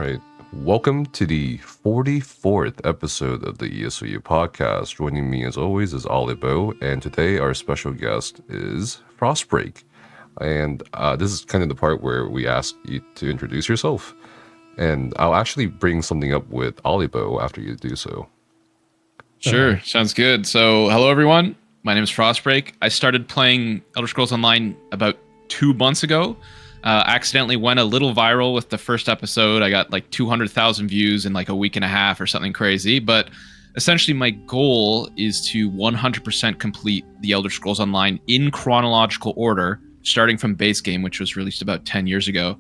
Right. Welcome to the 44th episode of the ESOU podcast. Joining me as always is Olibo, and today our special guest is Frostbreak. And this is kind of the part where we ask you to introduce yourself. And I'll actually bring something up with Olibo after you do so. Sure, sounds good. So, hello everyone. My name is Frostbreak. I started playing Elder Scrolls Online about 2 months ago. Accidentally went a little viral with the first episode. I got like 200,000 views in like a week and a half or something crazy. But essentially, my goal is to 100% complete the Elder Scrolls Online in chronological order, starting from base game, which was released about 10 years ago.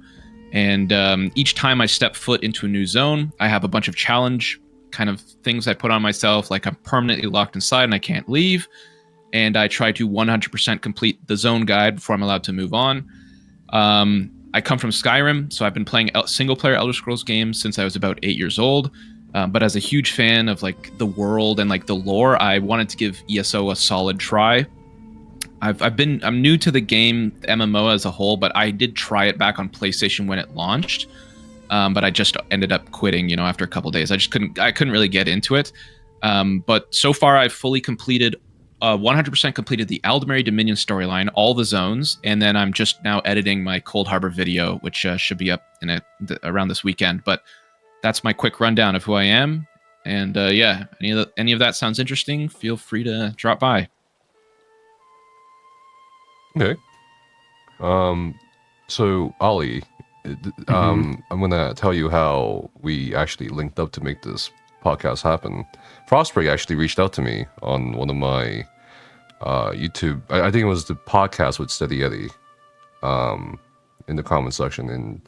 And each time I step foot into a new zone, I have a bunch of challenge kind of things I put on myself, like I'm permanently locked inside and I can't leave. And I try to 100% complete the zone guide before I'm allowed to move on. I come from Skyrim, so I've been playing single-player Elder Scrolls games since I was about 8 years old. But as a huge fan of like the world and like the lore, I wanted to give ESO a solid try. I'm new to the game MMO as a whole, but I did try it back on PlayStation when it launched. But I just ended up quitting, after a couple days. I couldn't really get into it. But so far, I've fully completed. 100% completed the Aldmeri Dominion storyline, all the zones, and then I'm just now editing my Cold Harbor video, which should be up around this weekend. But that's my quick rundown of who I am, and yeah, any of that sounds interesting, feel free to drop by. Okay. So Ollie, I'm gonna tell you how we actually linked up to make this podcast happen. Frostbreak actually reached out to me on one of my YouTube. I think it was the podcast with Steady Eddie, in the comment section, and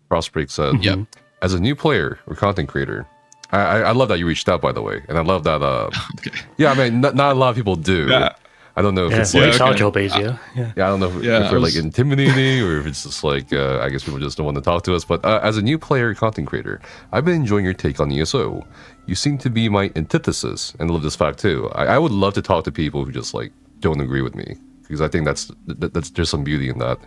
Frostbreak said, "Yep, as a new player or content creator, I love that you reached out, by the way, and I love that. Okay. Yeah, I mean, not a lot of people do. Yeah. I don't know if it's like like, yeah. I don't know if we're like intimidating or if it's just like, I guess people just don't want to talk to us. But as a new player content creator, I've been enjoying your take on ESO. You seem to be my antithesis, and I love this fact too. I would love to talk to people who just like don't agree with me, because I think that's there's some beauty in that.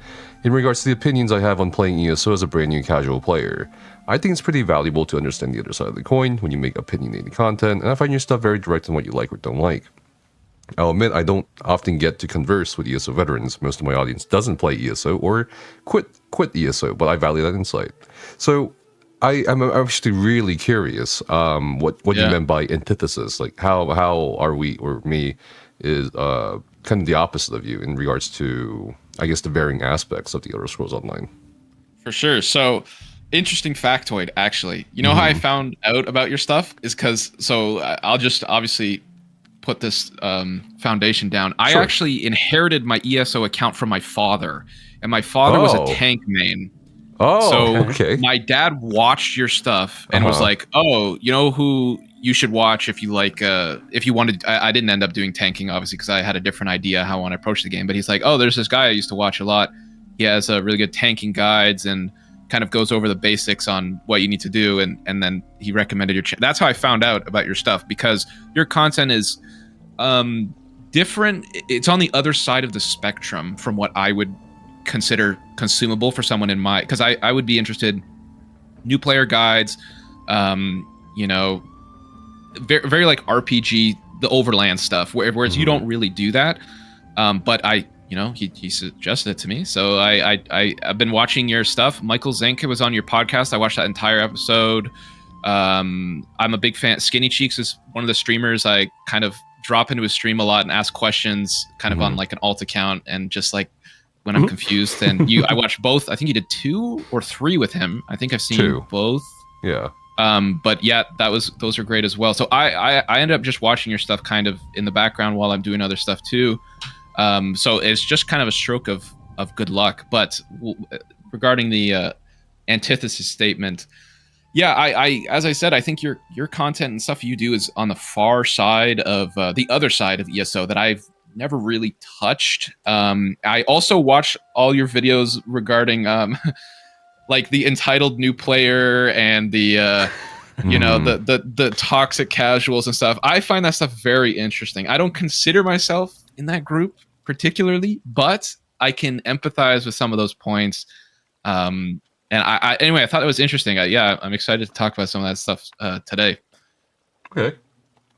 In regards to the opinions I have on playing ESO as a brand new casual player, I think it's pretty valuable to understand the other side of the coin when you make opinionated content, and I find your stuff very direct on what you like or don't like. I'll admit I don't often get to converse with ESO veterans. Most of my audience doesn't play ESO or quit ESO, but I value that insight. So I'm actually really curious what you meant by antithesis. Like how are we, or me, is kind of the opposite of you in regards to, I guess, the varying aspects of the Elder Scrolls Online. For sure. So, interesting factoid, actually. You know how I found out about your stuff is because, I'll just obviously put this foundation down. I actually inherited my ESO account from my father, and my father was a tank main. Okay. My dad watched your stuff and was like, "Oh, you know who you should watch if you like, if you wanted." I didn't end up doing tanking, obviously, because I had a different idea how I want to approach the game. But he's like, "Oh, there's this guy I used to watch a lot. He has really good tanking guides and kind of goes over the basics on what you need to do." And then he recommended your channel. That's how I found out about your stuff, because your content is different. It's on the other side of the spectrum from what I would consider consumable for someone in my, because I would be interested new player guides, very, very like RPG, the Overland stuff, whereas you don't really do that. But he suggested it to me, so I've been watching your stuff. Michael Zenka was on your podcast. I watched that entire episode. I'm a big fan. Skinny Cheeks is one of the streamers I kind of drop into his stream a lot and ask questions kind of on like an alt account, and just like when I'm confused. And I watched both. I think you did 2 or 3 with him. I think I've seen 2. Both. Yeah. But yeah, those are great as well. So I ended up just watching your stuff kind of in the background while I'm doing other stuff too. So it's just kind of a stroke of good luck. But regarding the antithesis statement, yeah, I as I said, I think your content and stuff you do is on the far side of the other side of ESO that I've never really touched. I also watch all your videos regarding like the entitled new player and the the toxic casuals and stuff. I find that stuff very interesting. I don't consider myself in that group particularly, but I can empathize with some of those points. And anyway, I thought it was interesting. I'm excited to talk about some of that stuff today. Okay.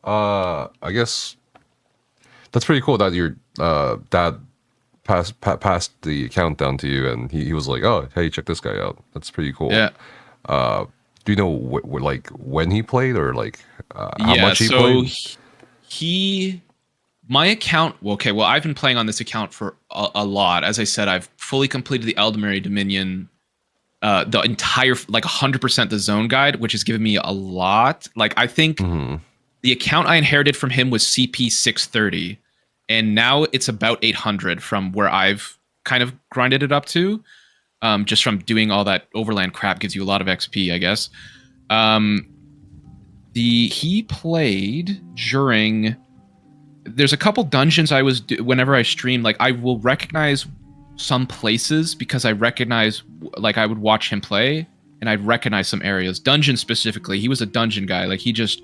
I guess that's pretty cool that your dad passed the account down to you, and he was like, "Oh, hey, check this guy out." That's pretty cool. Yeah. Do you know like when he played, or like how much he played? My account. Okay, well, I've been playing on this account for a lot. As I said, I've fully completed the Eldamary Dominion, the entire, like 100% the zone guide, which has given me a lot. Like, I think the account I inherited from him was CP 630, and now it's about 800 from where I've kind of grinded it up to. Just from doing all that overland crap gives you a lot of XP, I guess. He played during. There's a couple dungeons I was whenever I stream, like I will recognize some places because I recognize, like I would watch him play and I'd recognize some areas. Dungeon specifically, he was a dungeon guy. Like he just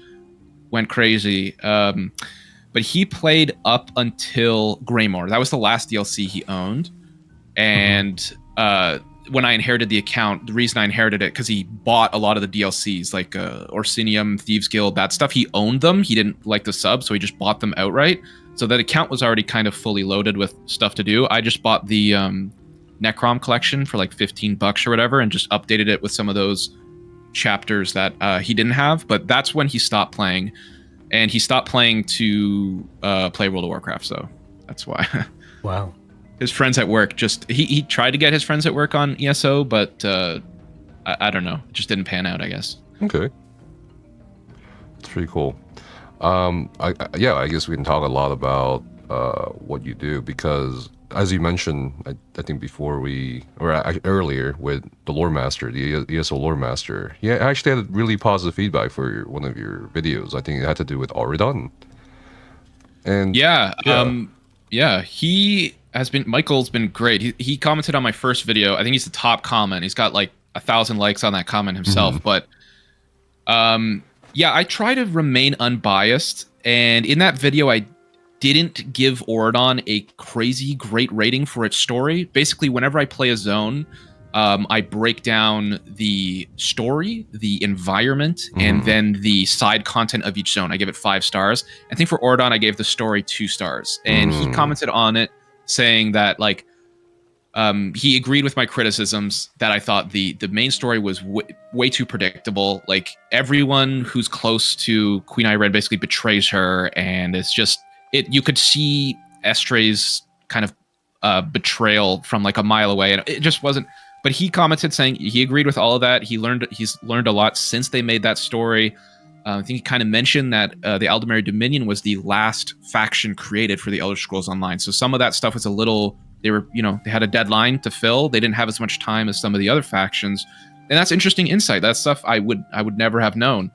went crazy. But he played up until Greymoor. That was the last DLC he owned. And when I inherited the account, the reason I inherited it, because he bought a lot of the DLCs, like Orsinium, Thieves Guild, that stuff. He owned them. He didn't like the sub, so he just bought them outright. So that account was already kind of fully loaded with stuff to do. I just bought the Necrom collection for like $15 or whatever, and just updated it with some of those chapters that he didn't have. But that's when he stopped playing, and he stopped playing to play World of Warcraft. So that's why. Wow. His friends at work he tried to get his friends at work on ESO, but I don't know, it just didn't pan out, I guess. Okay, that's pretty cool. I guess we can talk a lot about what you do, because as you mentioned, I think before earlier with the lore master, the ESO lore master, he actually had really positive feedback for one of your videos. I think it had to do with Loraden. And Michael's been great. He commented on my first video. I think he's the top comment. He's got like 1,000 likes on that comment himself. But I try to remain unbiased. And in that video, I didn't give Loraden a crazy great rating for its story. Basically, whenever I play a zone, I break down the story, the environment, and then the side content of each zone. I give it 5 stars. I think for Loraden, I gave the story 2 stars. And he commented on it, saying that like he agreed with my criticisms, that I thought the main story was way too predictable. Like everyone who's close to Queen Ayrenn basically betrays her, and it's just you could see Estray's kind of betrayal from like a mile away, and it just wasn't. But he commented saying he agreed with all of that. He's learned a lot since they made that story. I think he kind of mentioned that the Eldamary Dominion was the last faction created for the Elder Scrolls Online. So some of that stuff was a little, they had a deadline to fill. They didn't have as much time as some of the other factions. And that's interesting insight. That's stuff I would never have known.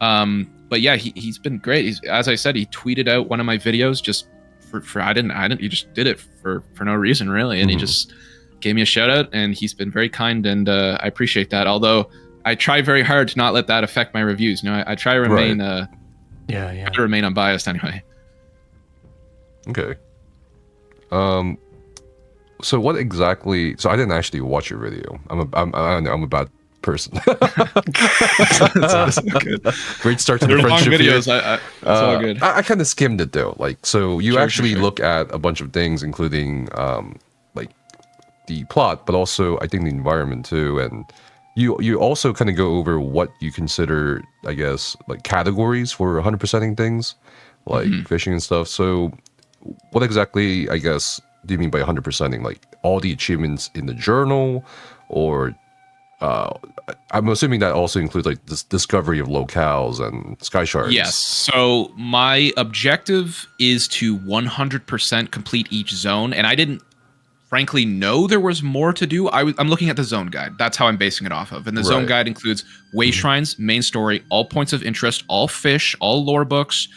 But yeah, he's been great. As I said, he tweeted out one of my videos just for I didn't, he just did it for no reason really. And he just gave me a shout out, and he's been very kind, and I appreciate that. Although I try very hard to not let that affect my reviews. I try to remain try to remain unbiased anyway. Okay. So what exactly? So I didn't actually watch your video. I'm a bad person. That's good. Great start to the friendship videos. It's all good. I kind of skimmed it though. Like, so you actually look at a bunch of things, including like the plot, but also I think the environment too, and you also kind of go over what you consider, I guess, like categories for 100%ing things, like fishing and stuff. So what exactly, I guess, do you mean by 100%ing? Like all the achievements in the journal, or I'm assuming that also includes like this discovery of locales and sky shards. Yes. So my objective is to 100% complete each zone, and I didn't frankly know there was more to do. I'm looking at the zone guide. That's how I'm basing it off of. And the zone guide includes way shrines, main story, all points of interest, all fish, all lore books.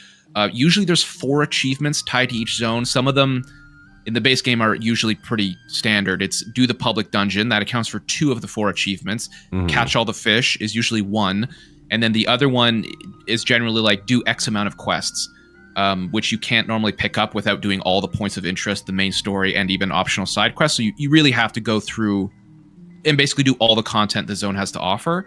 Usually there's 4 achievements tied to each zone. Some of them in the base game are usually pretty standard. It's do the public dungeon. That accounts for 2 of the 4 achievements. Catch all the fish is usually 1. And then the other one is generally like do X amount of quests, which you can't normally pick up without doing all the points of interest, the main story, and even optional side quests. So you really have to go through and basically do all the content the zone has to offer.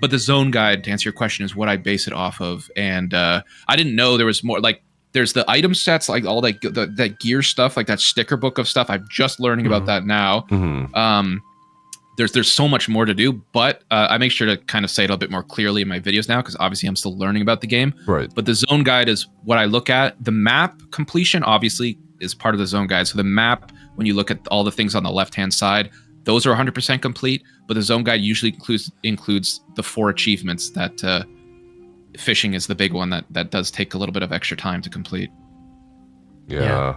But the zone guide, to answer your question, is what I base it off of. And I didn't know there was more. Like, there's the item sets, like all that gear stuff, like that sticker book of stuff. I'm just learning about that now. There's so much more to do, but I make sure to kind of say it a little bit more clearly in my videos now, because obviously I'm still learning about the game. Right. But the zone guide is what I look at. The map completion, obviously, is part of the zone guide. So the map, when you look at all the things on the left-hand side, those are 100% complete, but the zone guide usually includes the 4 achievements that fishing is the big one that does take a little bit of extra time to complete. Yeah.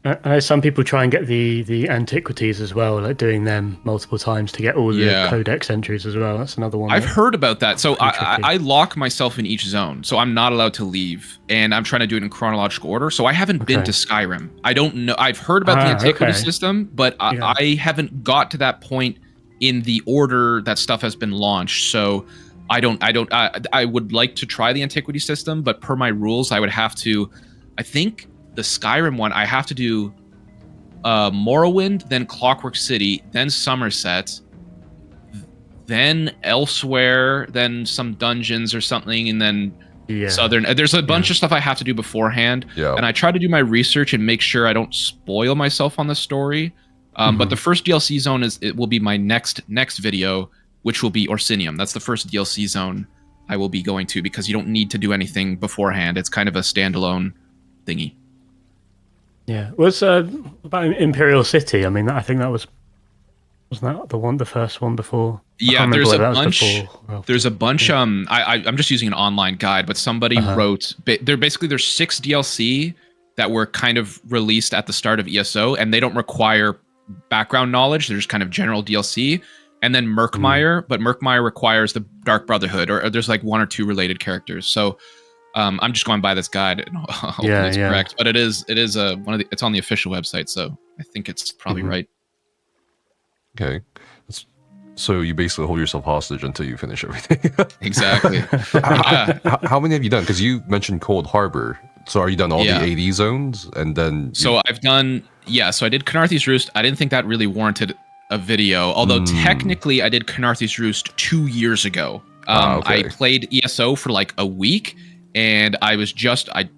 I know some people try and get the antiquities as well, like doing them multiple times to get all the codex entries as well. That's another one. I've heard about that. So I lock myself in each zone, so I'm not allowed to leave, and I'm trying to do it in chronological order. So I haven't been to Skyrim. I don't know. I've heard about the antiquity system, but I haven't got to that point in the order that stuff has been launched. So I would like to try the antiquity system, but per my rules, I would have to, I think the Skyrim one, I have to do Morrowind, then Clockwork City, then Somerset, then Elsewhere, then some dungeons or something, and then Southern. There's a bunch of stuff I have to do beforehand, and I try to do my research and make sure I don't spoil myself on the story. But the first DLC zone will be my next video, which will be Orsinium. That's the first DLC zone I will be going to, because you don't need to do anything beforehand. It's kind of a standalone thingy. Yeah, was about Imperial City. I mean, I think that wasn't that the first one before? Yeah, there's a bunch. There's a bunch. I'm just using an online guide, but somebody wrote. There's 6 DLC that were kind of released at the start of ESO, and they don't require background knowledge. They're just kind of general DLC. And then Murkmire, but Murkmire requires the Dark Brotherhood, or there's like 1 or 2 related characters. So. I'm just going by this guide, and hopefully it's correct. But it is it's on the official website, so I think it's probably right. Okay, so you basically hold yourself hostage until you finish everything. Exactly. How many have you done? Because you mentioned Cold Harbor. So are you done all the AD zones, and then? So I've done So I did Canarthy's Roost. I didn't think that really warranted a video, although technically I did Canarthy's Roost 2 years ago. I played ESO for like a week. And I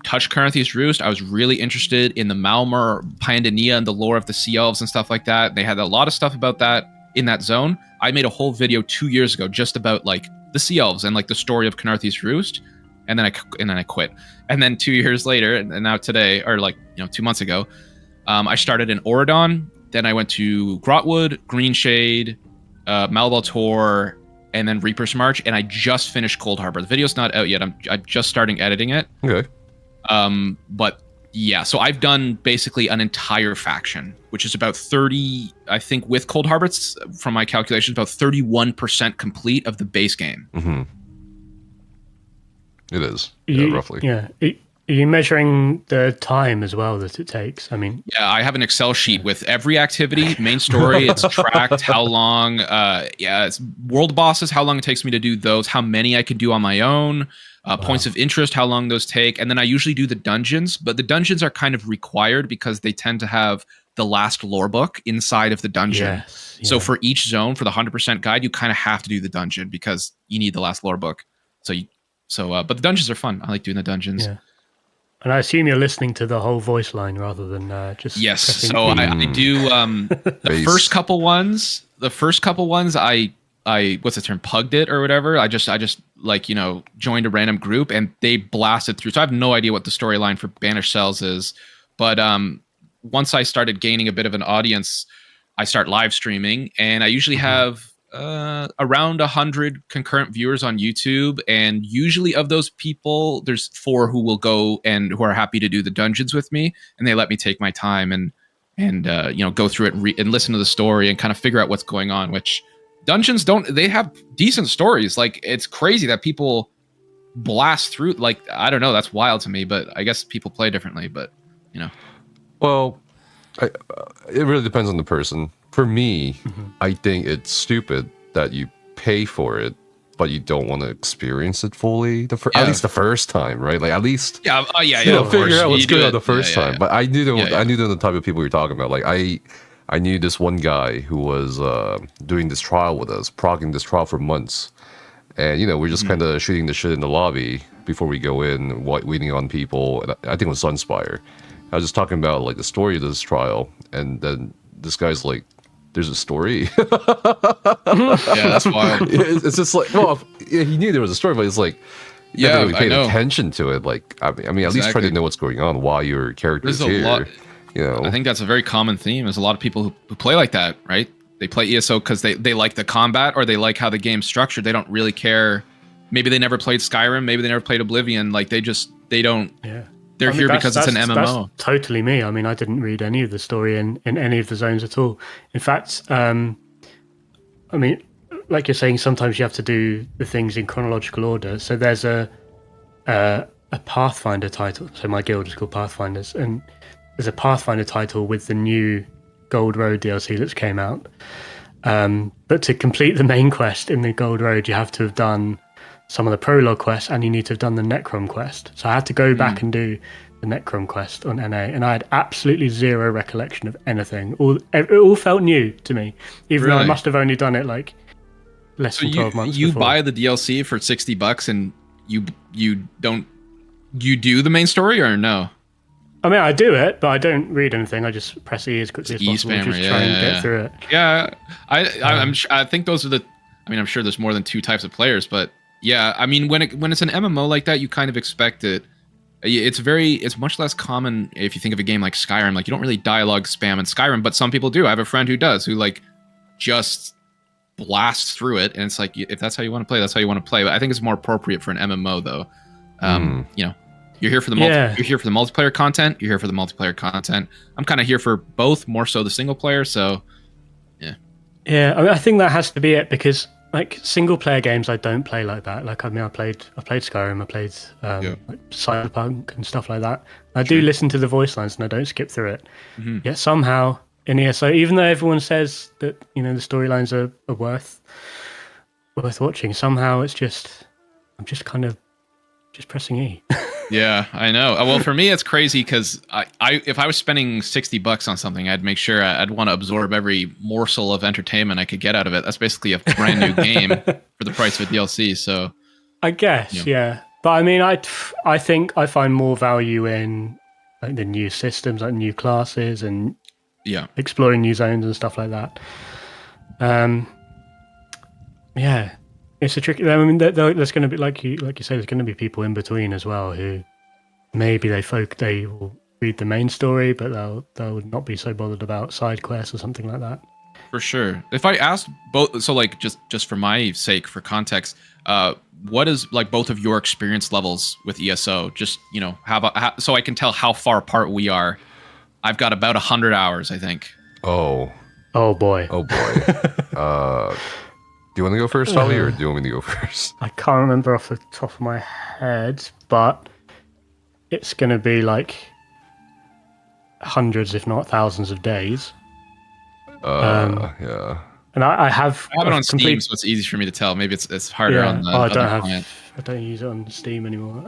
touched Canarthy's Roost. I was really interested in the Malmur, Pandania, and the lore of the Sea Elves and stuff like that. They had a lot of stuff about that in that zone. I made a whole video 2 years ago just about like the Sea Elves and like the story of Canarthy's Roost. And then I quit. And then 2 years later, and now today, or 2 months ago, I started in Oradon. Then I went to Grotwood, Greenshade, Malvaltor, and then Reaper's March, and I just finished Cold Harbor. The video's not out yet. I'm just starting editing it. Okay. But yeah, so I've done basically an entire faction, which is about 30, I think with Cold Harbor, it's, from my calculations, about 31% complete of the base game. Mm-hmm. It is, roughly. Yeah. Are you measuring the time as well that it takes? I mean, yeah, I have an Excel sheet with every activity, main story, it's tracked, how long, it's world bosses, how long it takes me to do those, how many I can do on my own, points of interest, how long those take. And then I usually do the dungeons, but the dungeons are kind of required because they tend to have the last lore book inside of the dungeon. Yes, yeah. So for each zone, for the 100% guide, you kind of have to do the dungeon because you need the last lore book. But the dungeons are fun. I like doing the dungeons. Yeah. And I assume you're listening to the whole voice line rather than just. Yes, so I do the first couple ones. I what's the term? Pugged it or whatever. I just joined a random group and they blasted through. So I have no idea what the storyline for Banished Cells is, but once I started gaining a bit of an audience, I start live streaming, and I usually have around 100 concurrent viewers on YouTube, and usually of those people, there's 4 who will go and who are happy to do the dungeons with me, and they let me take my time and go through it and listen to the story and kind of figure out what's going on. Which dungeons they have decent stories. Like, it's crazy that people blast through. Like, I don't know, that's wild to me, but I guess people play differently. But well, it really depends on the person. For me, I think it's stupid that you pay for it, but you don't want to experience it fully. At least the first time, right? Like, at least figure out what's good on the first time. But I knew the type of people you're talking about. Like, I I knew this one guy who was doing this trial with us, progging this trial for months. And, you know, we're just kind of shooting the shit in the lobby before we go in, waiting on people. And I think it was Sunspire. I was just talking about, like, the story of this trial. And then this guy's like, there's a story? Yeah, that's wild. It's just like, well, he knew there was a story, but it's like, you never really paid attention to it. Like, I mean, at least try to know what's going on, why your character's here. Lot, you know? I think that's a very common theme. There's a lot of people who play like that, right? They play ESO because they like the combat or they like how the game's structured. They don't really care. Maybe they never played Skyrim. Maybe they never played Oblivion. Like they don't. Yeah. They're here because it's an MMO. That's totally me. I mean, I didn't read any of the story in any of the zones at all. In fact, I mean, like you're saying, sometimes you have to do the things in chronological order. So there's a Pathfinder title. So my guild is called Pathfinders, and there's a Pathfinder title with the new Gold Road DLC that's came out. But to complete the main quest in the Gold Road, you have to have done some of the prologue quests, and you need to have done the Necrom quest. So I had to go back and do the Necrom quest on NA, and I had absolutely zero recollection of anything. It all felt new to me, even though I must have only done it like less than 12 months you before. buy the DLC for $60 and you do the main story or no? I mean, I do it, but I don't read anything. I just press E as quickly as possible, just try and get through it. Yeah, I think those are the. I mean, I'm sure there's more than two types of players, but yeah, I mean, when it's an MMO like that, you kind of expect it. It's much less common if you think of a game like Skyrim. Like you don't really dialogue spam in Skyrim, but some people do. I have a friend who does, who like just blasts through it, and it's like if that's how you want to play, that's how you want to play. But I think it's more appropriate for an MMO, though. You know. You're here for the you're here for the multiplayer content. You're here for the multiplayer content. I'm kind of here for both, more so the single player. So, yeah. Yeah, I mean, I think that has to be it because like single player games, I don't play like that. Like I mean, I played Skyrim, I played like Cyberpunk and stuff like that. I do listen to the voice lines and I don't skip through it. Yet somehow in ESO, even though everyone says that you know the storylines are worth watching, somehow it's just I'm just kind of just pressing E. Yeah, I know. Well, for me, it's crazy because if I was spending $60 on something, I'd make sure I'd want to absorb every morsel of entertainment I could get out of it. That's basically a brand new game for the price of a DLC. So, I guess, yeah. But I mean, I think I find more value in like the new systems, like new classes, and exploring new zones and stuff like that. Yeah. It's a tricky. I mean, there's going to be like you say, there's going to be people in between as well who maybe they will read the main story, but they'll not be so bothered about side quests or something like that. For sure. If I asked both, so like just for my sake, for context, what is like both of your experience levels with ESO? Just you know, so I can tell how far apart we are. I've got about 100 hours, I think. Oh boy. Do you want to go first, Ollie, or do you want me to go first? I can't remember off the top of my head, but it's going to be like hundreds, if not thousands, of days. Yeah. And I have it on Steam, so it's easy for me to tell. Maybe it's harder on the I don't use it on Steam anymore.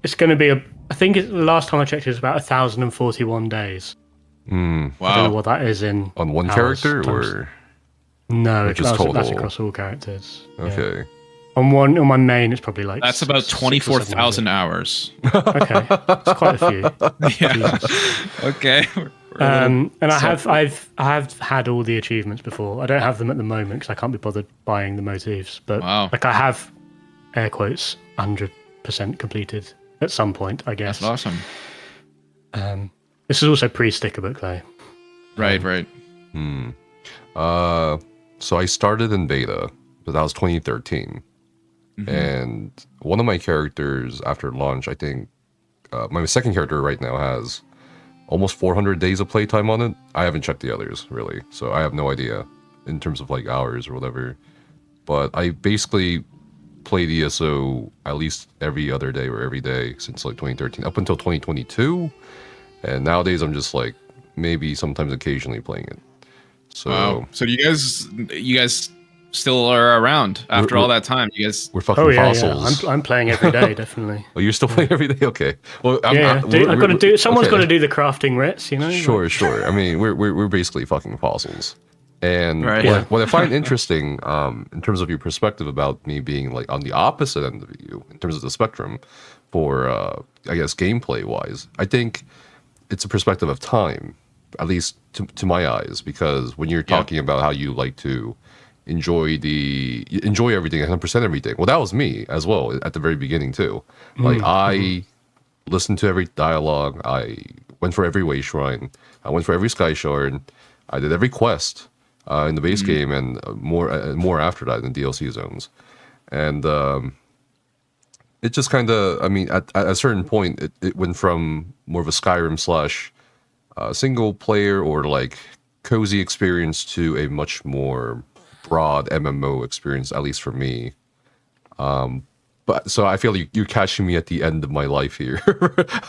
It's going to be I think the last time I checked it was about 1,041 days. Wow. I don't know what that is in on one character or. No, that's across all characters. Okay. Yeah. On my main, it's probably like that's about 24,000 hours. Okay, it's quite a few. Yeah. Okay. And I have had all the achievements before. I don't have them at the moment because I can't be bothered buying the motifs. But like I have, air quotes, 100% completed at some point. I guess. That's awesome. This is also pre-sticker book though. Right. So I started in beta, but that was 2013. And one of my characters after launch, I think, my second character right now has almost 400 days of playtime on it. I haven't checked the others, really, so I have no idea in terms of like hours or whatever. But I basically played ESO at least every other day or every day since like 2013 up until 2022. And nowadays I'm just like maybe sometimes occasionally playing it. So wow. So do you guys still are around after all that time. You guys, we're fucking fossils. Yeah. I'm playing every day, definitely. Oh, you're still playing every day? Okay. Well, I've got to do. Someone's got to do the crafting writs, you know. Sure. I mean, we're basically fucking fossils. And what I find interesting, in terms of your perspective about me being like on the opposite end of you, in terms of the spectrum, for I guess gameplay wise, I think it's a perspective of time, at least to my eyes, because when you're talking about how you like to enjoy everything, 100% everything. Well, that was me as well at the very beginning too. Like I listened to every dialogue. I went for every way shrine. I went for every sky shard. I did every quest in the base game, and more after that in DLC zones. And it just kind of, I mean, at a certain point, it went from more of a Skyrim / single player or like cozy experience to a much more broad MMO experience, at least for me. But so I feel you're catching me at the end of my life here.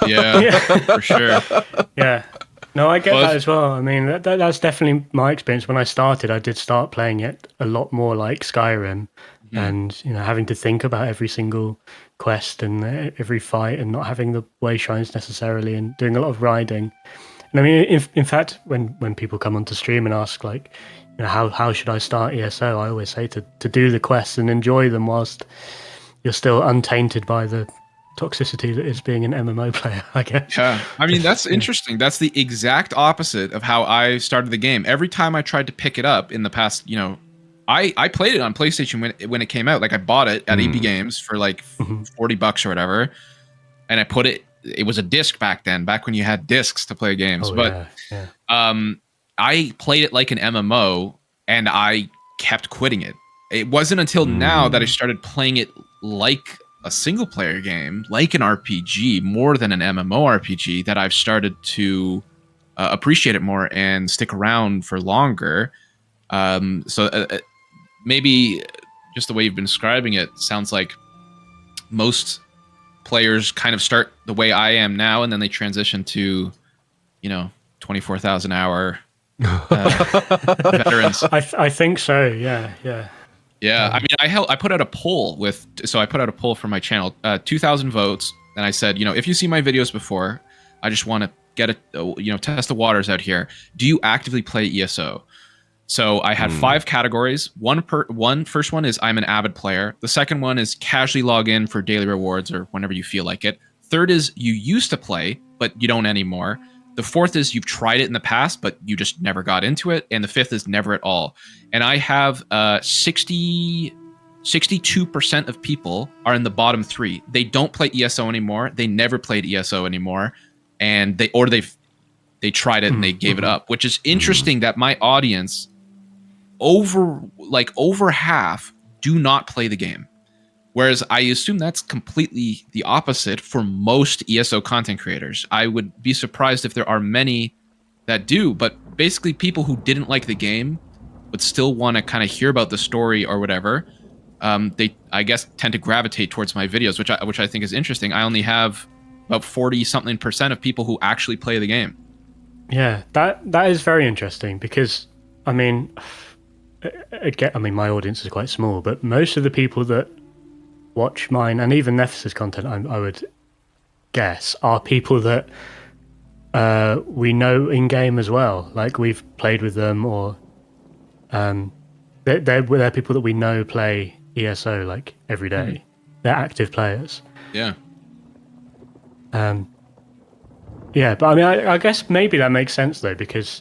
yeah, for sure. Yeah. No, I get that as well. I mean, that's definitely my experience. When I started, I did start playing it a lot more like Skyrim, and having to think about every single quest and every fight, and not having the way shrines necessarily, and doing a lot of riding. And I mean, in fact, when people come onto stream and ask like, how should I start ESO, I always say to do the quests and enjoy them whilst you're still untainted by the toxicity that is being an MMO player, I guess. Yeah, I mean, that's interesting. That's the exact opposite of how I started the game. Every time I tried to pick it up in the past, I played it on PlayStation when it came out. Like I bought it at EB Games for like $40 or whatever, and I put it. It was a disc back then, back when you had discs to play games. I played it like an MMO, and I kept quitting it. It wasn't until now that I started playing it like a single player game, like an RPG, more than an MMORPG, that I've started to appreciate it more and stick around for longer. Maybe just the way you've been describing it sounds like most players kind of start the way I am now, and then they transition to, 24,000 hour veterans. I think so. Yeah. I mean, I put out a poll for my channel, 2,000 votes, and I said, if you see my videos before, I just want to get test the waters out here. Do you actively play ESO? So I had 5 categories. First one is I'm an avid player. The second one is casually log in for daily rewards or whenever you feel like it. Third is you used to play, but you don't anymore. The fourth is you've tried it in the past, but you just never got into it. And the fifth is never at all. And I have 62% of people are in the bottom 3. They don't play ESO anymore. They never played ESO anymore. And they tried it and they gave it up, which is interesting that my audience, over half, do not play the game. Whereas I assume that's completely the opposite for most ESO content creators. I would be surprised if there are many that do, but basically people who didn't like the game but still want to kind of hear about the story or whatever, they, I guess, tend to gravitate towards my videos, which I think is interesting. I only have about 40-something% of people who actually play the game. Yeah, that is very interesting because, I mean, again, my audience is quite small, but most of the people that watch mine and even Nephis' content, I would guess, are people that we know in game as well. Like we've played with them, or they're people that we know play ESO like every day. They're active players. Yeah. Yeah, but I mean, I guess maybe that makes sense though, because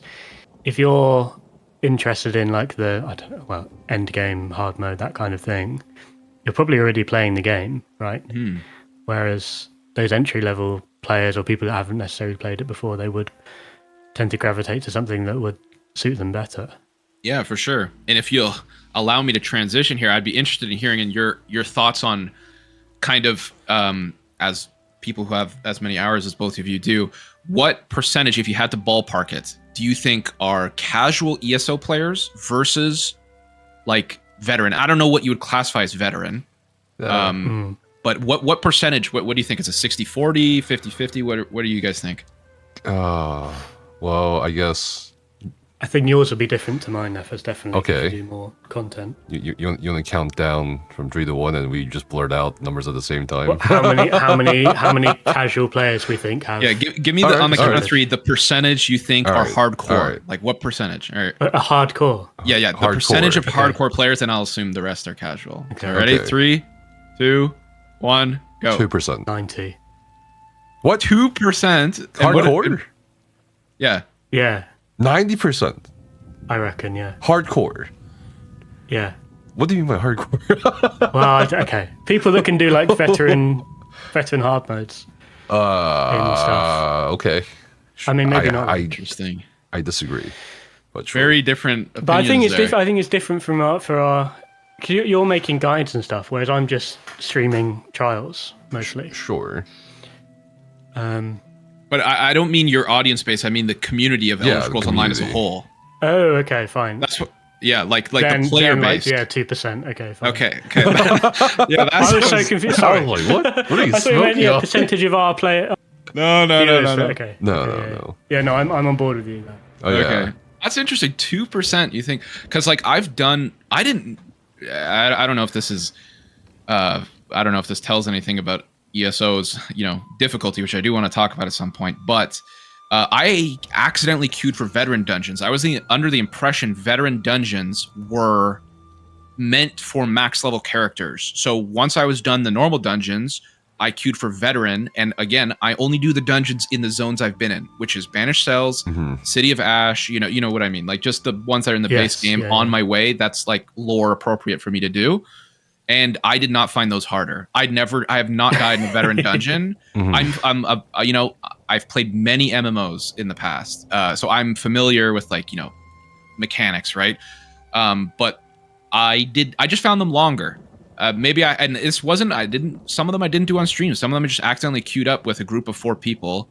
if you're interested in like the end game, hard mode, that kind of thing, you're probably already playing the game, right? Whereas those entry level players or people that haven't necessarily played it before, they would tend to gravitate to something that would suit them better. Yeah, for sure. And if you'll allow me to transition here, I'd be interested in hearing your thoughts on kind of, as people who have as many hours as both of you do, what percentage, if you had to ballpark it, do you think are casual ESO players versus like veteran? I don't know what you would classify as veteran. But what percentage, what do you think? Is it 60-40, 50-50? What do you guys think? Well, I guess I think yours will be different to mine, Nefas, definitely. Okay. If you do more content. You only count down from 3 to 1, and we just blurt out numbers at the same time. Well, how many casual players we think have? Yeah, give me on the count of 3 the percentage you think are hardcore. Right. Like what percentage? All right. A hardcore. Yeah, the percentage of hardcore players, and I'll assume the rest are casual. Okay. Ready? 3, 2, 1, go. 2%. 90. What? 2%? Hardcore? Yeah. Yeah. 90%. I reckon. Yeah. Hardcore. Yeah. What do you mean by hardcore? Well, okay. People that can do like veteran hard modes. And stuff. Okay. I mean, maybe not. Interesting. I disagree. But sure. Very different opinions. But I think it's I think it's different from for our. Cause you're making guides and stuff, whereas I'm just streaming trials mostly. Sure. But I don't mean your audience base. I mean the community of Elder Scrolls Online as a whole. Oh, okay, fine. That's what. Yeah, like the player base. Like, 2%. Okay, fine. Okay. Yeah, that's. I was so confused. Sorry. I was like, what? What are you I thought you meant smoking? percentage of our player. No. Okay. No. Yeah, no, I'm on board with you now. Oh, yeah. Okay. That's interesting. 2%. You think? Because like I don't know if this is. I don't know if this tells anything about ESO's difficulty, which I do want to talk about at some point, but. I accidentally queued for veteran dungeons. I was under the impression veteran dungeons were meant for max level characters. So once I was done the normal dungeons, I queued for veteran. And again, I only do the dungeons in the zones I've been in, which is Banished Cells, City of Ash. You know what I mean? Like just the ones that are in the base game on my way. That's like lore appropriate for me to do. And I did not find those harder. I have not died in a veteran dungeon. I've played many MMOs in the past, so I'm familiar with mechanics, right? But I just found them longer. Some of them I didn't do on stream. Some of them I just accidentally queued up with a group of 4 people,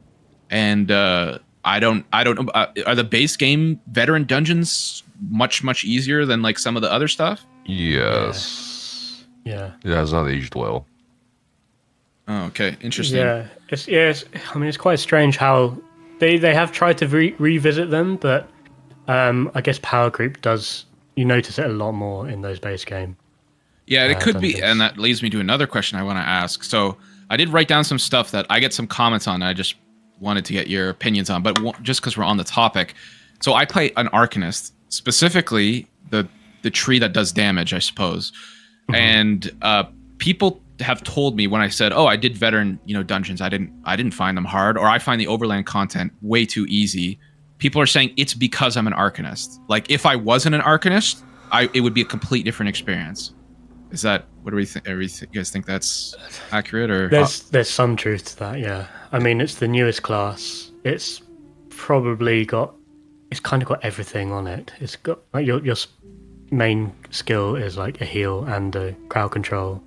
and I don't know. Are the base game veteran dungeons much easier than like some of the other stuff? Yes. Yeah. It has not aged well. Oh, okay. Interesting. Yeah. It's quite strange how they have tried to revisit them, but I guess power creep does. You notice it a lot more in those base game. Yeah, it could be, and that leads me to another question I want to ask. So I did write down some stuff that I get some comments on. And I just wanted to get your opinions on, but just because we're on the topic. So I play an Arcanist, specifically the tree that does damage, I suppose. And people have told me when I said, "Oh, I did veteran, dungeons. I didn't find them hard, or I find the Overland content way too easy." People are saying it's because I'm an Arcanist. Like if I wasn't an Arcanist, it would be a complete different experience. Is that what do we think? You guys think that's accurate, or there's some truth to that? Yeah, I mean it's the newest class. It's probably it's kind of got everything on it. It's got like your main skill is like a heal and a crowd control.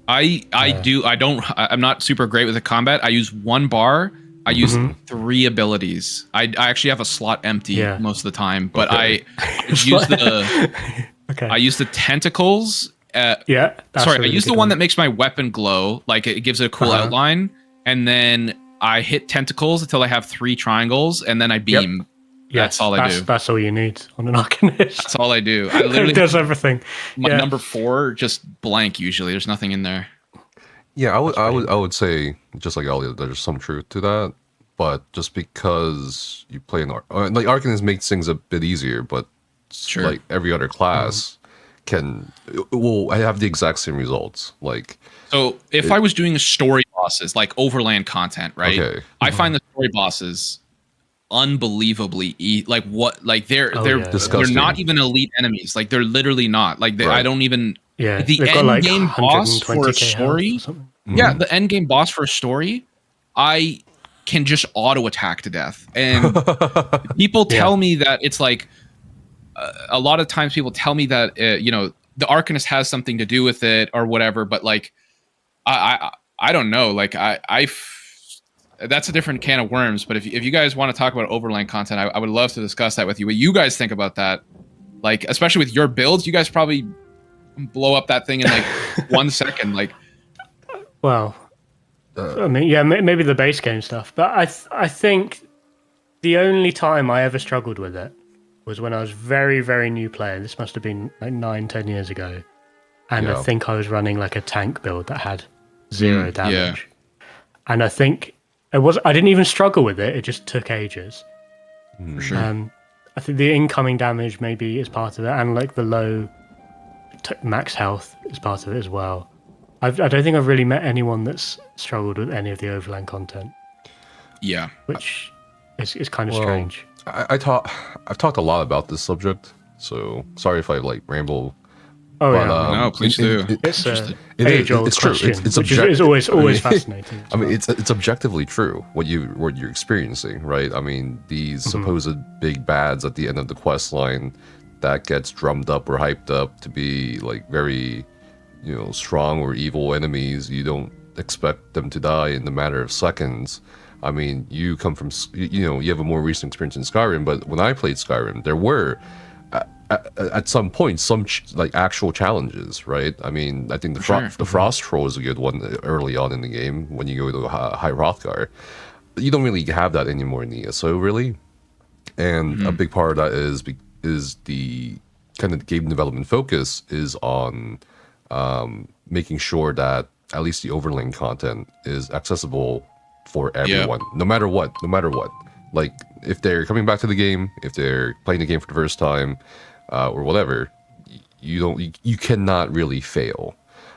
I'm not super great with the combat. I use 1 bar. I use 3 abilities. I actually have a slot empty most of the time, but I use I use the tentacles. I use the one that makes my weapon glow. Like it gives it a cool outline, and then I hit tentacles until I have 3 triangles, and then I beam. Yep. That's all I do. That's all you need on an Arcanist. That's all I do. I literally it does everything. My number 4 just blank usually. There's nothing in there. Yeah, I would say just like Elliot, there's some truth to that. But just because you play Arcanist makes things a bit easier, but like every other class will have the exact same results. Like so, if I was doing story bosses like Overland content, right? Okay. I find the story bosses unbelievably they're not even elite enemies. Like they're literally not. Like I don't even the end game boss for a story. Yeah, the end game boss for a story, I can just auto attack to death. And people tell me that it's like a lot of times people tell me that the Arcanist has something to do with it or whatever, but like I don't know. Like that's a different can of worms. But if you guys want to talk about Overland content, I would love to discuss that with you. What you guys think about that? Like, especially with your builds, you guys probably blow up that thing in like 1 second. Like, well, I mean, yeah, maybe the base game stuff. But I think the only time I ever struggled with it was when I was very, very new player. This must have been like 9-10 years ago. And I think I was running like a tank build that had 0 damage. And I think I didn't even struggle with it. It just took ages. For sure. I think the incoming damage maybe is part of it, and like the low max health is part of it as well. I don't think I've really met anyone that's struggled with any of the Overland content. Yeah. Which is kind of strange. I've talked a lot about this subject, so sorry if I like ramble. Oh, but, yeah. No, please do. It's an age-old question, which is always fascinating. I mean, it's objectively true what you're experiencing, right? I mean, these supposed big bads at the end of the quest line that gets drummed up or hyped up to be like very, strong or evil enemies. You don't expect them to die in the matter of seconds. I mean, you come from, you have a more recent experience in Skyrim, but when I played Skyrim, there were at some point some like actual challenges, right? I mean, I think the Frost Troll is a good one early on in the game when you go to High Hrothgar. You don't really have that anymore in ESO, really, and a big part of that is the kind of game development focus is on making sure that at least the Overland content is accessible for everyone, no matter what. Like if they're coming back to the game, if they're playing the game for the first time, or whatever, you cannot really fail,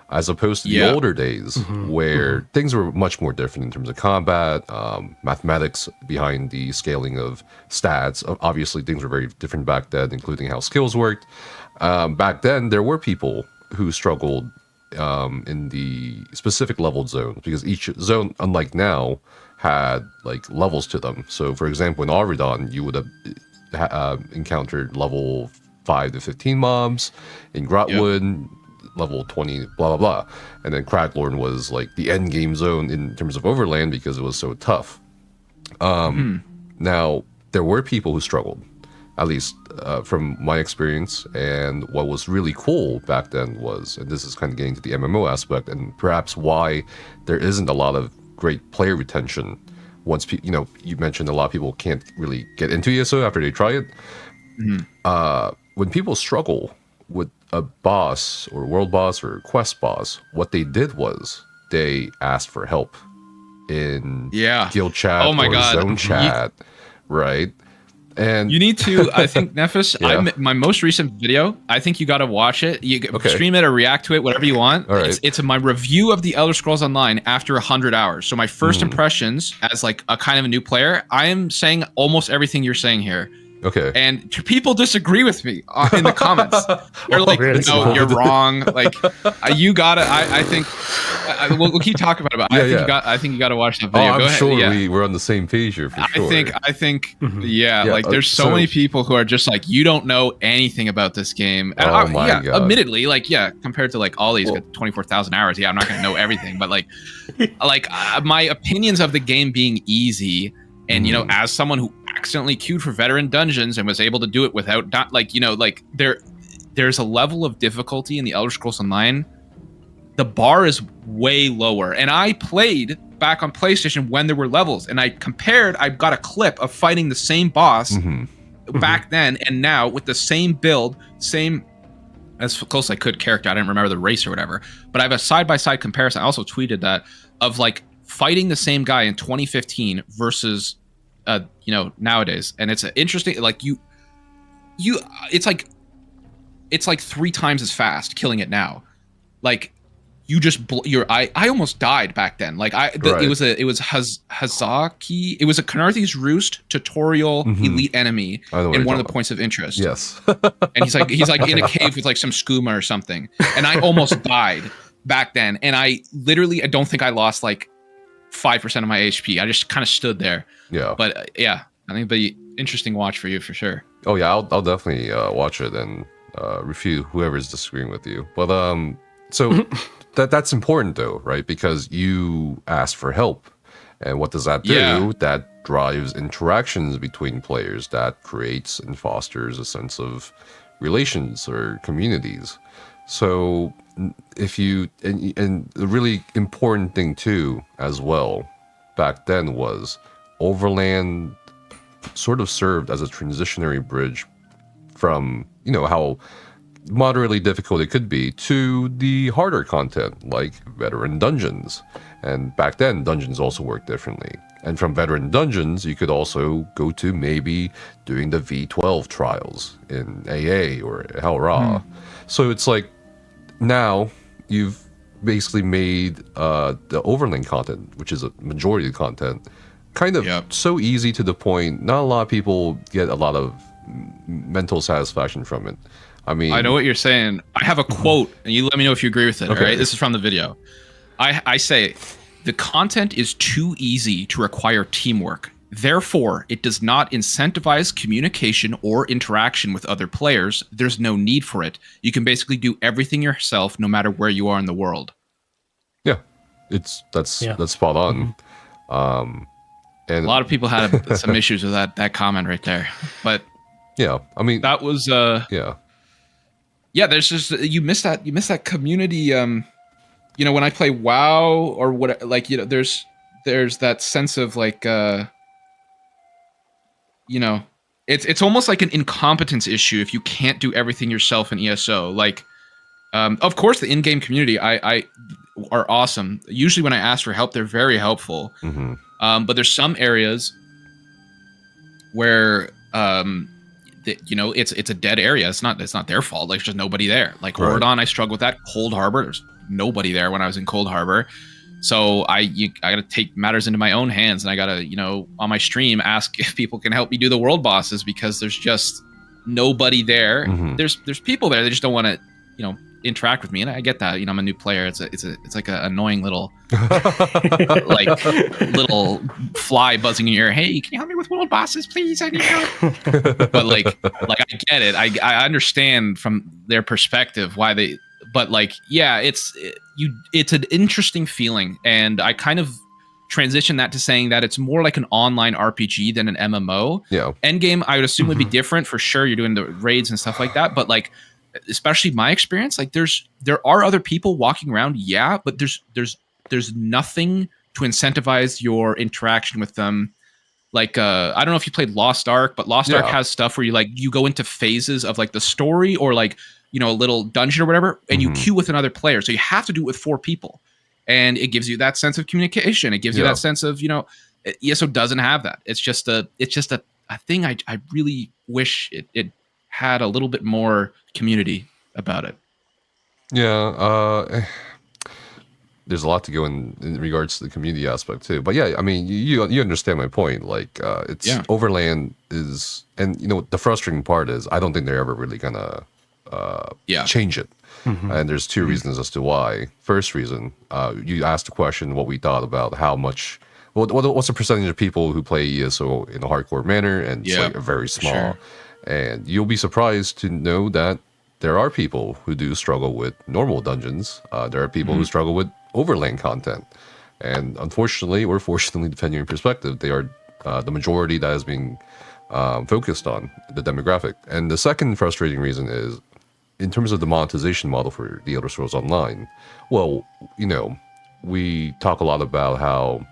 as opposed to the older days where things were much more different in terms of combat, mathematics behind the scaling of stats. Obviously, things were very different back then, including how skills worked. Back then, there were people who struggled in the specific leveled zones, because each zone, unlike now, had like levels to them. So, for example, in Loraden, you would have encountered level 5 to 15 mobs. In Grotwood, level 20, blah blah blah. And then Cracklorn was like the end game zone in terms of Overland because it was so tough. Now there were people who struggled, at least from my experience. And what was really cool back then was, and this is kind of getting to the MMO aspect, and perhaps why there isn't a lot of great player retention. Once you mentioned a lot of people can't really get into ESO after they try it. When people struggle with a boss or world boss or quest boss, what they did was they asked for help in guild chat or zone chat, right? And you need to, I think, Nephis, my most recent video, I think you got to watch it. You stream it or react to it, whatever you want. All right. It's my review of the Elder Scrolls Online after 100 hours. So my first impressions as like a kind of a new player, I am saying almost everything you're saying here. Okay. And people disagree with me in the comments. They're like, really? no, you're wrong. Like, you gotta. I think we'll keep talking about it. I think you got to watch that video. I'm Go ahead. sure we're on the same page here for sure. I think, like there's so many people who are just like, you don't know anything about this game. And God. Admittedly, like, compared to like Ollie's got 24,000 hours. I'm not gonna know everything, but like, my opinions of the game being easy. And, as someone who accidentally queued for veteran dungeons and was able to do it without, there's a level of difficulty in the Elder Scrolls Online. The bar is way lower. And I played back on PlayStation when there were levels. And I got a clip of fighting the same boss back then and now with the same build, same, as close as I could, character. I didn't remember the race or whatever. But I have a side-by-side comparison. I also tweeted that of like, fighting the same guy in 2015 versus nowadays, and it's interesting, like it's like 3 times as fast killing it now. Like you just I almost died back then. Like it was Hazaki, it was a Canarthi's Roost tutorial elite enemy in one of the points of interest. Yes. And he's like in a cave with like some skooma or something, and I almost died back then, and I don't think I lost like 5% of my HP. I just kind of stood there. Yeah. But I think it'd be interesting watch for you for sure. Oh yeah, I'll definitely watch it and refute whoever's disagreeing with you. But so that's important though, right? Because you asked for help, and what does that do? Yeah. That drives interactions between players. That creates and fosters a sense of relations or communities. So if you and the really important thing too as well back then was Overland sort of served as a transitionary bridge from, how moderately difficult it could be to the harder content like veteran dungeons. And back then, dungeons also worked differently. And from veteran dungeons, you could also go to maybe doing the V12 trials in AA or Hell Ra. So it's like now you've basically made the Overland content, which is a majority of the content, kind of so easy to the point. Not a lot of people get a lot of mental satisfaction from it. I mean, I know what you're saying. I have a quote, and you let me know if you agree with it. Okay. All right, this is from the video. I say, the content is too easy to require teamwork. Therefore, it does not incentivize communication or interaction with other players. There's no need for it. You can basically do everything yourself, no matter where you are in the world. Yeah, that's spot on. And a lot of people had some issues with that comment right there. But yeah, I mean, that was there's just you miss that community. When I play WoW or what, like, there's that sense of like, it's almost like an incompetence issue if you can't do everything yourself in ESO. Like, of course, the in-game community I are awesome. Usually, when I ask for help, they're very helpful. But there's some areas where it's a dead area. It's not their fault. Like, there's just nobody there. Like Loraden, I struggle with that. Cold Harbor, there's nobody there when I was in Cold Harbor. So I got to take matters into my own hands, and I got to, on my stream, ask if people can help me do the world bosses, because there's just nobody there. There's people there. They just don't want to, interact with me, and I get that. I'm a new player. It's like an annoying little little fly buzzing in your ear. Hey, can you help me with world bosses, please? I need help. But like I get it. I understand from their perspective why they. But it's an interesting feeling, and I kind of transition that to saying that it's more like an online RPG than an MMO. Yeah. Endgame, I would assume, would be different for sure. You're doing the raids and stuff like that, but especially my experience, there are other people walking around, but there's nothing to incentivize your interaction with them. I don't know if you played Lost Ark, but Lost Ark has stuff where you go into phases of the story, or a little dungeon or whatever, and you queue with another player. So you have to do it with 4 people. And it gives you that sense of communication. It gives you that sense of, ESO doesn't have that. It's just a thing I really wish it had a little bit more community about it. Yeah. There's a lot to go in regards to the community aspect too. But yeah, I mean, you understand my point. Overland is, and the frustrating part is, I don't think they're ever really gonna change it. And there's 2 reasons as to why. First reason, you asked the question what we thought about how much, what's the percentage of people who play ESO in a hardcore manner, and it's very small. Sure. And you'll be surprised to know that there are people who do struggle with normal dungeons. There are people who struggle with Overland content. And unfortunately, or fortunately, depending on your perspective, they are the majority that is being focused on, the demographic. And the second frustrating reason is, in terms of the monetization model for the Elder Scrolls Online, we talk a lot about how,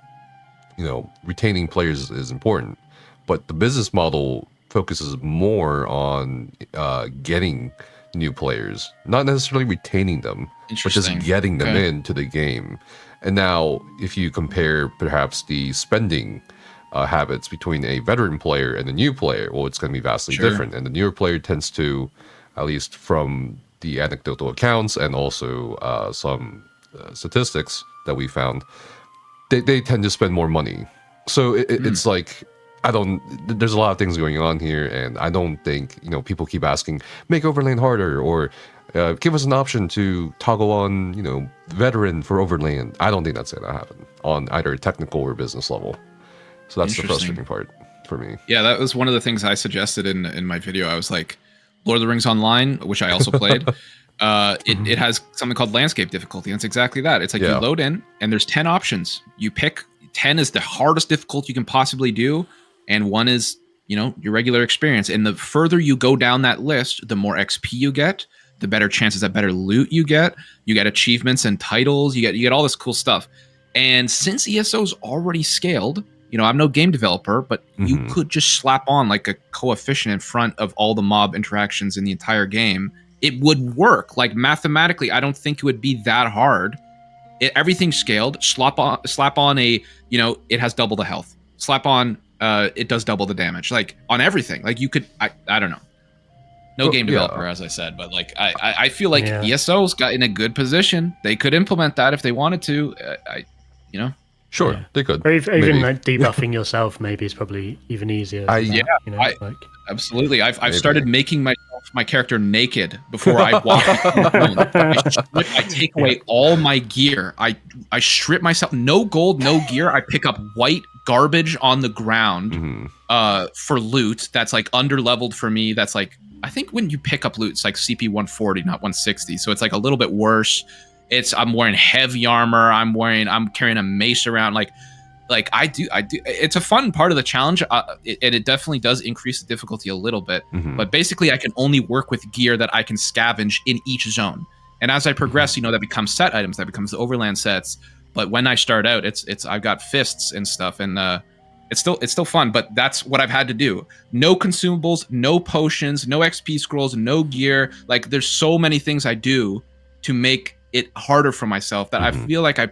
retaining players is important, but the business model focuses more on getting new players, not necessarily retaining them, but just getting them into the game. And now, if you compare perhaps the spending habits between a veteran player and a new player, well, it's going to be vastly different. And the newer player tends to, at least from the anecdotal accounts and also some statistics that we found, they tend to spend more money. So it's like, there's a lot of things going on here, and I don't think, people keep asking, make Overland harder, or give us an option to toggle on, veteran for Overland. I don't think that's going to happen on either technical or business level. So that's the frustrating part for me. Yeah, that was one of the things I suggested in my video. I was like, Lord of the Rings Online, which I also played, it has something called landscape difficulty. And it's exactly that. It's like you load in, and there's 10 options. You pick 10 is the hardest difficulty you can possibly do, and 1 is, your regular experience. And the further you go down that list, the more XP you get, the better chances at better loot you get. You get achievements and titles. You get all this cool stuff. And since ESO's already scaled, I'm no game developer, but you could just slap on like a coefficient in front of all the mob interactions in the entire game. It would work. Like mathematically, I don't think it would be that hard. Everything's scaled. Slap on a, it has double the health. Slap on, it does double the damage. Like on everything. Like you could, I don't know. No game developer, as I said, but like I feel like ESO's got in a good position. They could implement that if they wanted to. Sure, they could. Or even like debuffing yourself maybe is probably even easier. Absolutely. I've started making my character naked before I walk into the room. I take away all my gear. I strip myself. No gold, no gear. I pick up white garbage on the ground for loot that's like under-leveled for me. That's like, I think when you pick up loot, it's like CP 140, not 160. So it's like a little bit worse. I'm wearing heavy armor. I'm carrying a mace around. Like I do. It's a fun part of the challenge, and it definitely does increase the difficulty a little bit. But basically, I can only work with gear that I can scavenge in each zone. And as I progress, that becomes set items. That becomes the overland sets. But when I start out, I've got fists and stuff, and it's still fun. But that's what I've had to do. No consumables, no potions, no XP scrolls, no gear. Like there's so many things I do to make it harder for myself that I feel like I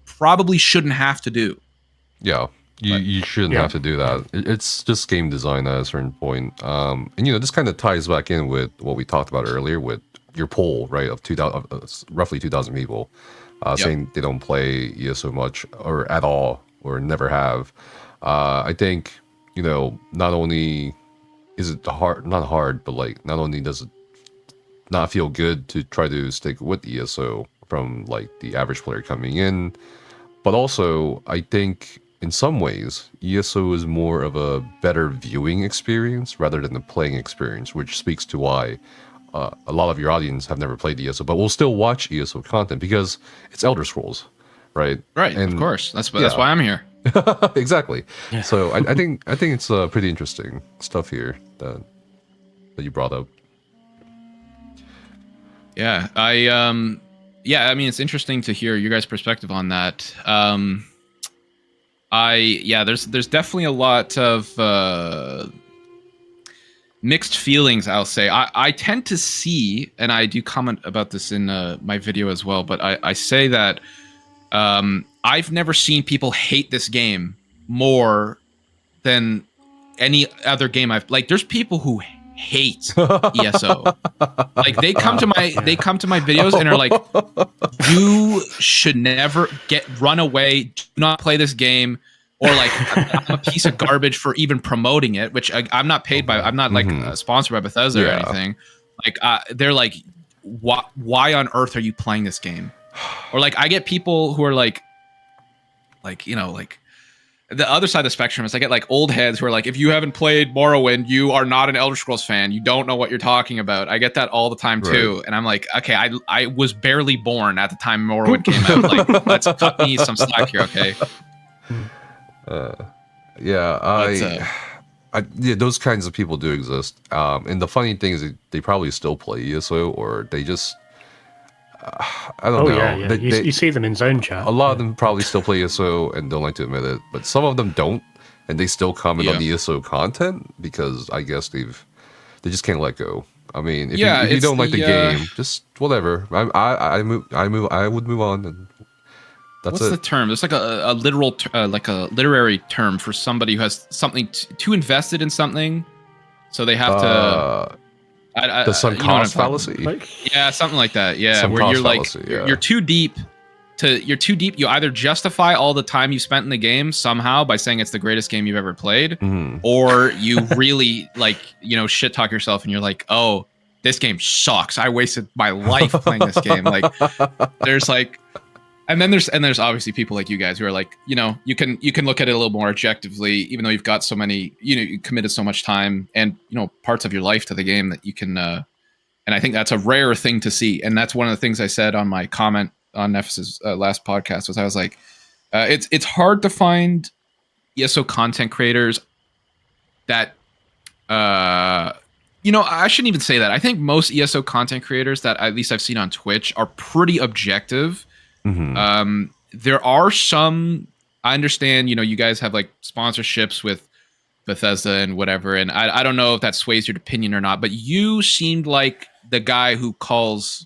probably shouldn't have to do. Yeah, you shouldn't have to do that. It's just game design at a certain point. And this kind of ties back in with what we talked about earlier with your poll, right, of roughly 2,000 people saying they don't play ESO much or at all or never have. I think, not only is it not hard, but like not only does it not feel good to try to stick with ESO from like the average player coming in, but also I think in some ways ESO is more of a better viewing experience rather than the playing experience, which speaks to why a lot of your audience have never played ESO but will still watch ESO content because it's Elder Scrolls, right? Right, and of course. That's why I'm here. Exactly. Yeah. So I think it's pretty interesting stuff here that you brought up. Yeah, I mean, it's interesting to hear your guys' perspective on that. There's definitely a lot of mixed feelings, I'll say. I tend to see, and I do comment about this in my video as well, but I say that I've never seen people hate this game more than any other game there's people who hate ESO. Like they come to my videos and are like, you should never run away, do not play this game, or like I'm a piece of garbage for even promoting it, which I'm not paid by. I'm not like sponsored by Bethesda or anything. Like they're like, why on earth are you playing this game? Or like I get people who are like the other side of the spectrum is I get like old heads who are like, if you haven't played Morrowind, you are not an Elder Scrolls fan. You don't know what you're talking about. I get that all the time too. Right. And I'm like, okay, I was barely born at the time Morrowind came out. Like, let's cut me some slack here, okay? Those kinds of people do exist. And the funny thing is they probably still play ESO or they just I don't know. Yeah. You see them in zone chat. A lot of them probably still play ESO and don't like to admit it, but some of them don't, and they still comment on the ESO content because I guess they just can't let go. I mean, if you don't like the game, just whatever. I would move on, and that's What's the term? There's like a literal, like a literary term for somebody who has something too invested in something, so they have to. The sunk cost fallacy. Yeah, something like that. Yeah, where you're like you're too deep. You either justify all the time you spent in the game somehow by saying it's the greatest game you've ever played, or you really shit talk yourself and you're like, oh, this game sucks. I wasted my life playing this game. Like, there's like. And then there's obviously people like you guys who are like, you can look at it a little more objectively, even though you've got so many, you committed so much time and, parts of your life to the game that you can, and I think that's a rare thing to see. And that's one of the things I said on my comment on Nefis's last podcast was I was like, it's hard to find ESO content creators that, I shouldn't even say that. I think most ESO content creators that at least I've seen on Twitch are pretty objective. There are some I understand, you guys have like sponsorships with Bethesda and whatever, and I don't know if that sways your opinion or not, but you seemed like the guy who calls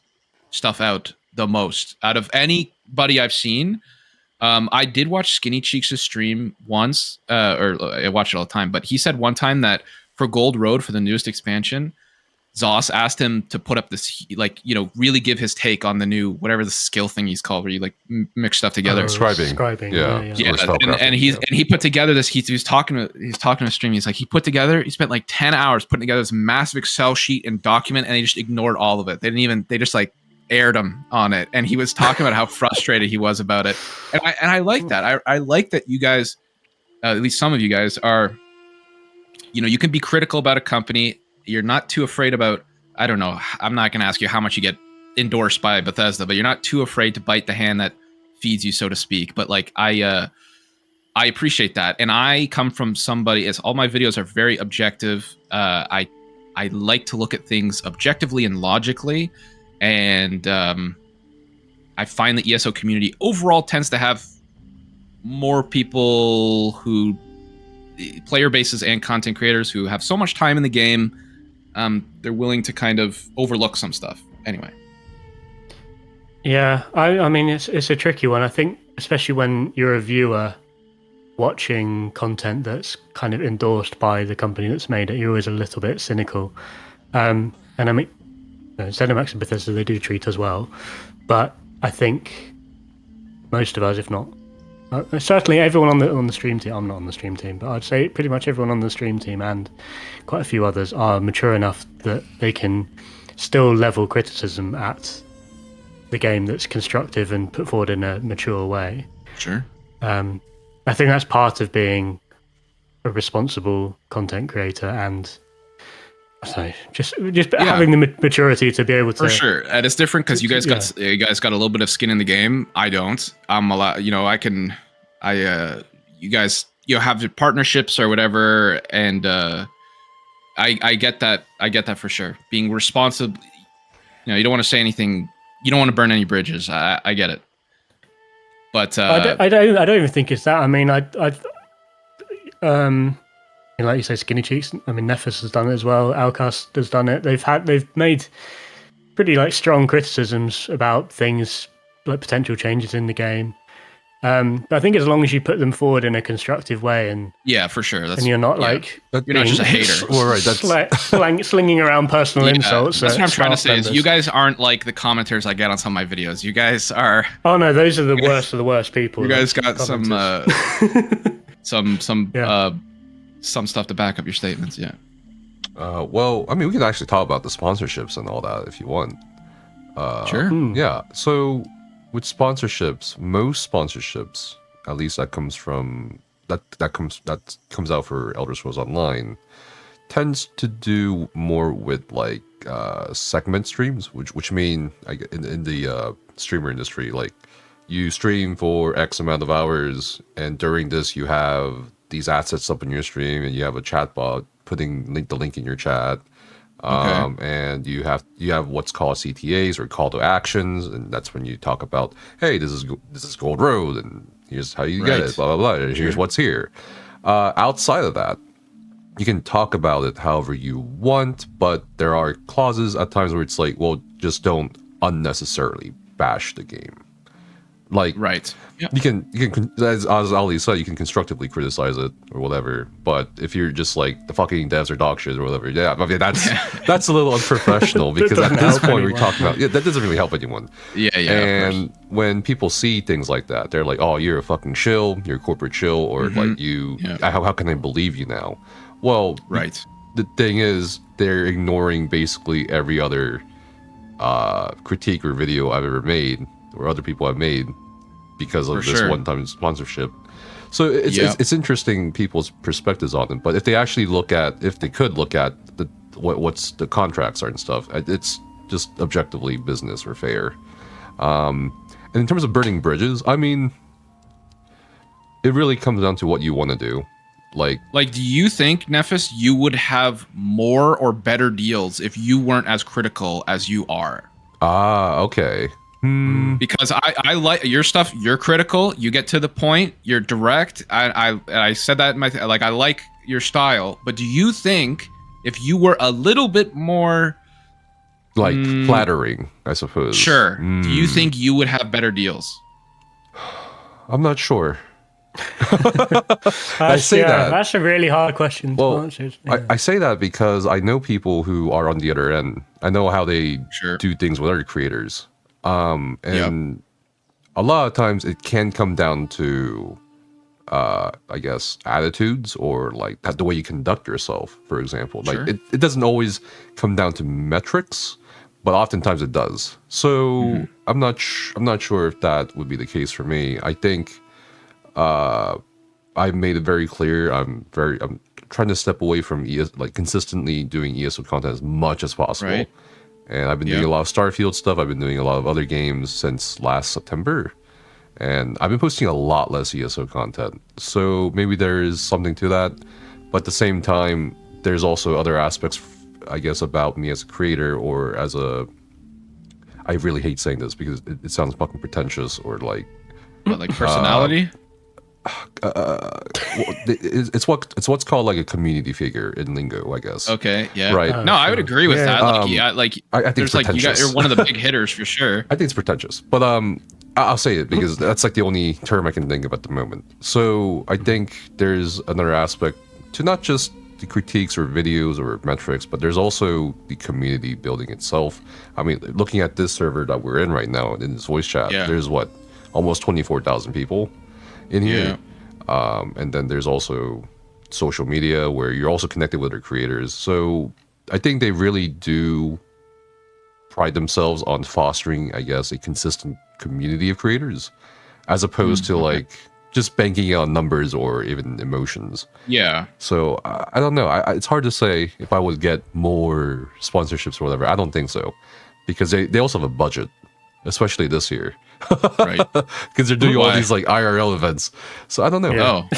stuff out the most out of anybody I've seen. I did watch Skinny Cheeks' stream once, or I watch it all the time, but he said one time that for Gold Road, for the newest expansion, Zoss asked him to put up this, really give his take on the new, whatever the skill thing he's called, where you like mix stuff together. Scribing. Yeah. And he put together this. He was talking to a stream. He's like, he spent like 10 hours putting together this massive Excel sheet and document, and he just ignored all of it. They just like aired him on it, and he was talking about how frustrated he was about it. And I like that. I like that you guys, at least some of you guys, are, you can be critical about a company. You're not too afraid about, I don't know, I'm not going to ask you how much you get endorsed by Bethesda, but you're not too afraid to bite the hand that feeds you, so to speak. But like, I appreciate that. And I come from somebody, as all my videos are very objective. I like to look at things objectively and logically. And I find the ESO community overall tends to have more people who, player bases and content creators who have so much time in the game. They're willing to kind of overlook some stuff. Anyway. Yeah, I mean, it's a tricky one. I think, especially when you're a viewer watching content that's kind of endorsed by the company that's made it, you're always a little bit cynical. And I mean, ZeniMax and Bethesda, they do treat us well. But I think most of us, if not, certainly everyone on the stream team, I'm not on the stream team, but I'd say pretty much everyone on the stream team and quite a few others are mature enough that they can still level criticism at the game that's constructive and put forward in a mature way. Sure. I think that's part of being a responsible content creator, and so just having the maturity to be able to. For sure, and it's different because you guys got a little bit of skin in the game. I don't. I'm a lot. You guys have your partnerships or whatever, and I get that. I get that for sure. Being responsible. You don't want to say anything. You don't want to burn any bridges. I get it. But I don't even think it's that. I mean, like you say, Skinny Cheeks. I mean, Nephis has done it as well. Outcast has done it. They've made pretty like strong criticisms about things like potential changes in the game. But I think as long as you put them forward in a constructive way, and for sure, and you're not you're not just a hater. Well, right, that's slinging around personal insults. That's what I'm trying to say. Is you guys aren't like the commenters I get on some of my videos. You guys are. Oh no, those are the worst of the worst people. You guys got some stuff to back up your statements. Yeah. Well, I mean, we can actually talk about the sponsorships and all that if you want. Sure. Yeah. So. With sponsorships, most sponsorships, at least that comes out for Elder Scrolls Online, tends to do more with like segment streams, which mean in the streamer industry, like you stream for X amount of hours, and during this you have these assets up in your stream, and you have a chatbot putting the link in your chat. And you have what's called CTAs, or call to actions, and that's when you talk about, hey, this is Gold Road, and here's how you get it, blah blah blah. Here's what's here. Outside of that, you can talk about it however you want, but there are clauses at times where it's like, well, just don't unnecessarily bash the game. Like, you can as Ali said, you can constructively criticize it or whatever, but if you're just like the fucking devs are dog shit or whatever, I mean that's a little unprofessional, because at this point we're talking about that doesn't really help anyone. And when people see things like that, they're like, oh, you're a fucking shill, you're a corporate shill, or like how can I believe you now? Well, the thing is, they're ignoring basically every other critique or video I've ever made, or other people have made, because of this one-time sponsorship. So it's interesting people's perspectives on it. But if they could look at what's the contracts are and stuff, it's just objectively business or fair. And in terms of burning bridges, I mean, it really comes down to what you want to do. Like, do you think, Nephis, you would have more or better deals if you weren't as critical as you are? Okay. Because I like your stuff. You're critical. You get to the point. You're direct. I said that in my like I like your style. But do you think if you were a little bit more like flattering, I suppose? Sure. Do you think you would have better deals? I'm not sure. I say that. That's a really hard question to answer. Yeah. I say that because I know people who are on the other end. I know how they do things with other creators. And a lot of times it can come down to, I guess, attitudes or like the way you conduct yourself, for example. Like it doesn't always come down to metrics, but oftentimes it does. So I'm not sure if that would be the case for me. I think I've made it very clear. I'm trying to step away from consistently doing ESO content as much as possible. Right. And I've been doing a lot of Starfield stuff. I've been doing a lot of other games since last September. And I've been posting a lot less ESO content. So maybe there is something to that. But at the same time, there's also other aspects, I guess, about me as a creator or as a... I really hate saying this because it sounds fucking pretentious or like... What, like personality? It's what's called like a community figure in lingo, I guess. Okay, yeah. Right. No, I would agree with that. I think it's pretentious. You're one of the big hitters for sure. I think it's pretentious, but I'll say it because that's like the only term I can think of at the moment. So I think there's another aspect to not just the critiques or videos or metrics, but there's also the community building itself. I mean, looking at this server that we're in right now in this voice chat, there's almost 24,000 people in here. And then there's also social media where you're also connected with other creators. So I think they really do pride themselves on fostering, I guess, a consistent community of creators as opposed to like just banking on numbers or even emotions. Yeah. So I don't know. It's hard to say if I would get more sponsorships or whatever. I don't think so because they also have a budget, especially this year. Right, because they're doing all these like IRL events, so I don't know.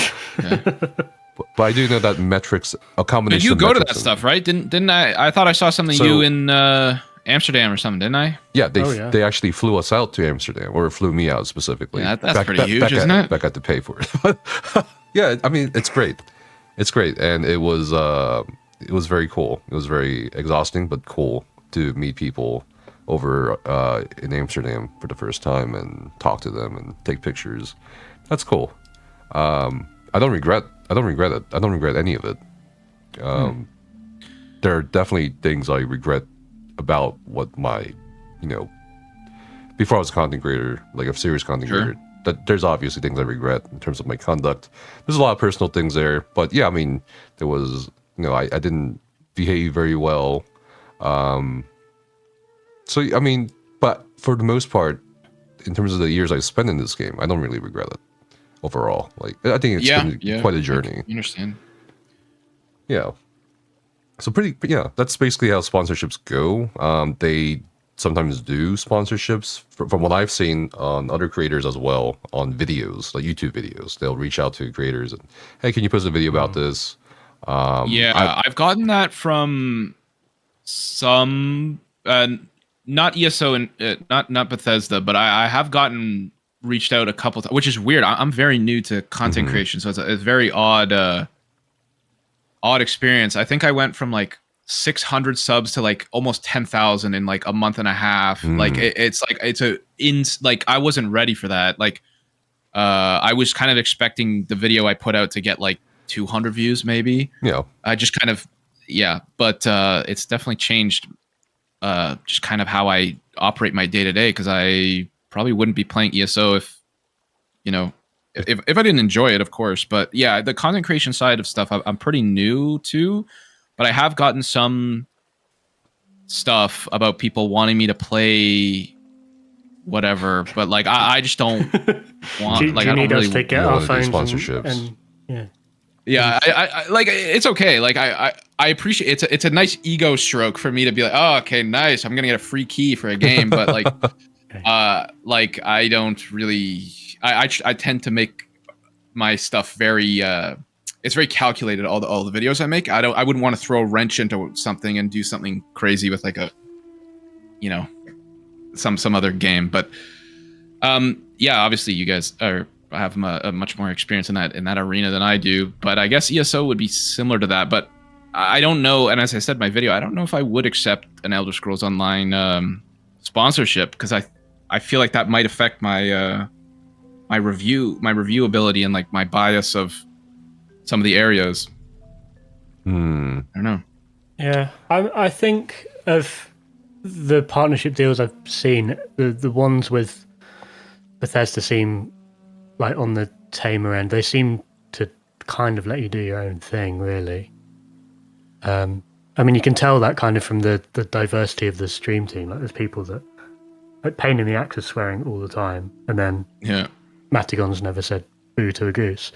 But I do know that metrics, a combination. Did you go to that and stuff, right? Didn't I? I thought I saw something you in Amsterdam or something, didn't I? Yeah, they actually flew us out to Amsterdam, or flew me out specifically. Yeah, that's pretty huge, isn't it? Beck had to pay for it. Yeah, I mean it's great, and it was very cool. It was very exhausting, but cool to meet people over in Amsterdam for the first time and talk to them and take pictures. That's cool. I don't regret it. I don't regret any of it. There are definitely things I regret about what my, before I was a content creator, like a serious content creator, that there's obviously things I regret in terms of my conduct. There's a lot of personal things there, but yeah, I mean, there was, I didn't behave very well. So, I mean, but for the most part, in terms of the years I spent in this game, I don't really regret it overall. Like, I think it's been quite a journey. I understand. Yeah. So that's basically how sponsorships go. They sometimes do sponsorships from what I've seen on other creators as well, on videos, like YouTube videos. They'll reach out to creators and, hey, can you post a video about this? I've gotten that from some... not ESO and not Bethesda, but I have gotten reached out a couple times, which is weird. I'm very new to content creation, so it's a very odd experience. I think I went from like 600 subs to like almost 10,000 in like a month and a half. Like I wasn't ready for that. Like I was kind of expecting the video I put out to get like 200 views maybe. Yeah. I just kind of but it's definitely changed. Just kind of how I operate my day to day, because I probably wouldn't be playing ESO if I didn't enjoy it, of course. But yeah, the content creation side of stuff I'm pretty new to, but I have gotten some stuff about people wanting me to play whatever. But like I just don't want. Do you need us to get our phones sponsorships? And yeah. Yeah, I like it's okay. Like I appreciate it's a nice ego stroke for me to be like, oh, okay, nice. I'm gonna get a free key for a game, but like, like I don't really. I tend to make my stuff very. It's very calculated. All the videos I make. I wouldn't want to throw a wrench into something and do something crazy with like a, some other game. But yeah, obviously you guys have a much more experience in that arena than I do. But I guess ESO would be similar to that. But I don't know. And as I said in my video, I don't know if I would accept an Elder Scrolls Online sponsorship, because I feel like that might affect my my reviewability and like my bias of some of the areas. I don't know. Yeah, I think of the partnership deals I've seen, the ones with Bethesda seem like on the tamer end. They seem to kind of let you do your own thing, really. I mean, you can tell that kind of from the diversity of the stream team. Like, there's people that, like, Pain in the Axe is swearing all the time, and then Matagon's never said boo to a goose.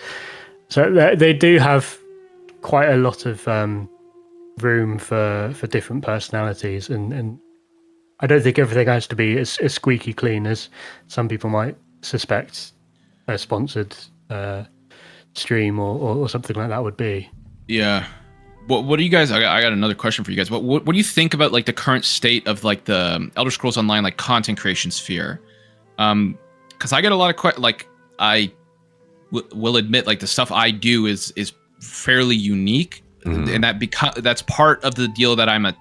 So they do have quite a lot of room for different personalities, and I don't think everything has to be as squeaky clean as some people might suspect a sponsored stream or something like that would be. Yeah. What do you guys? I got another question for you guys. What do you think about like the current state of like the Elder Scrolls Online like content creation sphere? Because I get a lot of I will admit, like, the stuff I do is fairly unique, and that's part of the deal that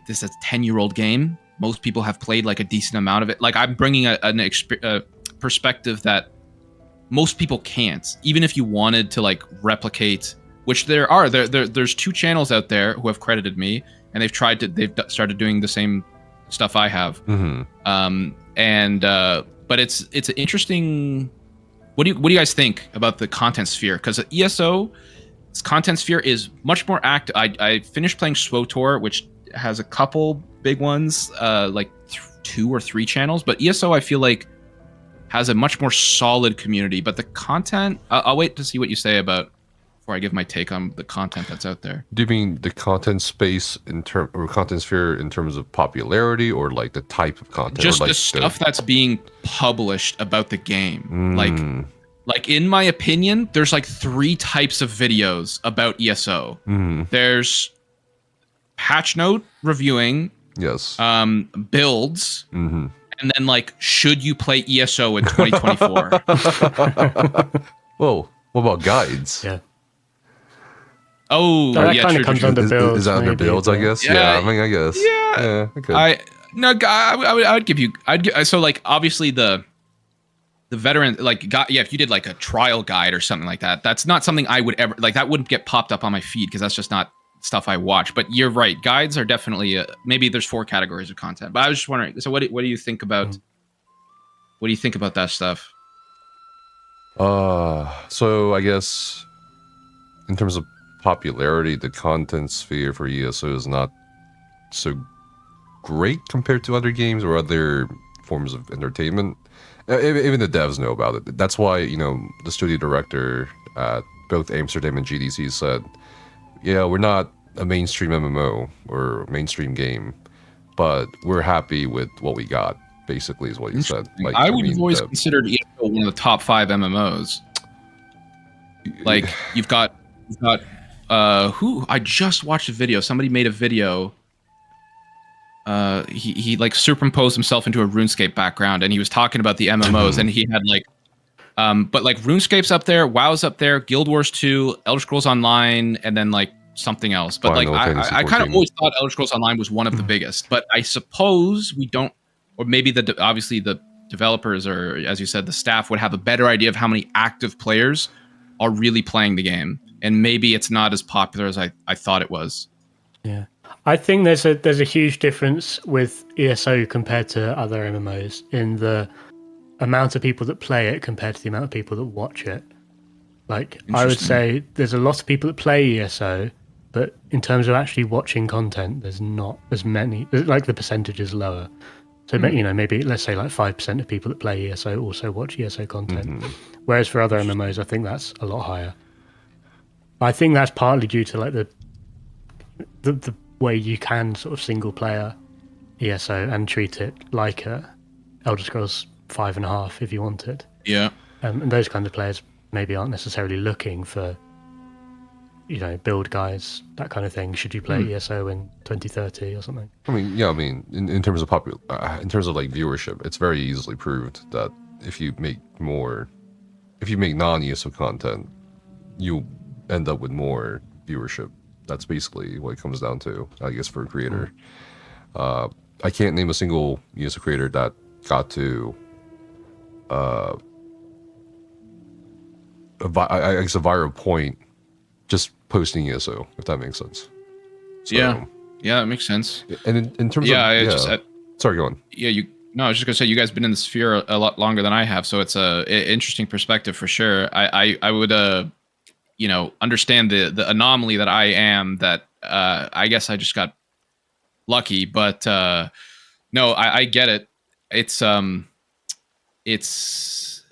this is a 10-year-old game. Most people have played like a decent amount of it. Like, I'm bringing a perspective that most people can't, even if you wanted to like replicate. Which there's 2 channels out there who have credited me, and they've started doing the same stuff I have. But it's an interesting. What do you guys think about the content sphere? Because ESO's content sphere is much more active. I finished playing SWOTOR, which has a couple big ones, like 2 or 3 channels. But ESO, I feel like, has a much more solid community. But the content, I'll wait to see what you say about before I give my take on the content that's out there. Do you mean the content space or content sphere in terms of popularity, or like the type of content? Just like the stuff that's being published about the game. Like in my opinion, there's like 3 types of videos about ESO. There's patch note reviewing. Yes. Builds. And then like, should you play ESO in 2024? Whoa. What about guides? Yeah. Oh, that kind of comes under builds. Is that under builds? I guess. Yeah. I mean, I guess. Yeah. Okay. I would give you. So like, obviously the veteran, like, if you did like a trial guide or something like that, that's not something I would ever like. That wouldn't get popped up on my feed because that's just not stuff I watch. But you're right. Guides are definitely maybe there's 4 categories of content. But I was just wondering. So what do you think about? What do you think about that stuff? So I guess in terms of popularity, the content sphere for ESO is not so great compared to other games or other forms of entertainment. Even the devs know about it. That's why, the studio director at both Amsterdam and GDC said, yeah, we're not a mainstream MMO or mainstream game, but we're happy with what we got, basically, is what he said. Like, I would have always considered ESO one of the top 5 MMOs. Like, you've got who I just watched a video. Somebody made a video. He like superimposed himself into a RuneScape background, and he was talking about the MMOs, and he had like, but like RuneScape's up there, WoW's up there, Guild Wars 2, Elder Scrolls Online, and then like something else. But like I kind of always thought Elder Scrolls Online was one of the biggest. But I suppose we don't, or maybe obviously the developers, or as you said, the staff would have a better idea of how many active players are really playing the game. And maybe it's not as popular as I thought it was. Yeah, I think there's a huge difference with ESO compared to other MMOs in the amount of people that play it compared to the amount of people that watch it. Like, I would say there's a lot of people that play ESO, but in terms of actually watching content, there's not as many. Like, the percentage is lower. So maybe let's say like 5% of people that play ESO also watch ESO content. Whereas for other MMOs, I think that's a lot higher. I think that's partly due to like the way you can sort of single player ESO and treat it like a Elder Scrolls 5.5 if you want it. Yeah. And those kinds of players maybe aren't necessarily looking for build guides, that kind of thing. Should you play ESO in 2030 or something? I mean, yeah, I mean, in terms of in terms of like viewership, it's very easily proved that if you make non-ESO content, you end up with more viewership. That's basically what it comes down to, I guess, for a creator. I can't name a single ESO creator that got to I guess a viral point just posting ESO, if that makes sense. So, yeah, it makes sense. And in terms of sorry, go on. Yeah, I was just gonna say you guys been in the sphere a lot longer than I have, so it's a interesting perspective for sure. I would understand the anomaly that I am, that I guess I just got lucky, but no, I get it. It's a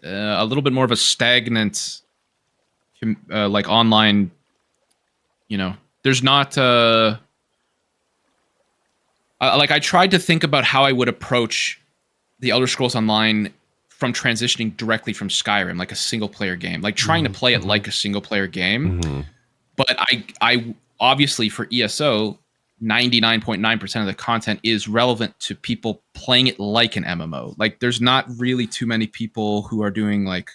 little bit more of a stagnant like online, there's not like I tried to think about how I would approach the Elder Scrolls Online from transitioning directly from Skyrim, like a single player game, like trying to play it like a single player game. But I obviously for ESO, 99.9% of the content is relevant to people playing it like an MMO. Like there's not really too many people who are doing like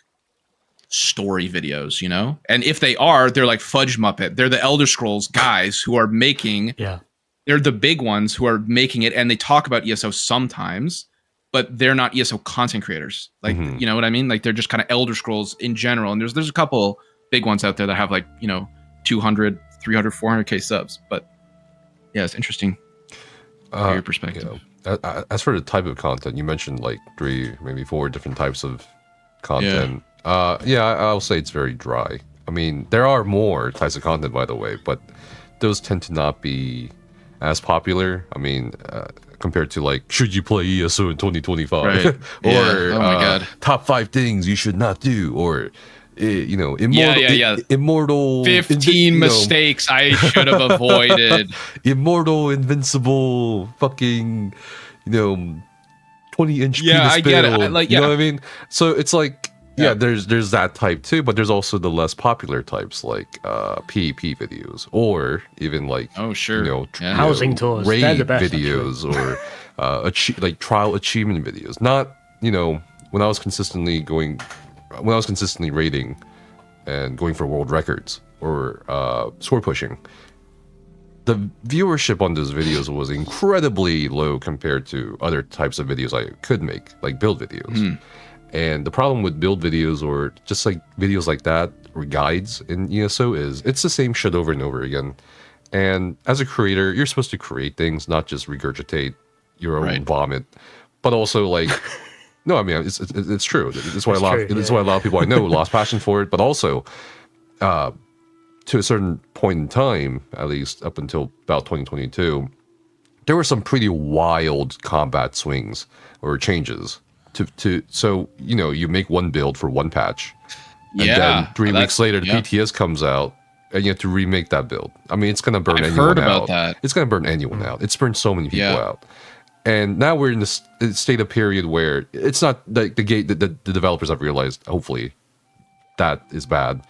story videos, and if they are, they're like Fudge Muppet. They're the Elder Scrolls guys who are making, they're the big ones who are making it, and they talk about ESO sometimes, but they're not ESO content creators. Like, you know what I mean? Like they're just kind of Elder Scrolls in general. And there's a couple big ones out there that have like, 200, 300, 400K subs. But yeah, it's interesting. Your perspective. As for the type of content, you mentioned like 3, maybe 4 different types of content. I'll say it's very dry. I mean, there are more types of content, by the way, but those tend to not be as popular. I mean, compared to like, should you play ESO in 2025? Right. Or oh my God. top 5 things you should not do, or immortal 15 mistakes I should have avoided. Immortal, invincible, fucking 20-inch penis I get build. it. You know what I mean? So it's like, there's that type too, but there's also the less popular types like PvP videos, or even like housing tours, raid they're the best, videos, or like trial achievement videos. Not when I was consistently raiding and going for world records or sword pushing, the viewership on those videos was incredibly low compared to other types of videos I could make, like build videos. And the problem with build videos, or just like videos like that, or guides in ESO, is it's the same shit over and over again. And as a creator, you're supposed to create things, not just regurgitate your own vomit. But also, like, no, I mean, it's true. That's why a lot of people I know lost passion for it. But also, to a certain point in time, at least up until about 2022, there were some pretty wild combat swings or changes. So you make one build for one patch, and then 3 weeks later the PTS comes out, and you have to remake that build. I mean, it's gonna burn anyone out. I've heard about that. It's gonna burn anyone out. It's burned so many people out. And now we're in this state of period where it's not like the developers have realized, hopefully, that is bad,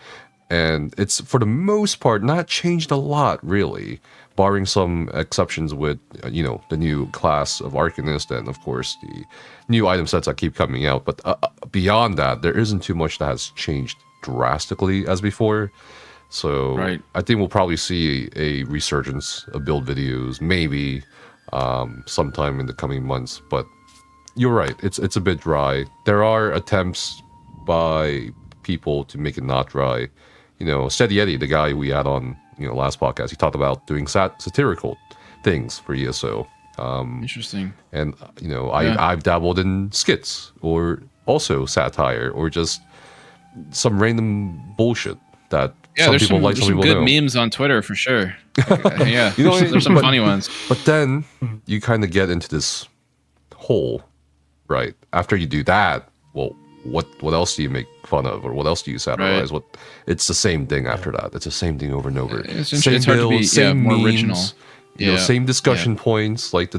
and it's for the most part not changed a lot, really, barring some exceptions with the new class of Arcanist and of course the new item sets that keep coming out. But beyond that, there isn't too much that has changed drastically as before. So I think we'll probably see a resurgence of build videos, maybe sometime in the coming months. But you're right, it's a bit dry. There are attempts by people to make it not dry. Steady Eddie, the guy we had on last podcast, he talked about doing satirical things for ESO. Interesting. And I've dabbled in skits, or also satire, or just some random bullshit that some people like, some people don't. There's some good memes on Twitter for sure. There's some funny ones. But then you kind of get into this hole, right? After you do that, well, what else do you make fun of, or what else do you satirize? It's the same thing after that. It's the same thing over and over. It's hard to be more original. Same discussion points, like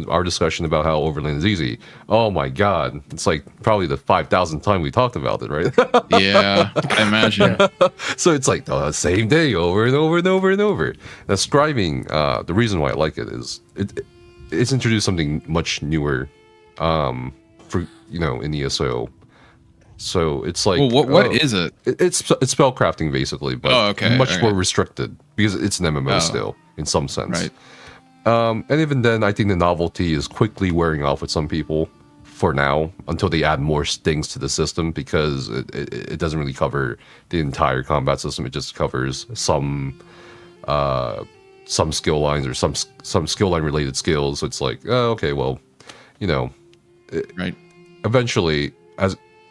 our discussion about how Overland is easy. Oh my god, it's like probably the 5,000th time we talked about it, right? Yeah, I imagine. So it's like the same day over and over and over and over. Now, scribing, the reason why I like it is it's introduced something much newer, for in ESO. So it's like, well, what is it? It's spellcrafting basically, but much more restricted because it's an MMO still in some sense. Right. And even then, I think the novelty is quickly wearing off with some people for now until they add more things to the system, because it doesn't really cover the entire combat system. It just covers some skill lines or some skill line related skills. So it's like, oh, okay, well, right. Eventually,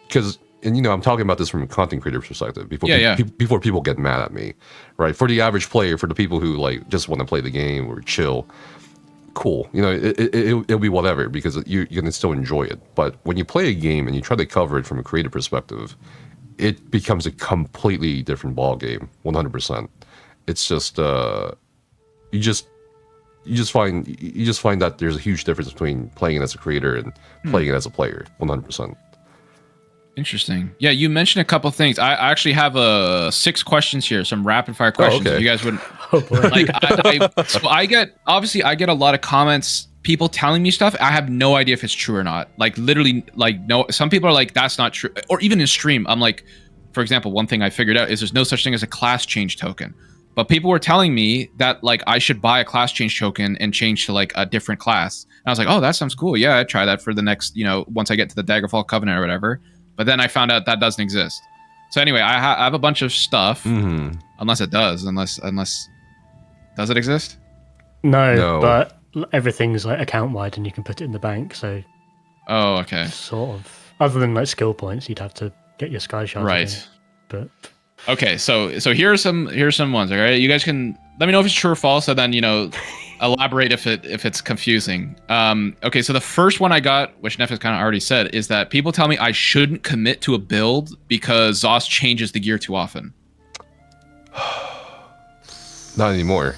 because I'm talking about this from a content creator perspective before people get mad at me, right? For the average player, for the people who like just want to play the game or chill, cool, it'll be whatever, because you can still enjoy it. But when you play a game and you try to cover it from a creative perspective, it becomes a completely different ball game. 100%. It's just you just find that there's a huge difference between playing it as a creator and playing it as a player. 100%. Interesting. Yeah, you mentioned a couple things. I actually have 6 questions here, some rapid fire questions. Okay. If you guys would so I get a lot of comments, people telling me stuff. I have no idea if it's true or not. Like literally, like no. Some people are like, that's not true. Or even in stream, I'm like, for example, one thing I figured out is there's no such thing as a class change token. But people were telling me that like I should buy a class change token and change to like a different class. And I was like, oh, that sounds cool. Yeah, I'd try that for the next, once I get to the Daggerfall Covenant or whatever. But then I found out that doesn't exist. So anyway, I have a bunch of stuff, unless it does, unless does it exist? No, but everything's like account wide and you can put it in the bank. So, oh, okay. Sort of. Other than like skill points, you'd have to get your sky shards. Right. But okay, so here's some ones. All right, you guys can let me know if it's true or false, and then elaborate if it's confusing. Okay, so the first one I got, which Neff has kind of already said, is that people tell me I shouldn't commit to a build because ZOS changes the gear too often. Not anymore.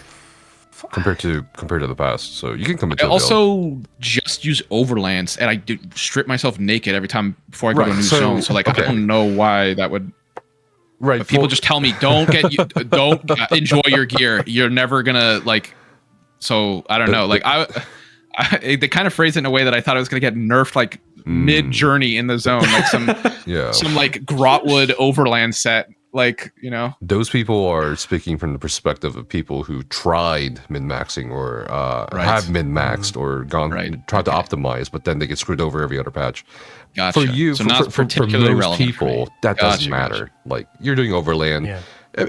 Compared to the past, so you can commit to I also just use overlands, and I do strip myself naked every time before I go to a new zone. So like, I don't know why that would. Right. But people just tell me don't enjoy your gear. You're never gonna like. So I don't know. Like they kind of phrased it in a way that I thought I was gonna get nerfed like mid journey in the zone, like some like Grotwood overland set. Like, those people are speaking from the perspective of people who tried min-maxing or have min-maxed or tried to optimize, but then they get screwed over every other patch. Gotcha. For you, so for most people, that doesn't matter. Like, you're doing overland,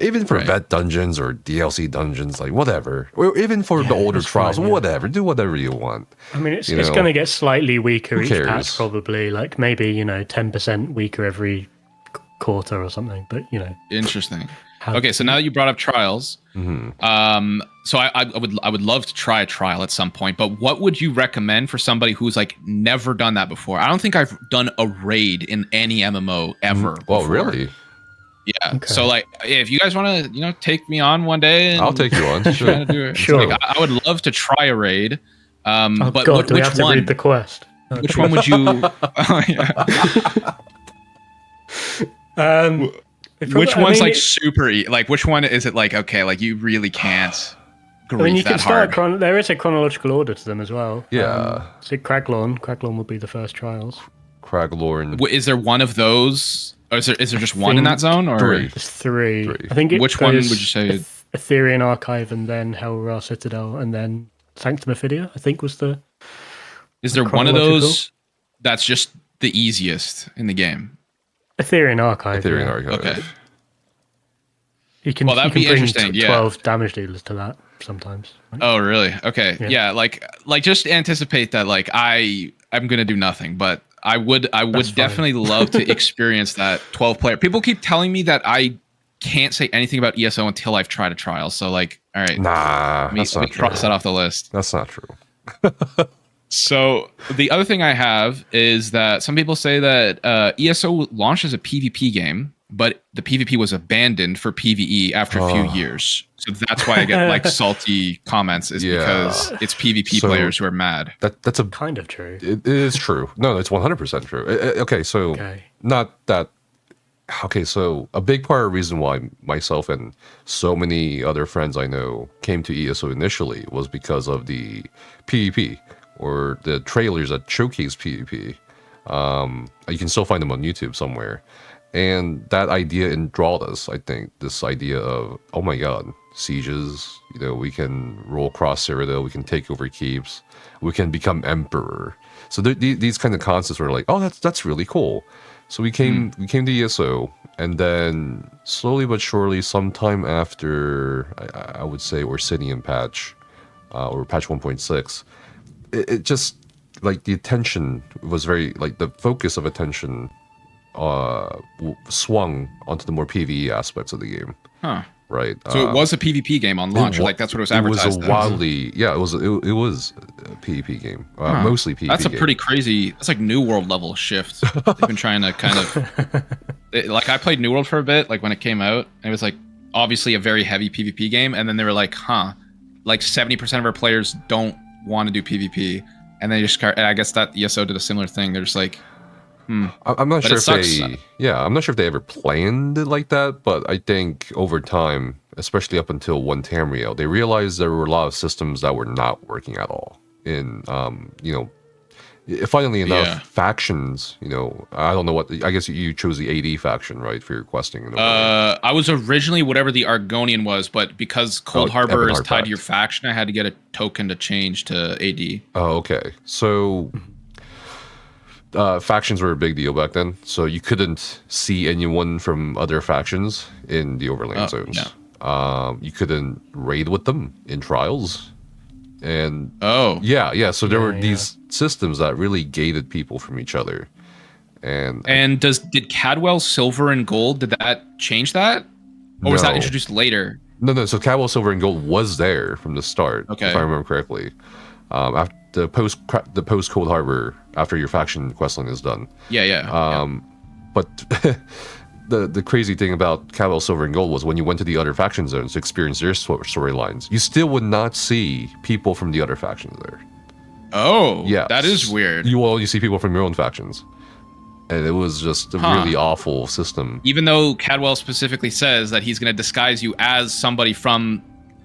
even for vet dungeons or DLC dungeons, like whatever, or even for the older trials, whatever. Do whatever you want. I mean, it's going to get slightly weaker each patch, probably. Like maybe 10% weaker every quarter or something, but interesting. Okay, so now that you brought up trials, so I would love to try a trial at some point, but what would you recommend for somebody who's like never done that before? I don't think I've done a raid in any MMO ever. Oh, really? Yeah. Okay. So like, if you guys want to take me on one day, and I'll take you on. Sure. Sure. Like, I would love to try a raid. But God, do we have which to one? read the quest? Which one would you? Which one's like super like which one is it like okay like you really can't grief that hard? There is a chronological order to them as well. So Craglorn would be the first trials. Craglorn. Is there one of those, or is there just one in that zone, or there's three? I think which one would you say? Etherian Archive, and then Hellra Citadel, and then Sanctum Ophidia, I think was the. Is there one of those that's just the easiest in the game? Etherian Archive. Okay. You can, that'd be interesting. 12 damage dealers to that sometimes. Right? Oh, really? Okay. Yeah. Like just anticipate that. Like I'm gonna do nothing, but I would definitely love to experience that 12-player. People keep telling me that I can't say anything about ESO until I've tried a trial. So like, all right. Nah, that's not true. Cross that off the list. That's not true. So the other thing I have is that some people say that ESO launched as a PvP game, but the PvP was abandoned for PvE after a few years. So that's why I get like salty comments, is because it's PvP players who are mad. That's a kind of true. It is true. No, it's 100% true. Okay, so not that. Okay, so a big part of the reason why myself and so many other friends I know came to ESO initially was because of the PvP, or the trailers that showcase PvP. You can still find them on YouTube somewhere. And that idea enthralled us, I think. This idea of, oh my god, sieges, we can roll across Cyrodiil, we can take over keeps, we can become emperor. So these kind of concepts were like, oh, that's really cool. So we came to ESO, and then slowly but surely, sometime after, I would say, Orsinian patch, or patch 1.6, it just, like, the attention was very, like, the focus of attention swung onto the more PvE aspects of the game. Huh. Right. So it was a PvP game on launch, like that's what it was advertised. It was a wildly, it was a PvP game, mostly PvP. That's a pretty crazy. That's like New World level shift. They've been trying to kind of, like, I played New World for a bit, like when it came out, and it was like obviously a very heavy PvP game, and then they were like, like 70% of our players don't want to do PvP, and they just, I guess that ESO did a similar thing. They're just like, I'm not sure if I'm not sure if they ever planned it like that, but I think over time, especially up until one Tamriel, they realized there were a lot of systems that were not working at all. In funnily enough, factions, I don't know what, I guess you chose the AD faction, right, for your questing. I was originally whatever the Argonian was, but because Cold Harbor is tied to your faction, I had to get a token to change to AD. Oh, okay. So factions were a big deal back then, so you couldn't see anyone from other factions in the Overland zones. No. You couldn't raid with them in trials, and so there were these systems that really gated people from each other. And did Cadwell Silver and Gold, did that change that, or was that introduced later? No. So Cadwell Silver and Gold was there from the start, if I remember correctly. After the post Cold Harbor, after your faction questline is done. But the crazy thing about Cadwell Silver and Gold was when you went to the other faction zones to experience their storylines, you still would not see people from the other factions there. Oh, yeah, that is weird. You see people from your own factions, and it was just a really awful system. Even though Cadwell specifically says that he's going to disguise you as somebody from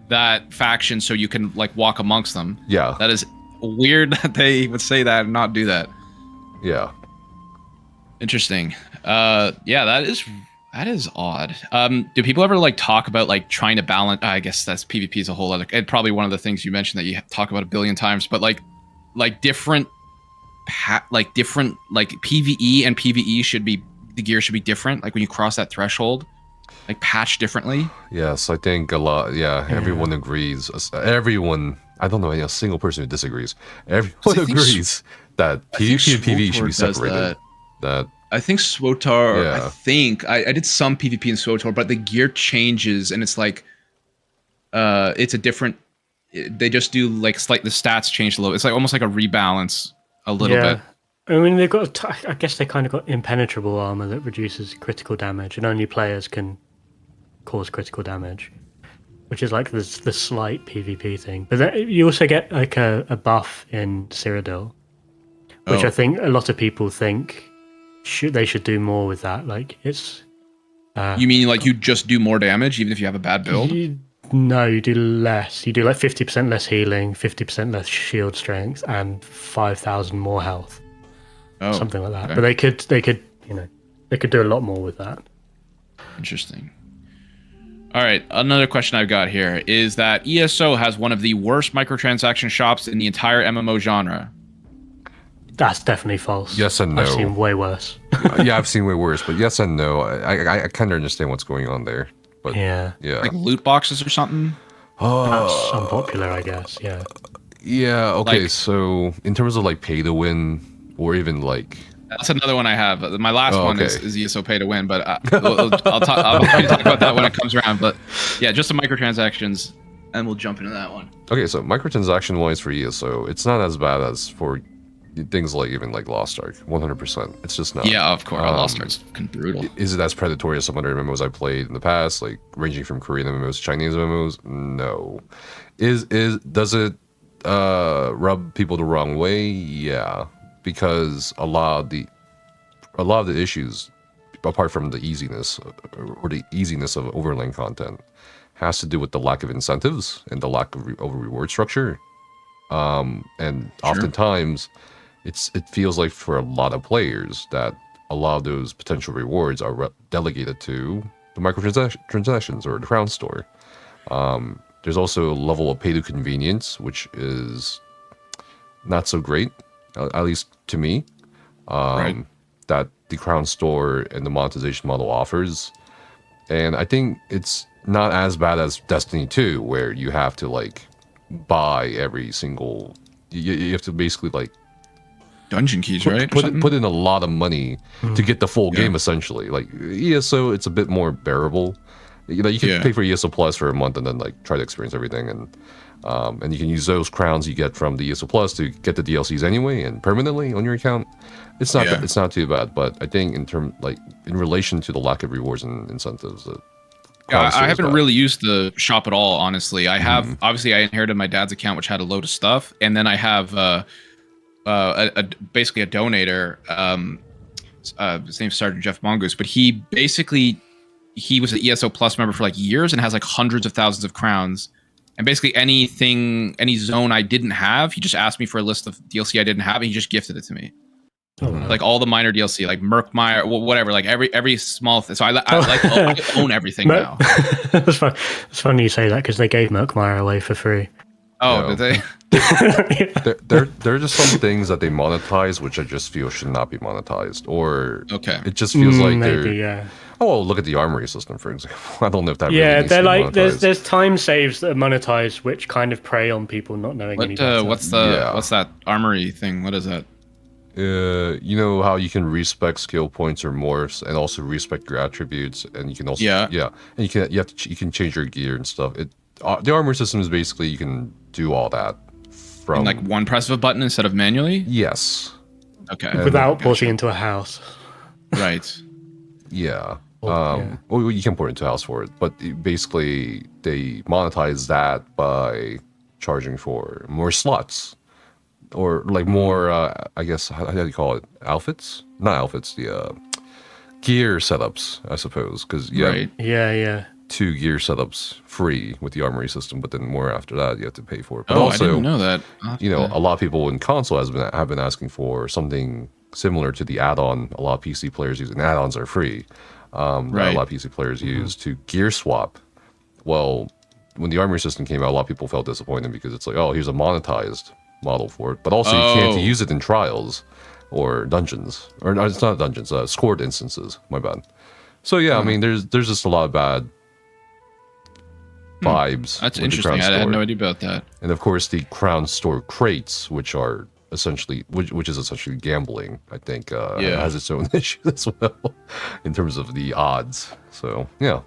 that faction so you can like walk amongst them. Yeah, that is weird that they would say that and not do that. Yeah, interesting. That is odd. Do people ever like talk about like trying to balance? I guess that's PvP is a whole other. And probably one of the things you mentioned that you talk about a billion times. But like different PvE and PvE should be, the gear should be different. Like when you cross that threshold, like patched differently. Yes, I think a lot. Yeah, everyone agrees. Everyone. I don't know a single person who disagrees. Everyone agrees that PvP and PvE should be separated. I think SWTOR, I did some PvP in SWTOR, but the gear changes and it's like, it's a different, they just do like the stats change a little. It's like almost like a rebalance a little bit. I mean, they've got, I guess they kind of got impenetrable armor that reduces critical damage, and only players can cause critical damage, which is like the slight PvP thing. But then you also get like a buff in Cyrodiil, which I think a lot of people think they should do more with that. Like it's. You mean like you just do more damage even if you have a bad build? No, you do less. You do like 50% less healing, 50% less shield strength, and 5,000 more health. Oh, something like that. Okay. But they could do a lot more with that. Interesting. All right, another question I've got here is that ESO has one of the worst microtransaction shops in the entire MMO genre. That's definitely false. Yes and no. I've seen way worse. I've seen way worse, but yes and no. I kind of understand what's going on there. But yeah. Like loot boxes or something? That's unpopular, I guess, yeah. Yeah, okay, like, so in terms of like pay to win, or even like... That's another one I have. My last one is ESO pay to win, but I'll talk about that when it comes around. But yeah, just the microtransactions, and we'll jump into that one. Okay, so microtransaction wise for ESO, it's not as bad as for things like even like Lost Ark, 100%. It's just not. Yeah, of course. Lost Ark's fucking brutal. Is it as predatory as some other MMOs I played in the past, like ranging from Korean MMOs to Chinese MMOs? No. Does it rub people the wrong way? Yeah, because a lot of the issues, apart from the easiness of Overland content, has to do with the lack of incentives and the lack of a reward structure. And oftentimes, it feels like for a lot of players that a lot of those potential rewards are delegated to the microtransactions or the crown store. There's also a level of pay to convenience, which is not so great, at least to me, that the crown store and the monetization model offers. And I think it's not as bad as Destiny 2, where you have to like buy every single. You have to basically like dungeon keys, right? Put in a lot of money to get the full game, essentially. Like ESO, it's a bit more bearable. You can pay for ESO Plus for a month and then like try to experience everything, and you can use those crowns you get from the ESO Plus to get the DLCs anyway and permanently on your account. It's not it's not too bad, but I think in relation to the lack of rewards and incentives, I haven't really used the shop at all, honestly. I have obviously I inherited my dad's account, which had a load of stuff, and then I have basically a donator. His name's Sergeant Jeff Mongoose, but he was an ESO Plus member for like years and has like hundreds of thousands of crowns. And basically any zone I didn't have, he just asked me for a list of DLC I didn't have, and he just gifted it to me. Like all the minor DLC, like Merkmeyer, whatever, like every small thing. So I own everything now. It's funny you say that because they gave Merkmeyer away for free. Oh, did they? There are just some things that they monetize which I just feel should not be monetized, or it just feels like look at the armory system, for example. I don't know if that really needs to be monetized. there's time saves that are monetized which kind of prey on people not knowing any better. What's that armory thing? What is that? You know how you can respec skill points or morphs, and also respec your attributes, and you can also and you can change your gear and stuff. The armor system is basically you can do all that from in like one press of a button instead of manually. Yes. Okay. Without porting into a house. Right. Yeah. Well, you can port into a house for it, but basically they monetize that by charging for more slots. Or like more, I guess, how do you call it? Outfits? Not outfits, the gear setups, I suppose. Because yeah, 2 gear setups free with the armory system, but then more after that you have to pay for it. But I also, didn't know that. A lot of people in console have been asking for something similar to the add-on. A lot of PC players using add-ons are free. That a lot of PC players use to gear swap. Well, when the armory system came out, a lot of people felt disappointed because it's like, oh, here's a monetized model for it, but also you can't use it in trials or dungeons, or no, it's not dungeons, scored instances. My bad. So yeah, I mean, there's just a lot of bad vibes. That's interesting. I had no idea about that. And of course, the crown store crates, which are essentially which is essentially gambling. I think has its own issues as well in terms of the odds. So yeah.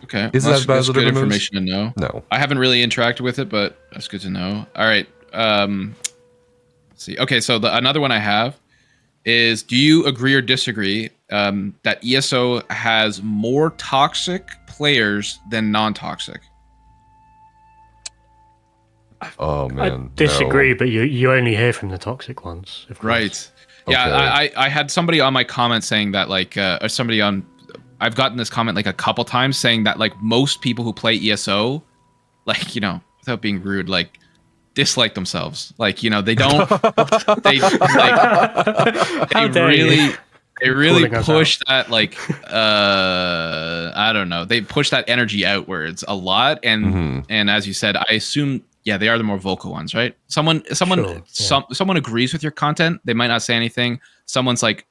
Okay, is that bad? That's good information to know. No, I haven't really interacted with it, but that's good to know. All right. Let's see. Okay, so another one I have is: do you agree or disagree that ESO has more toxic players than non-toxic? Oh man, I disagree, but you only hear from the toxic ones, of course. Right? Yeah, I had somebody on my comment saying that, like, or somebody on. I've gotten this comment like a couple times saying that like most people who play ESO, like, without being rude, like, dislike themselves. Like, they don't. they really push that, like, I don't know. They push that energy outwards a lot, and as you said, I assume they are the more vocal ones, right? Someone agrees with your content, they might not say anything. Someone's like,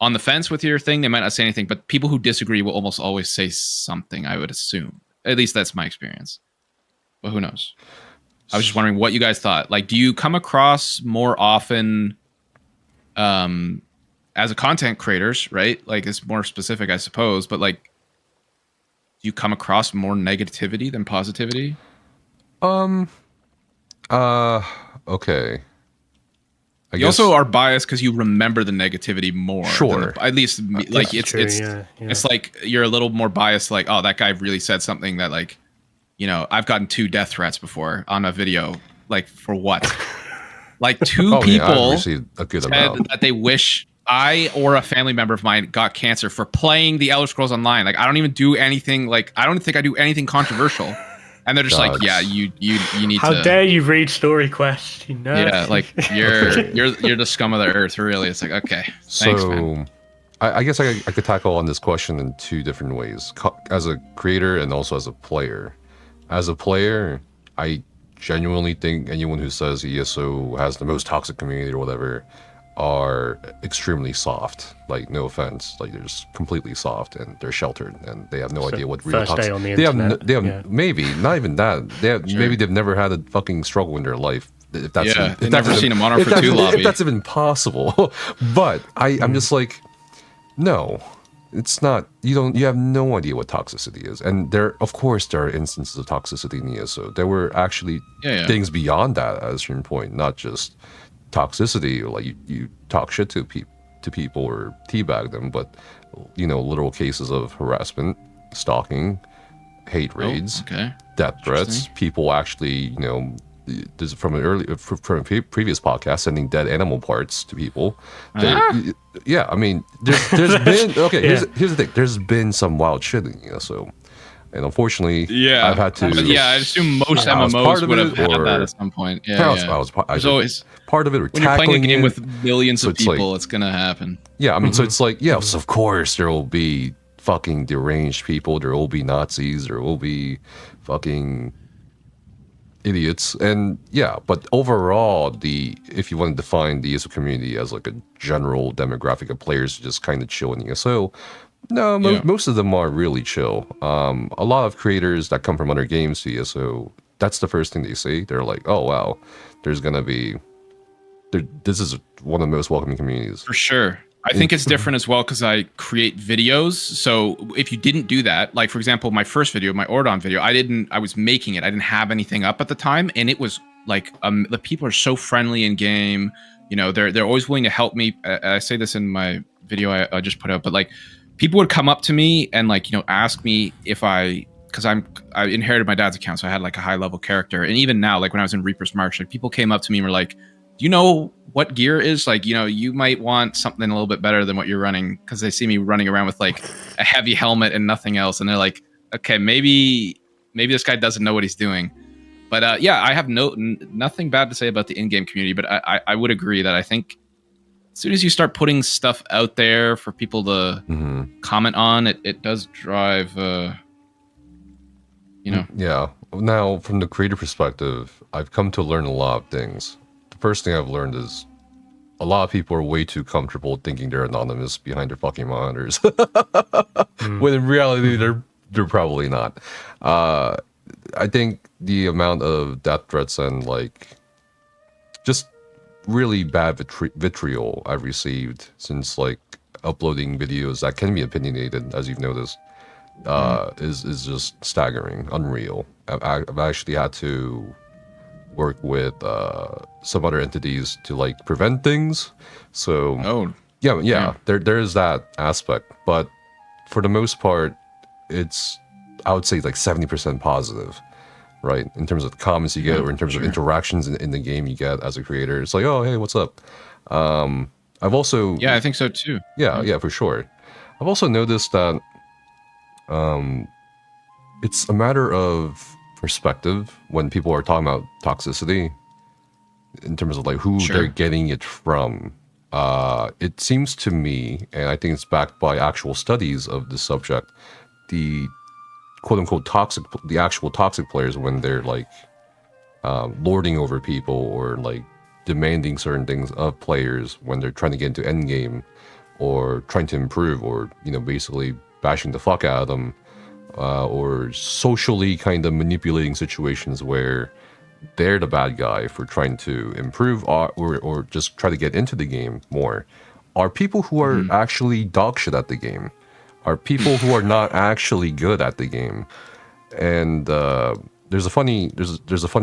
on the fence with your thing, they might not say anything, but people who disagree will almost always say something, I would assume. At least that's my experience. But who knows? I was just wondering what you guys thought. Like, do you come across more often as a content creators, right? Like, it's more specific, I suppose, but like, do you come across more negativity than positivity? Okay. You also are biased because you remember the negativity more. Sure. At least, like, it's true, it's like you're a little more biased, like, oh, that guy really said something that, like, you know, I've gotten 2 death threats before on a video. Like, for what? Like, 2 people said amount. That they wish I or a family member of mine got cancer for playing the Elder Scrolls Online. Like, I don't even do anything, like, I don't think I do anything controversial. And they're just like, yeah, you need How to. How dare you read story quests? You know? Yeah, like you're the scum of the earth. Really, it's like, okay, thanks, man. I guess I could tackle on this question in 2 different ways, as a creator and also as a player. As a player, I genuinely think anyone who says ESO has the most toxic community or whatever are extremely soft. Like, no offense, like, they're just completely soft and they're sheltered and they have no idea what real toxic. Day on the internet. They have maybe not even that. Maybe they've never had a fucking struggle in their life. If that's they've never seen a Modern for 2 lobby. If that's even possible. But I'm just like, no, it's not. You have no idea what toxicity is. And of course there are instances of toxicity in ESO. There were actually things beyond that at a certain point, not just toxicity, like you talk shit to people or teabag them, but, you know, literal cases of harassment, stalking, hate raids, death threats, people actually, you know, this from a previous podcast, sending dead animal parts to people. Yeah, I mean, there's been here's the thing, there's been some wild shit in ESO. And unfortunately, I've had to. I assume most MMOs would have had that at some point. I was always part of it. Or when you're playing a game with millions of people, it's gonna happen. Yeah, I mean, so it's like, so of course there will be fucking deranged people. There will be Nazis. There will be fucking idiots. And but overall, if you want to define the ESO community as like a general demographic of players who just kind of chill in ESO. No, most of them are really chill. A lot of creators that come from other games to ESO, that's the first thing they say. They're like, oh, wow, there's going to be... This is one of the most welcoming communities. For sure. I think it's different as well because I create videos. So if you didn't do that, like, for example, my first video, my Ordon video, I was making it. I didn't have anything up at the time. And it was like, the people are so friendly in game. You know, they're always willing to help me. I say this in my video I just put out, but like, people would come up to me and, like, you know, ask me if because I inherited my dad's account, so I had like a high level character. And even now, like when I was in Reaper's March, like people came up to me and were like, do you know what gear is? Like, you know, you might want something a little bit better than what you're running, because they see me running around with like a heavy helmet and nothing else. And they're like, okay, maybe this guy doesn't know what he's doing. But I have nothing bad to say about the in-game community, but I would agree that I think as soon as you start putting stuff out there for people to comment on, it does drive, you know. Yeah. Now, from the creator perspective, I've come to learn a lot of things. The first thing I've learned is a lot of people are way too comfortable thinking they're anonymous behind their fucking monitors. When in reality, they're probably not. I think the amount of death threats and, like, just really bad vitriol I've received since, like, uploading videos that can be opinionated, as you've noticed, is just staggering, unreal. I've actually had to work with some other entities to, like, prevent things. So there is that aspect, but for the most part, it's, I would say, like 70% positive, right? In terms of the comments you get, or in terms of interactions in the game you get as a creator. It's like, oh, hey, what's up? I've also... Yeah, I think so too. Yeah, for sure. I've also noticed that it's a matter of perspective when people are talking about toxicity, in terms of, like, who they're getting it from. It seems to me, and I think it's backed by actual studies of the subject, the quote-unquote toxic, the actual toxic players, when they're, like, lording over people or, like, demanding certain things of players when they're trying to get into endgame or trying to improve, or, you know, basically bashing the fuck out of them, or socially kind of manipulating situations where they're the bad guy for trying to improve, or just try to get into the game more, are people who are actually dog shit at the game, are people who are not actually good at the game. And there's a funny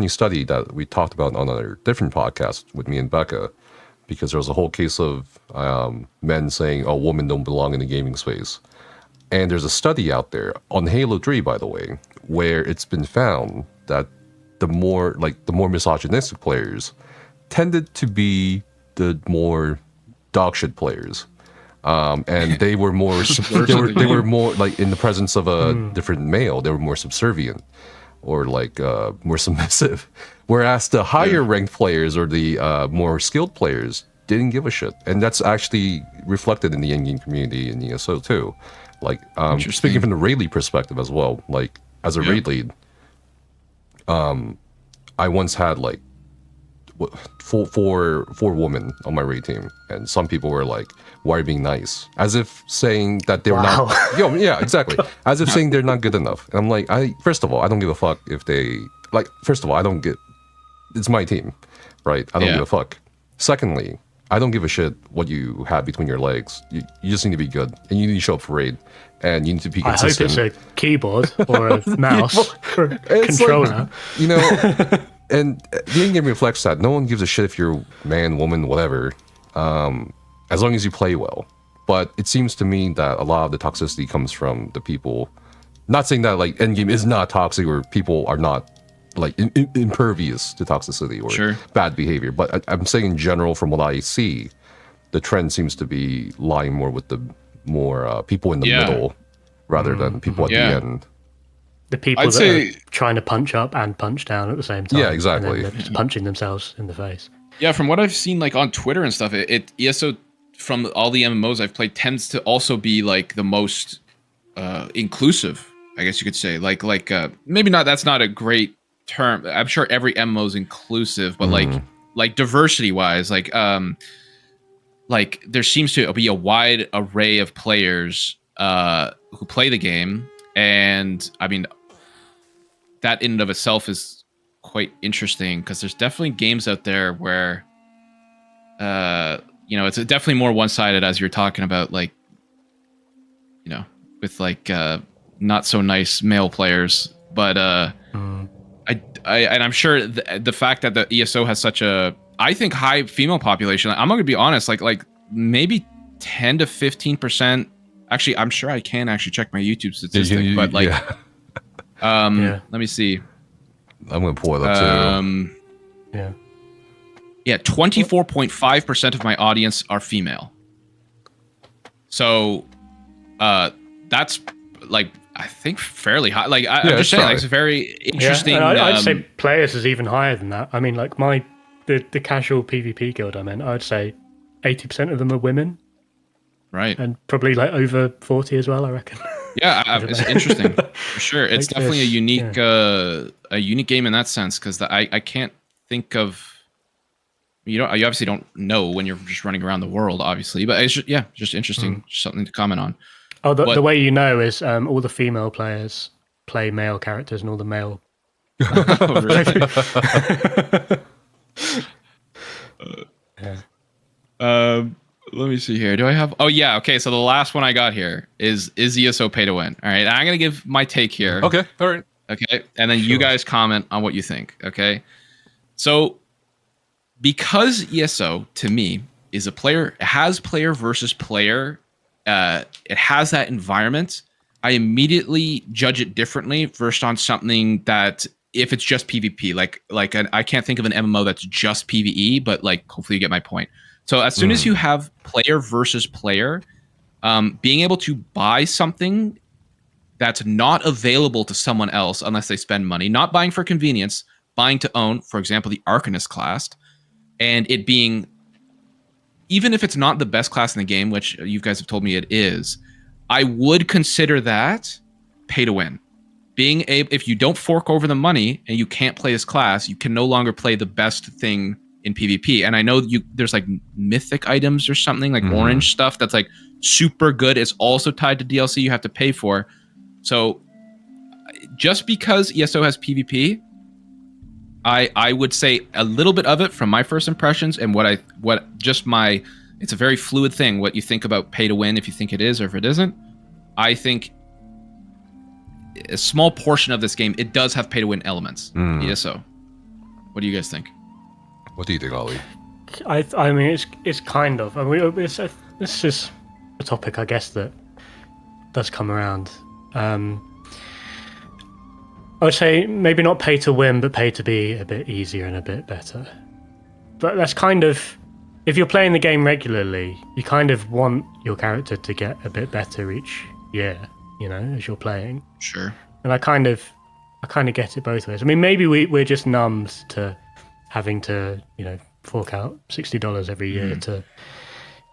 study that we talked about on a different podcast with me and Becca, because there was a whole case of men saying, "Oh, women don't belong in the gaming space." And there's a study out there on Halo 3, by the way, where it's been found that the more misogynistic players tended to be the more dogshit players. And they were more they were more like in the presence of a different male, they were more subservient or like more submissive, whereas the higher ranked players or the more skilled players didn't give a shit. And that's actually reflected in the in-game community in ESO too. Like speaking from the raid lead perspective as well, like as a raid lead, I once had like four women on my raid team, and some people were like, "Why are you being nice?" As if saying that they were not. Yo, yeah, exactly. As if saying they're not good enough. And I'm like, first of all, I don't give a fuck if they like. First of all, I don't get. It's my team, right? I don't give a fuck. Secondly, I don't give a shit what you have between your legs. You just need to be good, and you need to show up for raid, and you need to be consistent. I hope it's a keyboard or a mouse or a controller. Like, and the in-game reflects that. No one gives a shit if you're man, woman, whatever, as long as you play well. But it seems to me that a lot of the toxicity comes from the people. Not saying that like endgame is not toxic or people are not like impervious to toxicity or bad behavior, but I'm saying in general, from what I see, the trend seems to be lying more with the more people in the middle rather than people at the end. The people that are trying to punch up and punch down at the same time. Yeah, exactly. And then they're just punching themselves in the face. Yeah, from what I've seen, like on Twitter and stuff, ESO from all the MMOs I've played tends to also be like the most inclusive, I guess you could say. Like maybe not. That's not a great term. I'm sure every MMO is inclusive, but like diversity wise, like there seems to be a wide array of players who play the game, and I mean that in and of itself is quite interesting because there's definitely games out there where it's definitely more one-sided, as you're talking about, like with like not so nice male players, but and I'm sure the fact that the ESO has such a, I think, high female population, I'm going to be honest, like maybe 10 to 15%. Actually, I'm sure I can actually check my YouTube statistic, but like, let me see. I'm going to pull it up too. Yeah, 24.5% of my audience are female. So, that's like, I think fairly high. Like I'm just saying, like, it's very interesting. Yeah, I'd say players is even higher than that. I mean, like the casual PvP guild I'm in, I'd say 80% of them are women. Right. And probably like over 40 as well, I reckon. Yeah, it's interesting for sure. It's like definitely a unique game in that sense, because I can't think of, you obviously don't know when you're just running around the world, obviously, but it's just interesting, just something to comment on. Oh, the way you know is all the female players play male characters and all the male. Let me see here. Do I have? Oh yeah. Okay. So the last one I got here is ESO pay to win? All right. I'm gonna give my take here. Okay. All right. Okay. And then you guys comment on what you think. Okay. So because ESO to me is it has player versus player. It has that environment. I immediately judge it differently versus on something that if it's just PvP, I can't think of an MMO that's just PvE, but like hopefully you get my point. So as soon as you have player versus player, being able to buy something that's not available to someone else unless they spend money, not buying for convenience, buying to own, for example, the Arcanist class, and it being, even if it's not the best class in the game, which you guys have told me it is, I would consider that pay to win. If you don't fork over the money and you can't play this class, you can no longer play the best thing in PvP. And I know there's like mythic items or something, like orange stuff that's like super good. It's also tied to DLC you have to pay for. So just because ESO has PvP, I would say a little bit of it from my first impressions and it's a very fluid thing, what you think about pay to win, if you think it is or if it isn't. I think a small portion of this game, it does have pay to win elements. ESO. What do you guys think? What do you think, Ollie? I mean, it's kind of. I mean, this is a topic, I guess, that does come around. I would say maybe not pay to win, but pay to be a bit easier and a bit better. But that's kind of, if you're playing the game regularly, you kind of want your character to get a bit better each year, as you're playing. Sure. And I kind of get it both ways. I mean, maybe we're just numbed to having to, fork out $60 every year to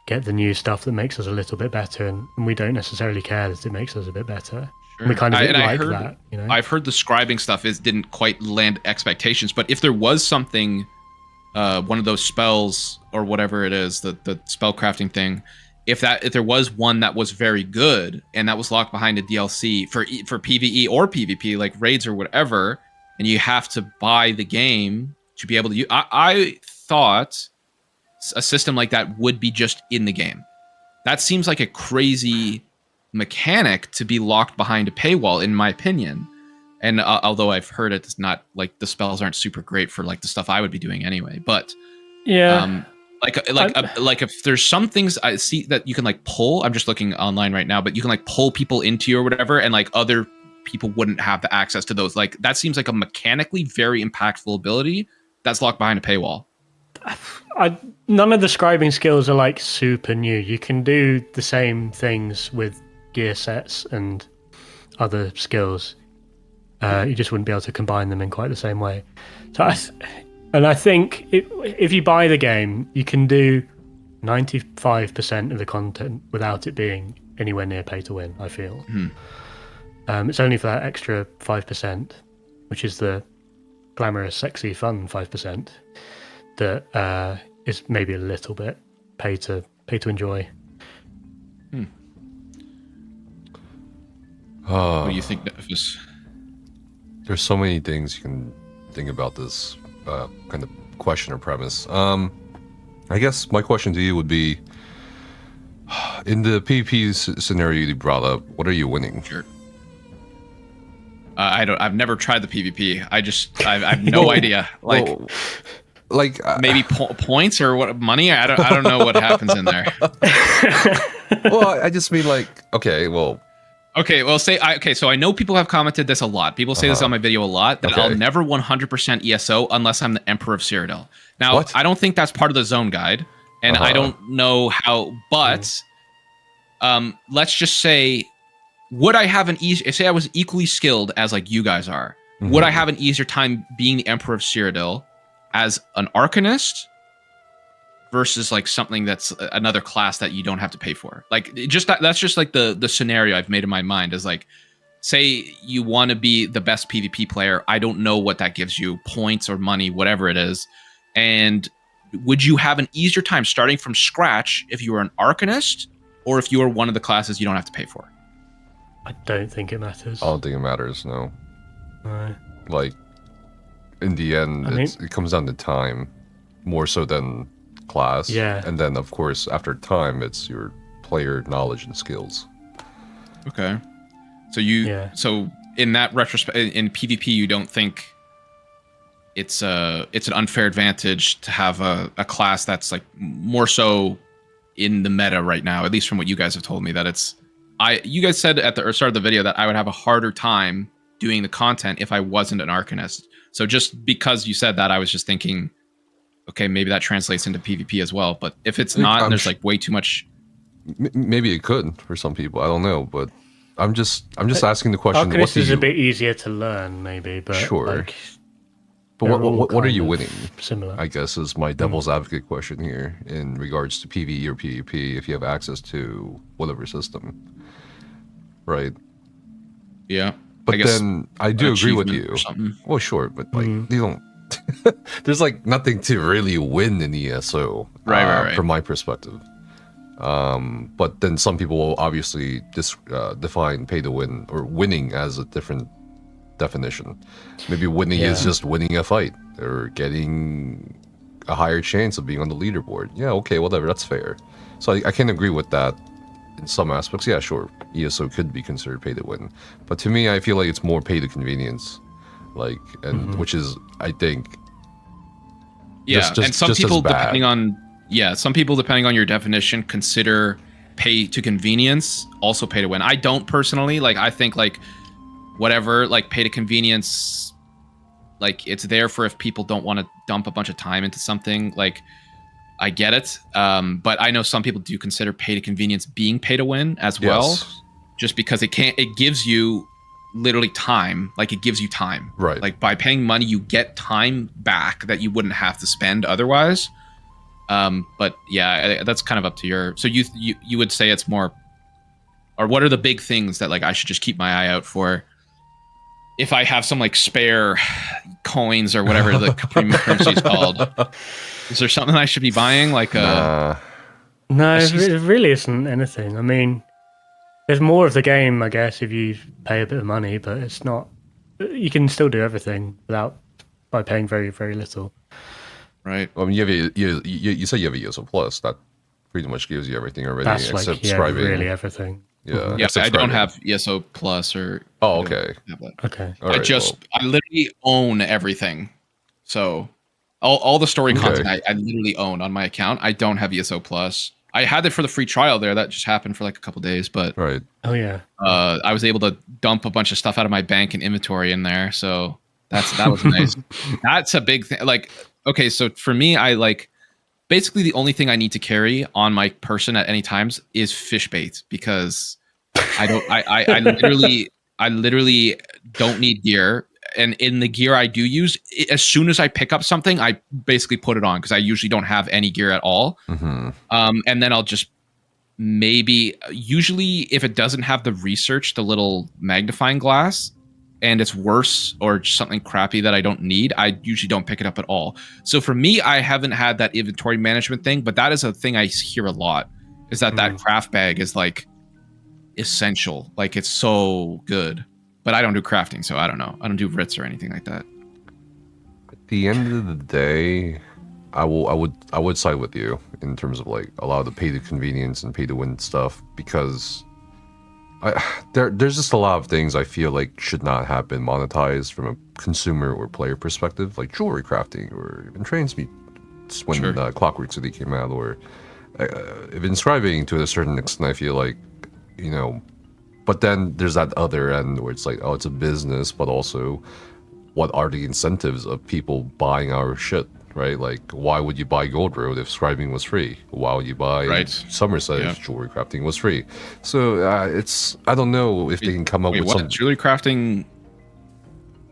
get the new stuff that makes us a little bit better, and we don't necessarily care that it makes us a bit better. Sure. We kind of like that. I've heard the scribing stuff didn't quite land expectations, but if there was something, one of those spells or whatever it is, the spell crafting thing, if there was one that was very good and that was locked behind a DLC for PvE or PvP, like raids or whatever, and you have to buy the game to be able to use, I thought a system like that would be just in the game. That seems like a crazy mechanic to be locked behind a paywall, in my opinion. And although I've heard it's not like the spells aren't super great for like the stuff I would be doing anyway, but yeah, like if there's some things I see that you can like pull, I'm just looking online right now, but you can like pull people into you or whatever, and like other people wouldn't have the access to those. Like that seems like a mechanically very impactful ability that's locked behind a paywall. None of the scribing skills are like super new. You can do the same things with gear sets and other skills. You just wouldn't be able to combine them in quite the same way. So I think if you buy the game, you can do 95% of the content without it being anywhere near pay to win, I feel. It's only for that extra 5%, which is the glamorous, sexy, fun 5%, that is maybe a little bit pay to enjoy. What do you think, Nefis? There's so many things you can think about this kind of question or premise. I guess my question to you would be, in the PvP scenario you brought up, what are you winning? Sure. I've never tried the PvP. I have no idea. Like maybe points or what, money? I don't know what happens in there. Well, I just mean like, so I know people have commented this a lot. People say this on my video a lot, that I'll never 100% ESO unless I'm the Emperor of Cyrodiil. Now, I don't think that's part of the zone guide, and I don't know how, but let's just say, would I have say I was equally skilled as like you guys are, would I have an easier time being the Emperor of Cyrodiil as an Arcanist versus like something that's another class that you don't have to pay for? Like that's just like the scenario I've made in my mind is like, say you want to be the best PvP player. I don't know what that gives you, points or money, whatever it is. And would you have an easier time starting from scratch if you were an Arcanist or if you were one of the classes you don't have to pay for? I don't think it matters. I don't think it matters, no. No. Like, in the end, it comes down to time more so than class. Yeah. And then, of course, after time, it's your player knowledge and skills. Okay. So so in that retrospect, in PvP, you don't think it's an unfair advantage to have a class that's like more so in the meta right now, at least from what you guys have told me, that you guys said at the start of the video that I would have a harder time doing the content if I wasn't an Arcanist. So just because you said that, I was just thinking, okay, maybe that translates into PvP as well. But if it's not, there's like way too much. Maybe it could for some people. I don't know, but I'm just asking the question. Arcanist is a bit easier to learn, maybe, but sure. Like, but what are you winning? Similar, I guess, is my devil's advocate question here in regards to PvE or PvP. If you have access to whatever system, right? Yeah. But then I do agree with you. Well, sure, but like you don't. There's like nothing to really win in ESO, right. From my perspective. But then some people will obviously define pay to win or winning as a different definition. Maybe winning is just winning a fight or getting a higher chance of being on the leaderboard. Yeah, okay, whatever, that's fair. So I can agree with that in some aspects. Yeah, sure, ESO could be considered pay to win, but to me, I feel like it's more pay to convenience, like, and which is, I think, Yeah, and some just people as bad. depending on your definition consider pay to convenience also pay to win. I don't personally. Like, I think like whatever, like pay to convenience, like it's there for if people don't want to dump a bunch of time into something. Like, I get it, but I know some people do consider pay to convenience being pay to win as well, just because it gives you literally time. Like, it gives you time, right? Like, by paying money, you get time back that you wouldn't have to spend otherwise. But yeah, that's kind of up to your. So you would say it's more, or what are the big things that like I should just keep my eye out for? If I have some like spare coins or whatever the premium currency is called, is there something I should be buying? Like no, it really isn't anything. I mean, there's more of the game, I guess, if you pay a bit of money, but it's not. You can still do everything by paying very, very little. Right. I mean, you say you have a ESO Plus. That pretty much gives you everything already. That's except like, subscribing. really everything. Yeah. Yeah, I don't have ESO Plus or. Oh, okay. Okay. Right, I literally own everything. So all the story content I literally own on my account. I don't have ESO Plus. I had it for the free trial there. That just happened for like a couple days, but right. Oh yeah. I was able to dump a bunch of stuff out of my bank and inventory in there. So that was nice. That's a big thing. Like, okay, so for me, I like basically the only thing I need to carry on my person at any times is fish bait, because I literally don't need gear. And in the gear I do use, as soon as I pick up something, I basically put it on, because I usually don't have any gear at all. Mm-hmm. And then I'll just usually if it doesn't have the research, the little magnifying glass, and it's worse or just something crappy that I don't need, I usually don't pick it up at all. So for me, I haven't had that inventory management thing, but that is a thing I hear a lot, is that craft bag is like essential. Like, it's so good. But I don't do crafting, so I don't know. I don't do writs or anything like that. At the end of the day, I would side with you in terms of like a lot of the pay to convenience and pay to win stuff, because there's just a lot of things I feel like should not have been monetized from a consumer or player perspective, like jewelry crafting or even transmutes when Clockwork City came out, or even scribing to a certain extent. I feel like, you know. But then there's that other end where it's like, oh, it's a business, but also what are the incentives of people buying our shit, right? Like, why would you buy Gold Road if scribing was free? Why would you buy Somerset if jewelry crafting was free? So I don't know if they can come up with some... Jewelry crafting...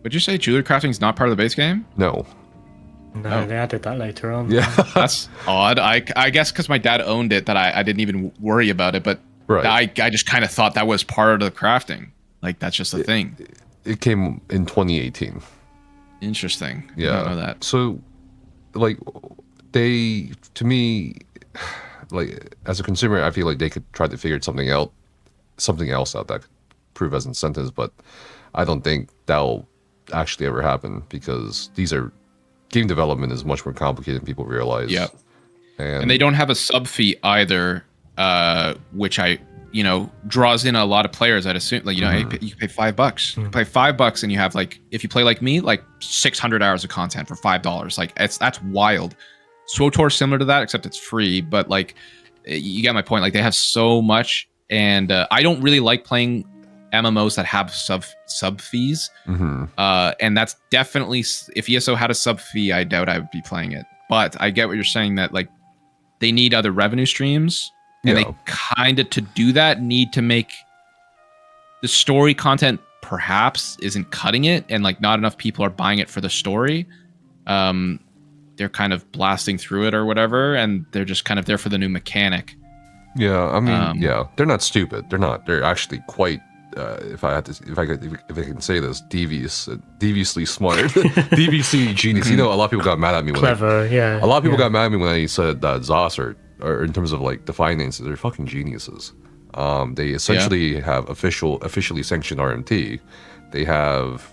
Would you say jewelry crafting is not part of the base game? No. No, they added that later on. Yeah. That's odd. I guess because my dad owned it that I didn't even worry about it, but... Right. I just kind of thought that was part of the crafting. Like, that's just a thing. It came in 2018. Interesting. Yeah. I don't know that. So, like, to me, like, as a consumer, I feel like they could try to figure something else out that could prove as incentives, but I don't think that'll actually ever happen, because game development is much more complicated than people realize. Yeah. And they don't have a sub fee either. Which draws in a lot of players. I'd assume, like, you pay $5. You pay $5 and you have, like, if you play like me, like 600 hours of content for $5. Like, that's wild. SWTOR similar to that, except it's free. But like, you get my point. Like, they have so much, and I don't really like playing MMOs that have sub fees. And that's definitely, if ESO had a sub fee, I doubt I would be playing it. But I get what you're saying, that like they need other revenue streams. And they kind of, to do that, need to make the story content perhaps isn't cutting it, and like not enough people are buying it for the story. They're kind of blasting through it or whatever, and they're just kind of there for the new mechanic. Yeah, I mean, they're not stupid. They're not. They're actually quite. If I can say this, deviously smart, deviously genius. You know, a lot of people got mad at me. Clever, yeah. A lot of people got mad at me when I said that ZOS or in terms of like the finances, they're fucking geniuses. They essentially have officially sanctioned RMT. They have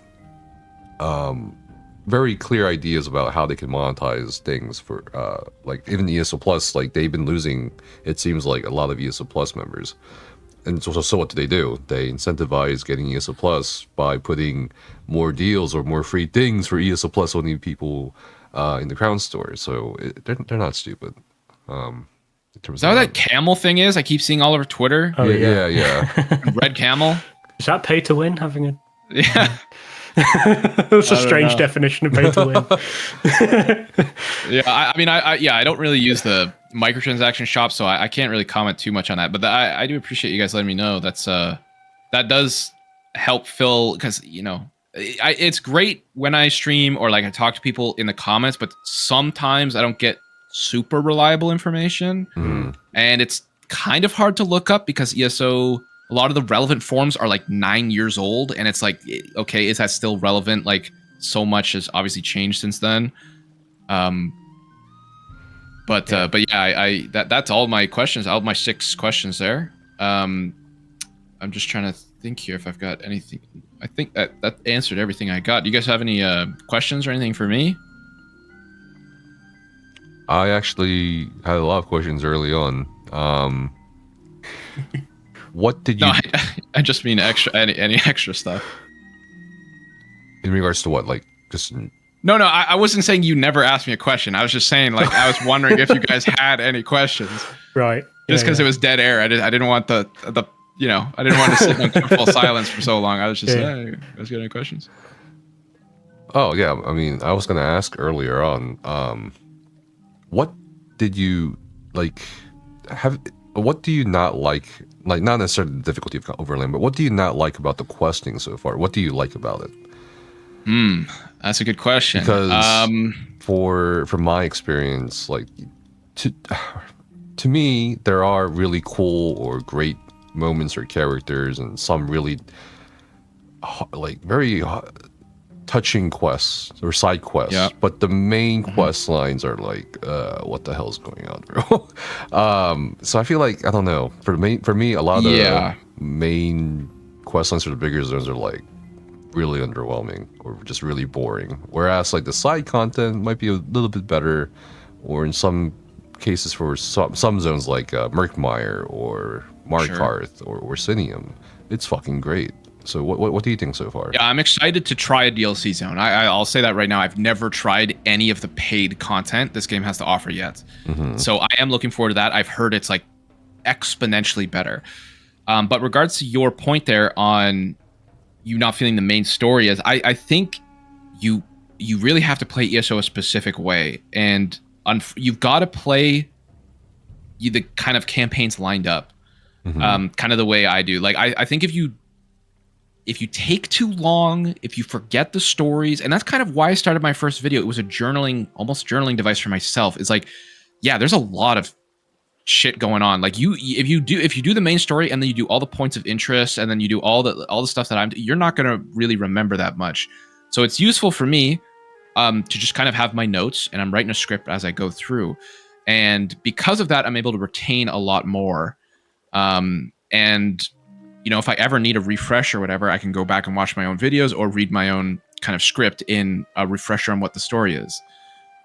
very clear ideas about how they can monetize things for like even ESO Plus. Like, they've been losing, it seems like, a lot of ESO Plus members. And so what do? They incentivize getting ESO Plus by putting more deals or more free things for ESO Plus only people in the Crown Store. So they're not stupid. In terms Is that what that camel thing is? I keep seeing all over Twitter. Oh yeah. Red camel. Is that pay to win? Having a Yeah. That's a strange definition of pay to win. Yeah, I mean, I don't really use the microtransaction shop, so I can't really comment too much on that. But I do appreciate you guys letting me know. That does help fill, because it's great when I stream or like I talk to people in the comments, but sometimes I don't get super reliable information, and it's kind of hard to look up because ESO. A lot of the relevant forums are like 9 years old, and it's like, okay, is that still relevant? Like, so much has obviously changed since then. But yeah, that's all my questions. All my 6 questions there. I'm just trying to think here if I've got anything. I think that answered everything I got. Do you guys have any questions or anything for me? I actually had a lot of questions early on. What did you? No, I just mean extra. Any extra stuff. In regards to what, like just? No, I wasn't saying you never asked me a question. I was just saying, like, I was wondering if you guys had any questions. Right. Just because it was dead air. I didn't want I didn't want to sit in full silence for so long. I was just hey, you guys got any questions? Oh yeah, I mean, I was gonna ask earlier on. What did you like? What do you not like? Like, not necessarily the difficulty of Overland, but what do you not like about the questing so far? What do you like about it? That's a good question. Because from my experience, like to me, there are really cool or great moments or characters, and some really like very touching quests or side quests. Yep. But the main quest lines are like, what the hell's going on, bro? So I feel like, I don't know, for me, a lot of the main quest lines for the bigger zones are like really underwhelming or just really boring. Whereas like the side content might be a little bit better, or in some cases for some zones like Murkmire or Markarth or Orsinium, it's fucking great. So what do you think so far? Yeah, I'm excited to try a DLC zone. I'll say that right now. I've never tried any of the paid content this game has to offer yet. So I am looking forward to that. I've heard it's like exponentially better. But regards to your point there on you not feeling the main story, as I think you really have to play ESO a specific way, and you've got to play the kind of campaigns lined up, kind of the way I do. Like I think if you take too long, if you forget the stories, and that's kind of why I started my first video. It was a almost journaling device for myself. It's like, yeah, there's a lot of shit going on. Like if you do the main story and then you do all the points of interest and then you do all the stuff that you're not going to really remember that much. So it's useful for me to just kind of have my notes, and I'm writing a script as I go through. And because of that, I'm able to retain a lot more. And if I ever need a refresh or whatever, I can go back and watch my own videos or read my own kind of script in a refresher on what the story is.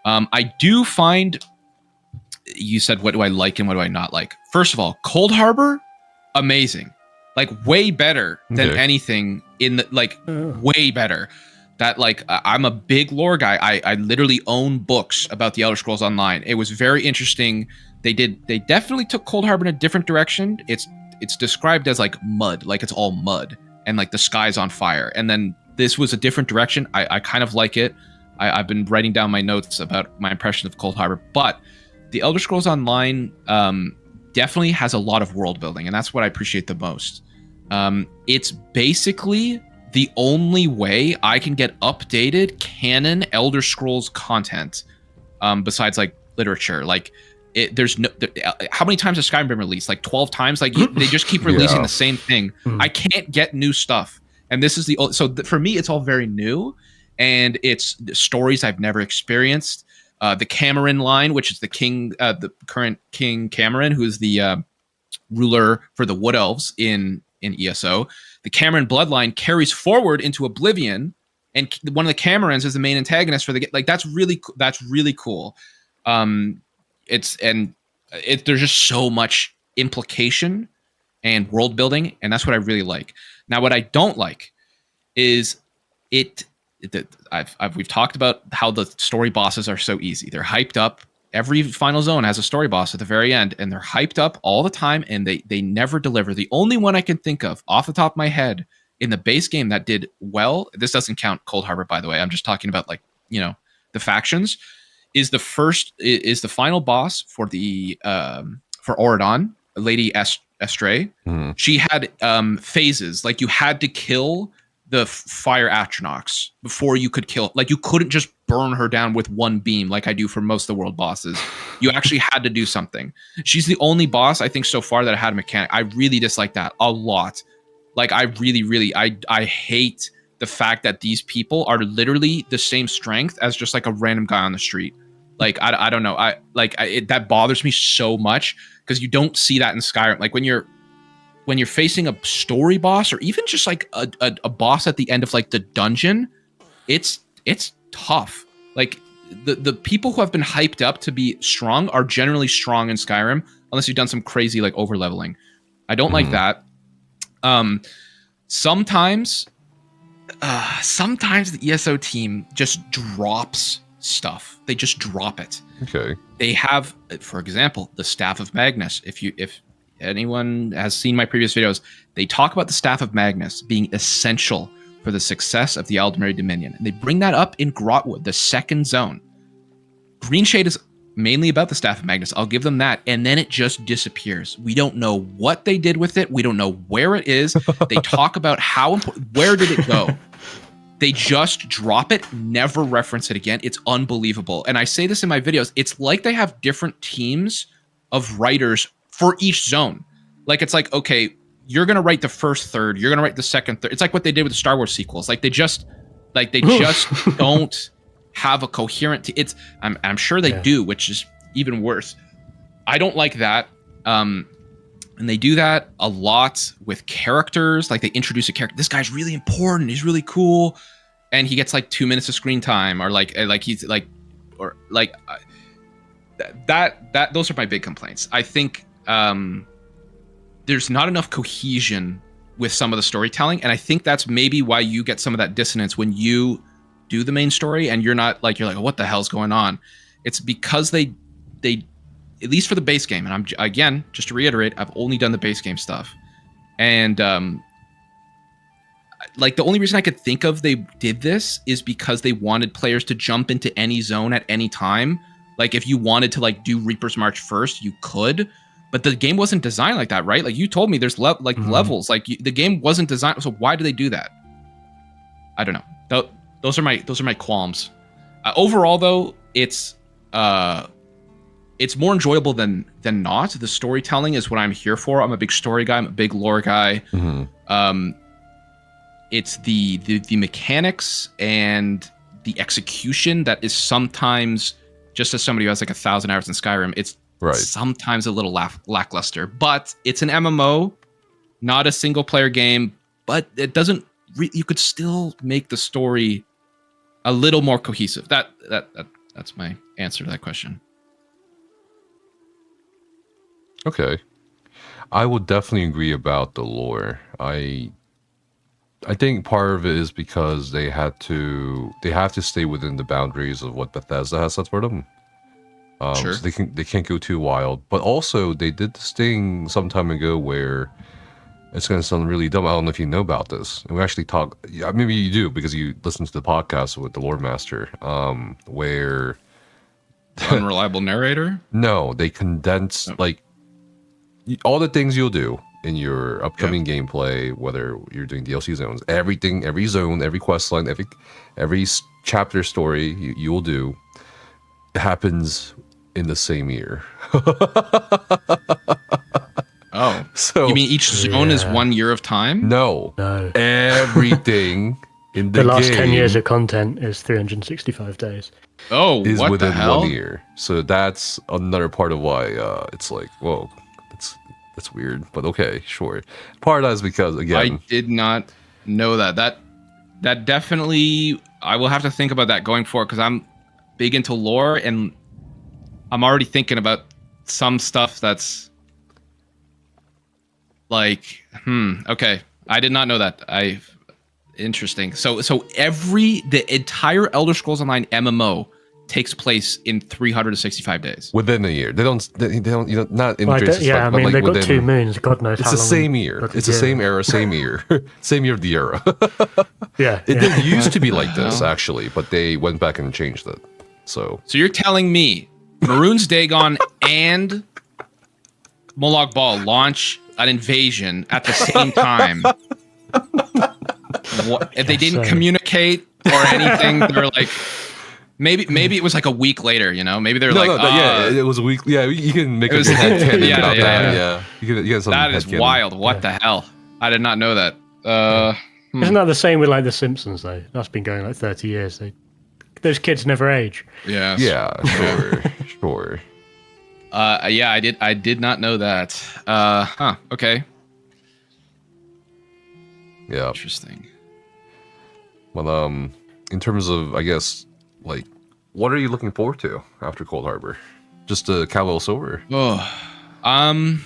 I do find, you said, what do I like and what do I not like? First of all, Cold Harbor, amazing. Like, way better than anything in the, like, way better. That, like, I'm a big lore guy. I literally own books about the Elder Scrolls Online. It was very interesting. They definitely took Cold Harbor in a different direction. It's described as like mud, like it's all mud, and like the sky's on fire. And then this was a different direction. I kind of like it. I've been writing down my notes about my impression of Cold Harbor, but the Elder Scrolls Online definitely has a lot of world building, and that's what I appreciate the most. It's basically the only way I can get updated canon Elder Scrolls content, besides like literature. Like, there's no. How many times has Skyrim been released? Like 12 times. Like they just keep releasing the same thing. I can't get new stuff, and this is for me, it's all very new, and it's stories I've never experienced. The Cameron line, which is the current King Cameron, who is the ruler for the Wood Elves in ESO. The Cameron bloodline carries forward into Oblivion, and one of the Camerons is the main antagonist for the like. That's really cool. There's just so much implication and world building, and that's what I really like. Now, what I don't like is we've talked about how the story bosses are so easy. They're hyped up. Every final zone has a story boss at the very end, and they're hyped up all the time, and they never deliver. The only one I can think of off the top of my head in the base game that did well, this doesn't count Cold Harbor, by the way. I'm just talking about like, you know, the factions, is the final boss for the for Loraden, Lady Estray. She had phases. Like you had to kill the fire Atronachs before you could kill. Like you couldn't just burn her down with one beam like I do for most of the world bosses. You actually had to do something. She's the only boss I think so far that had a mechanic. I really dislike that a lot. Like I really I hate the fact that these people are literally the same strength as just like a random guy on the street. Like I don't know. That bothers me so much because you don't see that in Skyrim. Like when you're facing a story boss or even just like a boss at the end of like the dungeon, it's tough. Like the people who have been hyped up to be strong are generally strong in Skyrim, unless you've done some crazy like over leveling. I don't like that. Sometimes the ESO team just drops stuff. They just drop it. Okay. They have, for example, the Staff of Magnus. If anyone has seen my previous videos, they talk about the Staff of Magnus being essential for the success of the Aldmeri Dominion. And they bring that up in Grotwood, the second zone. Greenshade is mainly about the Staff of Magnus. I'll give them that. And then it just disappears. We don't know what they did with it. We don't know where it is. They talk about how important, where did it go? They just drop it, never reference it again. It's unbelievable. And I say this in my videos. It's like they have different teams of writers for each zone. Like, it's like, okay, you're going to write the first third. You're going to write the second third. It's like what they did with the Star Wars sequels. Like, they just don't have a coherent... I'm sure they do, which is even worse. I don't like that. And they do that a lot with characters. Like, they introduce a character. This guy's really important. He's really cool. And he gets like 2 minutes of screen time, or those are my big complaints. I think there's not enough cohesion with some of the storytelling. And I think that's maybe why you get some of that dissonance when you do the main story and you're like, oh, what the hell's going on? It's because they at least for the base game, and I'm again, just to reiterate, I've only done the base game stuff. And like the only reason I could think of they did this is because they wanted players to jump into any zone at any time. Like if you wanted to like do Reaper's March first, you could, but the game wasn't designed like that, right? Like you told me there's levels, like the game wasn't designed. So why do they do that? I don't know. Those are my qualms. Overall though, it's more enjoyable than not. The storytelling is what I'm here for. I'm a big story guy. I'm a big lore guy. It's the mechanics and the execution that is sometimes, just as somebody who has like 1,000 hours in Skyrim, it's sometimes a little lackluster. But it's an MMO, not a single player game. But it doesn't. You could still make the story a little more cohesive. That's my answer to that question. Okay. I would definitely agree about the lore. I think part of it is because they have to stay within the boundaries of what Bethesda has set for them. Sure. So they can't go too wild. But also they did this thing some time ago where it's going to sound really dumb. I don't know if you know about this. And we actually talk. Yeah, maybe you do because you listen to the podcast with the Lore Master, where unreliable narrator. No, they condense like all the things you'll do in your upcoming gameplay, whether you're doing DLC zones, everything, every zone, every quest line, every chapter story you will do happens in the same year. Oh, so you mean each zone is 1 year of time? No. Everything in the last game 10 years of content is 365 days. Oh, is what within the hell? 1 year. So that's another part of why it's like, whoa, that's weird. But okay, sure. Part of that is because, again, I did not know that. That definitely, I will have to think about that going forward because I'm big into lore and I'm already thinking about some stuff that's like, okay. I did not know that. Interesting. So the entire Elder Scrolls Online MMO takes place in 365 days. Within a year. They don't not in Well, but they've like got within, 2 moons. God knows it's how the long. same year. It's the same era, same year. Same year of the era. It didn't used to be like this, actually, but they went back and changed it. So you're telling me Maroon's Dagon and Molag Bal launch an invasion at the same time? If they didn't communicate or anything, they're like, maybe it was like a week later, maybe they're it was a week. Yeah, you can make a good headcanon about that. Yeah. You can some that is wild. What the hell? I did not know that. Isn't that the same with like The Simpsons though? That's been going like 30 years. Those kids never age. Yeah. Yeah, sure. Yeah, I did not know that. Okay. Yeah. Interesting. Well, in terms of, I guess, like, what are you looking forward to after Cold Harbor? Just a Cowell Silver? I'm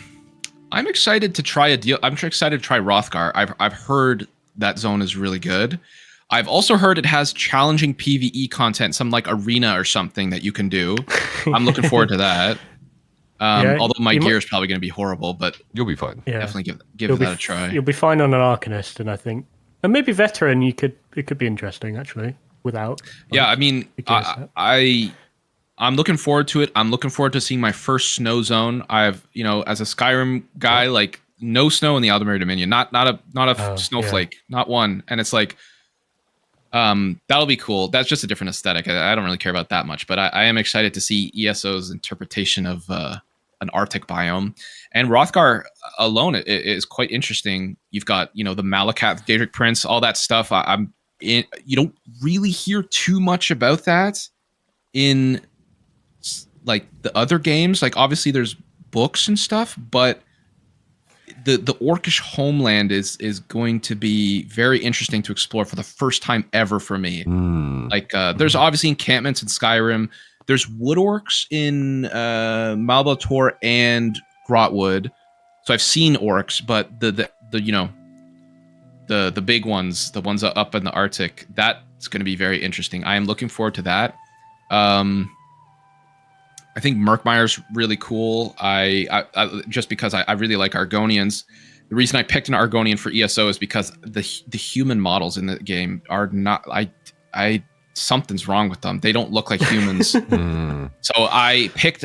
excited to try I'm excited to try Hrothgar. I've heard that zone is really good. I've also heard it has challenging PvE content, some like arena or something that you can do. I'm looking forward to that. Although my gear is probably going to be horrible, but you'll be fine. Yeah. Definitely give that a try. You'll be fine on an Arcanist, and I think, and maybe Veteran. It could be interesting actually. Without, yeah, I mean, I'm looking forward to it. I'm looking forward to seeing my first snow zone. I've, as a Skyrim guy, like no snow in the Aldemir Dominion, not a snowflake, not one, and it's like. That'll be cool. That's just a different aesthetic. I don't really care about that much, but I am excited to see ESO's interpretation of an Arctic biome. And Hrothgar alone is quite interesting. You've got, the Malacath, Daedric Prince, all that stuff. You don't really hear too much about that in like the other games. Like obviously there's books and stuff, but the Orcish homeland is going to be very interesting to explore for the first time ever for me. Like there's obviously encampments in Skyrim. There's wood orcs in Malbator and Grotwood. So I've seen orcs, but the big ones, the ones up in the Arctic, that's going to be very interesting. I am looking forward to that. I think Murkmire's really cool. I just because I really like Argonians. The reason I picked an Argonian for ESO is because the human models in the game are not. Something's wrong with them. They don't look like humans. So I picked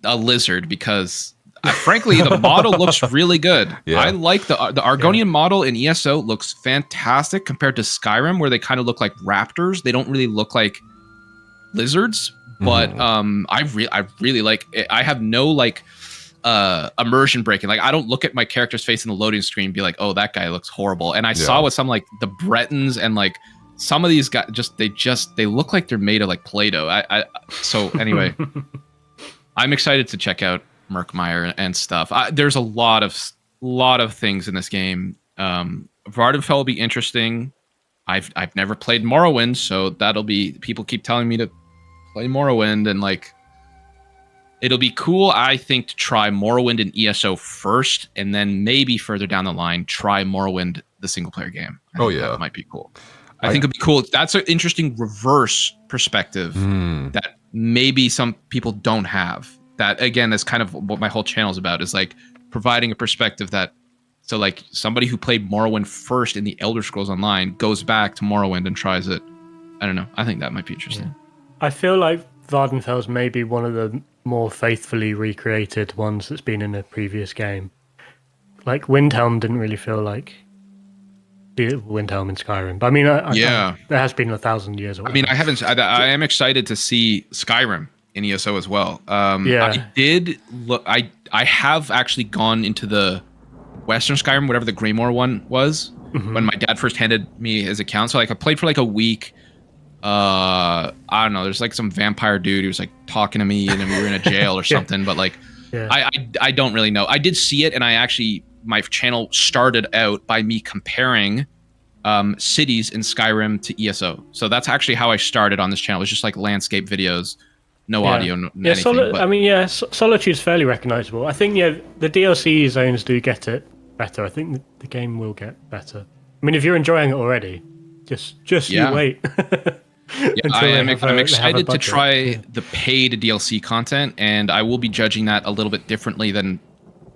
a lizard because, frankly, the model looks really good. Yeah. I like the Argonian model in ESO looks fantastic compared to Skyrim, where they kind of look like raptors. They don't really look like lizards. But I really like it. I have no like immersion breaking. Like I don't look at my character's face in the loading screen and be like, oh, that guy looks horrible. And I saw with some like the Bretons and like some of these guys they look like they're made of like Play-Doh. So anyway, I'm excited to check out Murkmire and stuff. There's a lot of things in this game. Vardenfell will be interesting. I've never played Morrowind, so that'll be, people keep telling me to play Morrowind, and like it'll be cool, I think, to try Morrowind and ESO first, and then maybe further down the line try Morrowind, the single player game. That might be cool. I think it'd be cool. That's an interesting reverse perspective that maybe some people don't have. That again is kind of what my whole channel is about, is like providing a perspective that, so like somebody who played Morrowind first in the Elder Scrolls Online goes back to Morrowind and tries it. I don't know. I think that might be interesting. Yeah. I feel like Vardenfell's maybe one of the more faithfully recreated ones that's been in a previous game. Like Windhelm didn't really feel like Windhelm in Skyrim, but I mean, there has been 1,000 years. Or whatever. I mean, I am excited to see Skyrim in ESO as well. I did look. I have actually gone into the Western Skyrim, whatever the Greymore one was, when my dad first handed me his account. So like I played for like a week. I don't know, there's like some vampire dude who was like talking to me, and then we were in a jail or something, but like I don't really know. I did see it, and my channel started out by me comparing cities in Skyrim to ESO. So that's actually how I started on this channel. It was just like landscape videos, no audio, anything. Solitude's fairly recognizable. I think the DLC zones do get it better. I think the game will get better. I mean, if you're enjoying it already, Just you wait. Yeah, I'm excited to try the paid DLC content, and I will be judging that a little bit differently than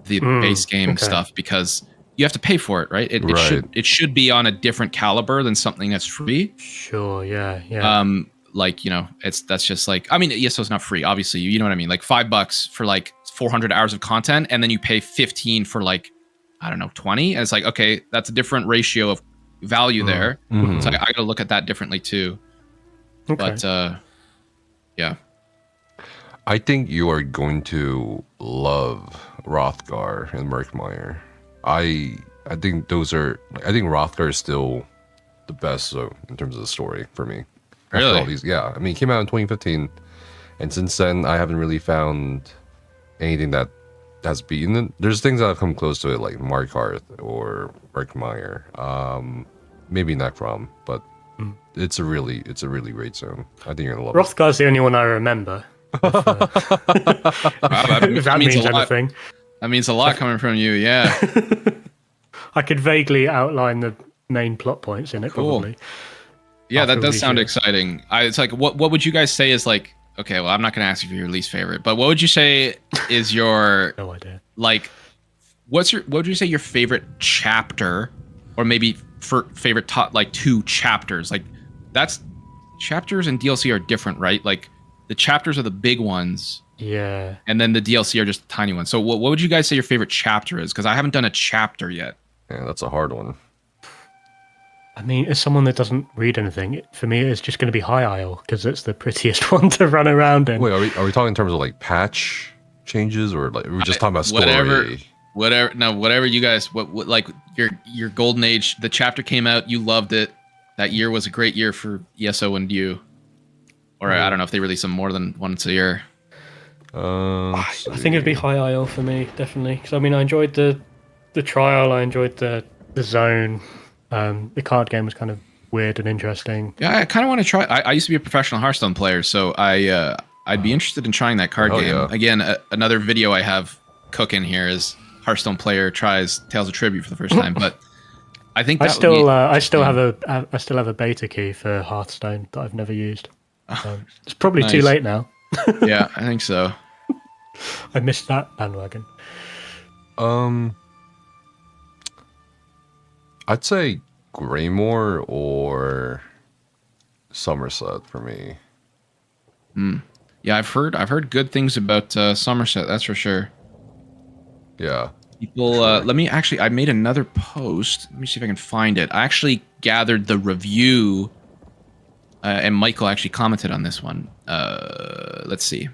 the base game stuff, because you have to pay for it, right? It should be on a different caliber than something that's free. Sure, yeah. Like, you know, that's just like, I mean, ESO is not free, obviously, you know what I mean? Like $5 for like 400 hours of content, and then you pay 15 for like, I don't know, 20. And it's like, okay, that's a different ratio of value there. So I gotta look at that differently too. Okay. But yeah, I think you are going to love Rothgar and Murkmire. I think Rothgar is still the best in terms of the story for me. Really? After all these, yeah. I mean, it came out in 2015, and since then I haven't really found anything that has beaten it. There's things that have come close to it, like Markarth or Murkmire, maybe Necrom, but it's a really great zone. I think you're gonna love it. Rothgar's the only one I remember. If that means anything. That means a lot coming from you, yeah. I could vaguely outline the main plot points in it, probably. Yeah, that does sound exciting. It's like, what would you guys say is like, okay, well, I'm not going to ask you for your least favorite, but what would you say is your... No idea. Like, what would you say your favorite chapter, or maybe favorite top, like 2 chapters? Like, that's... Chapters and DLC are different, right? Like, the chapters are the big ones. Yeah. And then the DLC are just the tiny ones. So what would you guys say your favorite chapter is? Because I haven't done a chapter yet. Yeah, that's a hard one. I mean, as someone that doesn't read anything, for me, it's just going to be High Isle, because it's the prettiest one to run around in. Wait, are we talking in terms of like patch changes, or like we're just talking about story? Whatever you guys, what like your golden age, the chapter came out, you loved it. That year was a great year for ESO and you. Or I don't know if they release them more than once a year. I think it'd be High Isle for me, definitely. Because I mean, I enjoyed the trial, I enjoyed the zone. The card game was kind of weird and interesting. Yeah, I kind of want to try. I used to be a professional Hearthstone player, so I'd be interested in trying that card game. Yeah. Again, another video I have cooking here is Hearthstone player tries Tales of Tribute for the first time. But I think I still have a beta key for Hearthstone that I've never used. It's probably too late now. Yeah, I think so. I missed that bandwagon. I'd say Greymore or Somerset for me. Yeah, I've heard good things about Somerset. That's for sure. Yeah. People, I made another post. Let me see if I can find it. I actually gathered the review, and Michael actually commented on this one. Let's see.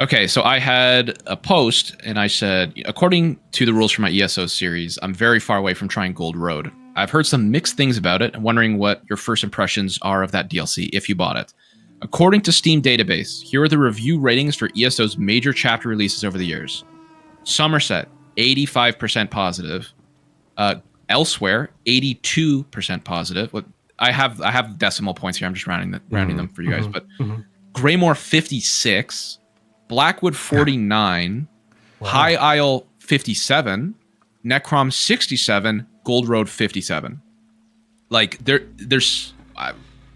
Okay, so I had a post, and I said, according to the rules for my ESO series, I'm very far away from trying Gold Road. I've heard some mixed things about it, and wondering what your first impressions are of that DLC, if you bought it. According to Steam Database, here are the review ratings for ESO's major chapter releases over the years. Somerset, 85% positive. Elsewhere, 82% positive. I have decimal points here. I'm just rounding them for you guys. But Greymore, 56. Blackwood, 49. Wow. High Isle, 57. Necrom, 67. Gold Road, 57. Like, there's...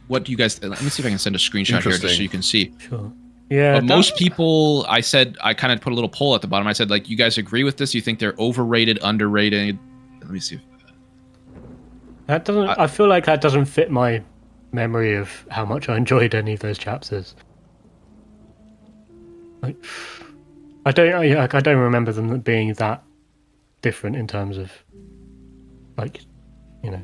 what do you guys... Let me see if I can send a screenshot here just so you can see. Sure. Yeah. But most people, I kind of put a little poll at the bottom. I said, like, you guys agree with this? You think they're overrated, underrated? Let me see. That doesn't... I feel like that doesn't fit my memory of how much I enjoyed any of those chapters. Like, I don't remember them being that different in terms of, like, you know,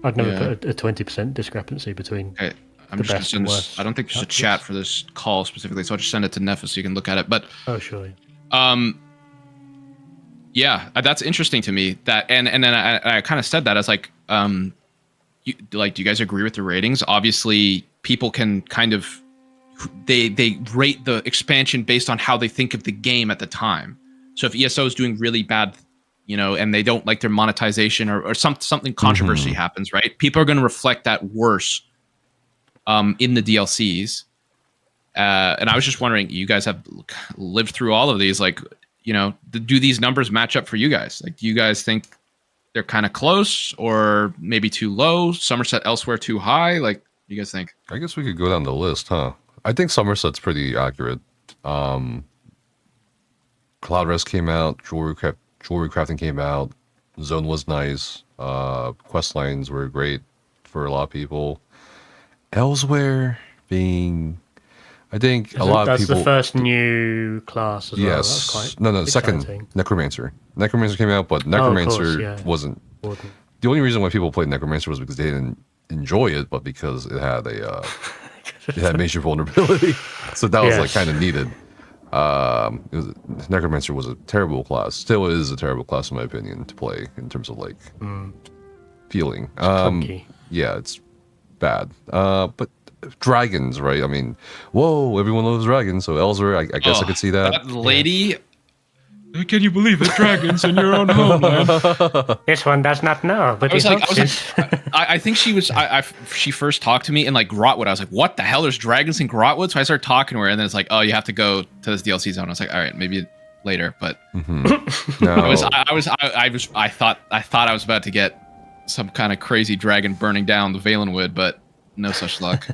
I'd never put a 20% discrepancy between the best and worst. I don't think there's a chat for this call specifically, so I'll just send it to Nefa so you can look at it. But surely. Yeah, that's interesting to me. That and then I kind of said that as like, do you guys agree with the ratings? Obviously, people can kind of they rate the expansion based on how they think of the game at the time. So if ESO is doing really bad, you know, and they don't like their monetization or something controversy happens, right? People are going to reflect that worse in the DLCs. And I was just wondering, you guys have lived through all of these, like, you know, do these numbers match up for you guys? Like, do you guys think they're kind of close, or maybe too low? Somerset elsewhere too high? Like, what do you guys think? I guess we could go down the list, huh? I think Somerset's pretty accurate. Cloud Rest came out, Jewelry Crafting came out, Zone was nice, quest lines were great for a lot of people. Elsewhere being, I think a lot of people... That's the first new class as well. Yes. That's quite No, exciting. second, Necromancer. Necromancer came out, but Necromancer wasn't... Warden. The only reason why people played Necromancer was because they didn't enjoy it, but because it had a it had major vulnerability. So that was like kind of needed. Necromancer was a terrible class. Still is a terrible class in my opinion to play in terms of like feeling. Yeah, it's bad. But dragons, right? I mean, whoa, everyone loves dragons. So Elsewhere, I guess I could see that. That lady. Can you believe it? Dragons in your own homeland. This one does not know, but I think she was. She first talked to me in like Grotwood. I was like, "What the hell? There's dragons in Grotwood." So I started talking to her, and then it's like, "Oh, you have to go to this DLC zone." I was like, "All right, maybe later." But No. I thought I was about to get some kind of crazy dragon burning down the Valenwood, but no such luck.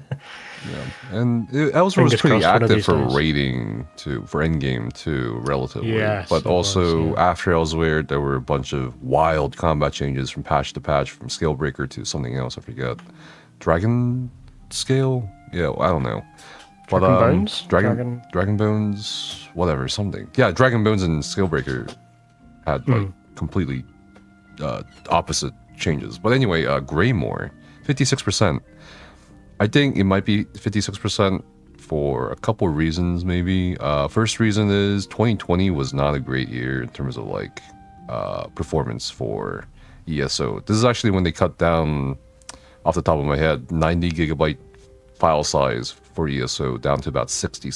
Yeah, and Elsewhere was pretty active for raiding too, for endgame too, relatively. Yes, but also after Elsewhere, there were a bunch of wild combat changes from patch to patch, from Scalebreaker to something else. I forget. Dragon Scale? Yeah, I don't know. But, Dragon Bones? Dragon Bones, whatever, something. Yeah, Dragon Bones and Scalebreaker had like completely opposite changes. But anyway, Greymore, 56%. I think it might be 56% for a couple of reasons, maybe. First reason is 2020 was not a great year in terms of like performance for ESO. This is actually when they cut down, off the top of my head, 90 gigabyte file size for ESO down to about 63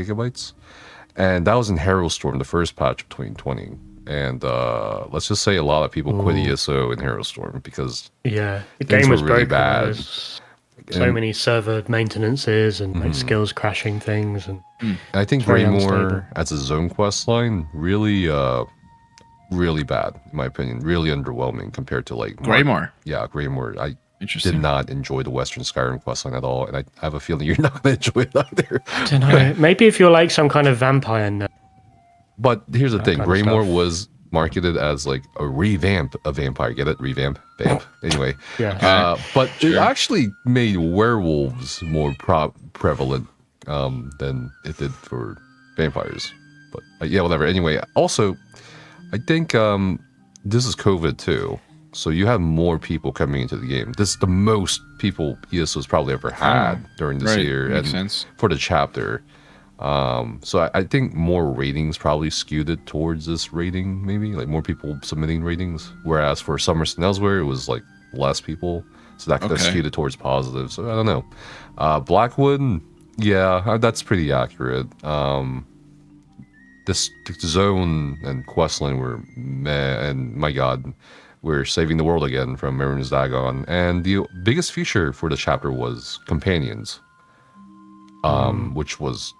gigabytes. And that was in Heraldstorm, the first patch of 2020. And let's just say a lot of people quit ESO in Heraldstorm because the game was really broken. bad. So many server maintenances and like skills crashing things, and I think Greymore as a zone quest line really bad in my opinion, really underwhelming compared to like Greymore. Yeah, Greymore. I did not enjoy the Western Skyrim quest line at all, and I have a feeling you're not going to enjoy it either. I don't know. Maybe if you're like some kind of vampire. But here's the thing: Greymore was marketed as like a revamp of Vampire. Get it? Revamp? Vamp? Anyway. But it actually made werewolves more prevalent than it did for vampires. But yeah, whatever. Anyway, also, I think this is COVID too. So you have more people coming into the game. This is the most people ESO's probably ever had during this year. Makes sense. For the chapter. So I think more ratings probably skewed it towards this rating, maybe like more people submitting ratings. Whereas for Somerset and Elsewhere, it was like less people, so that skewed it towards positive. So I don't know. Blackwood, yeah, that's pretty accurate. This zone and questline were meh, and my god, we're saving the world again from Marin's Dagon. And the biggest feature for the chapter was companions, which was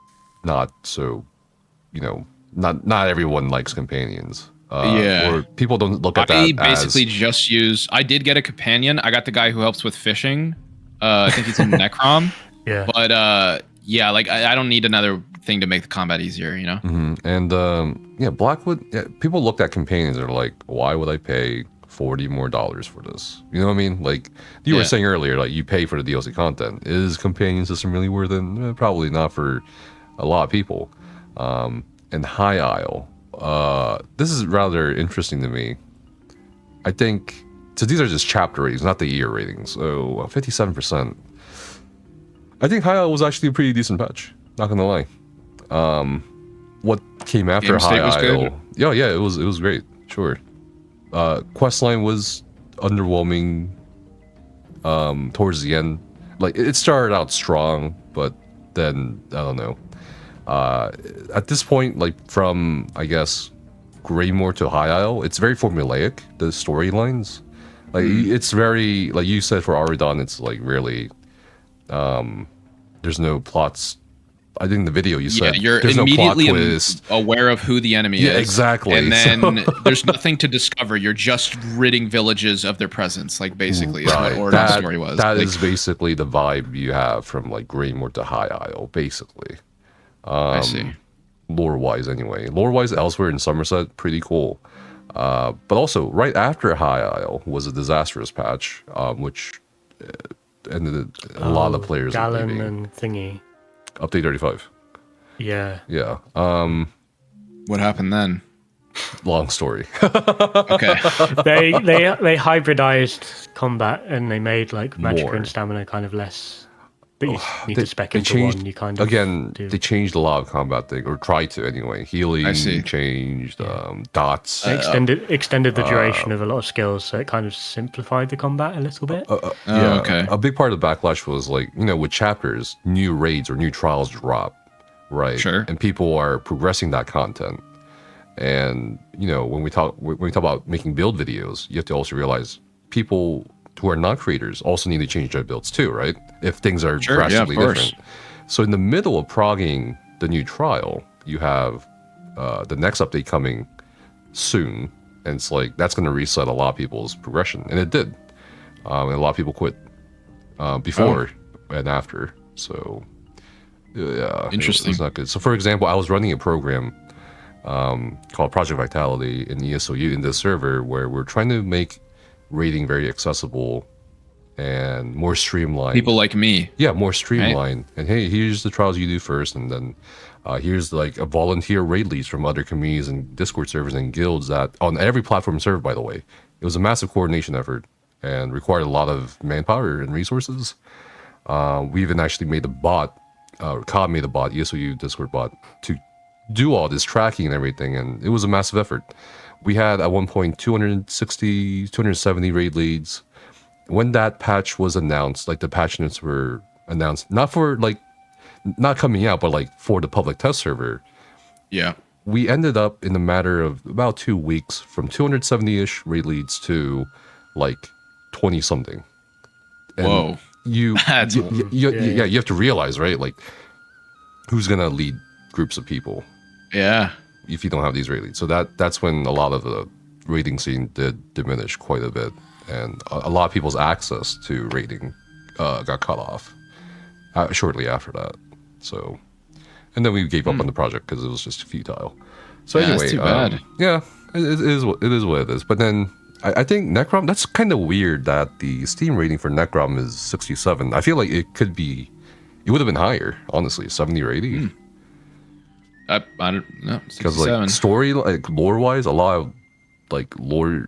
not so, not everyone likes companions. Or people don't look at that I basically just use, I did get a companion. I got the guy who helps with fishing. I think he's in Necrom. Yeah. But like I don't need another thing to make the combat easier, And Blackwood, people looked at companions and are like, why would I pay $40 more for this? You know what I mean? Like you were saying earlier, like you pay for the DLC content. Is companion system really worth it? Probably not for a lot of people. And High Isle, this is rather interesting to me. I think, so these are just chapter ratings, not the year ratings. So 57%. I think High Isle was actually a pretty decent patch, not gonna lie. What came after High Isle? Yeah, it was great, sure. Questline was underwhelming towards the end. Like it started out strong, but then I don't know. At this point, like from I guess Greymore to High Isle, it's very formulaic, the storylines. Like it's very, like you said for Auridon, it's like really there's no plots I think in the video you said you're there's immediately no plot twist. aware of who the enemy is. Yeah, exactly. And then there's nothing to discover. You're just ridding villages of their presence, like basically is what Origin's story was. That is basically the vibe you have from like Greymore to High Isle, basically. I see. Lore-wise, anyway. Lore-wise, elsewhere in Somerset, pretty cool. But also, right after High Isle was a disastrous patch, which ended a lot of players Gallon leaving. and thingy. Update 35. Yeah. Yeah. What happened then? Long story. Okay. they hybridized combat and they made like magic More. and stamina kind of less. But you need to spec they into changed, one. You kind of they changed a lot of combat thing, or tried to anyway. Healing I see. changed, dots. They extended the duration of a lot of skills, so it kind of simplified the combat a little bit. Yeah, okay. A big part of the backlash was like, with chapters, new raids or new trials drop, right? Sure. And people are progressing that content. And when we talk about making build videos, you have to also realize people who are not creators also need to change their builds too, right? If things are drastically different. So in the middle of progging the new trial, you have the next update coming soon, and it's like that's going to reset a lot of people's progression, and it did. And a lot of people quit before and after. So yeah, Interesting. It's not good. So for example, I was running a program called Project Vitality in ESOU in this server where we're trying to make rating very accessible and more streamlined. People like me. Yeah, more streamlined. Right? And hey, here's the trials you do first, and then here's like a volunteer raid leads from other communities and Discord servers and guilds that on every platform served, by the way. It was a massive coordination effort and required a lot of manpower and resources. We even actually made a bot, COD made a bot, ESOU Discord bot, to do all this tracking and everything, and it was a massive effort. We had at one point 260, 270 raid leads. When that patch was announced, like the patch notes were announced, not coming out, but like for the public test server. Yeah. We ended up in a matter of about 2 weeks from 270-ish raid leads to like 20 something. Whoa. You have to realize, right? Like who's gonna lead groups of people? Yeah. If you don't have these raid leads. So that's when a lot of the raiding scene did diminish quite a bit, and a lot of people's access to raiding got cut off shortly after that. So, and then we gave up on the project because it was just futile. So anyway, that's too bad. Yeah, it is what it is. But then I think Necrom, that's kind of weird that the Steam rating for Necrom is 67. I feel like it would have been higher, honestly, 70 or 80. I don't know. Because like story, like lore wise, a lot of like lore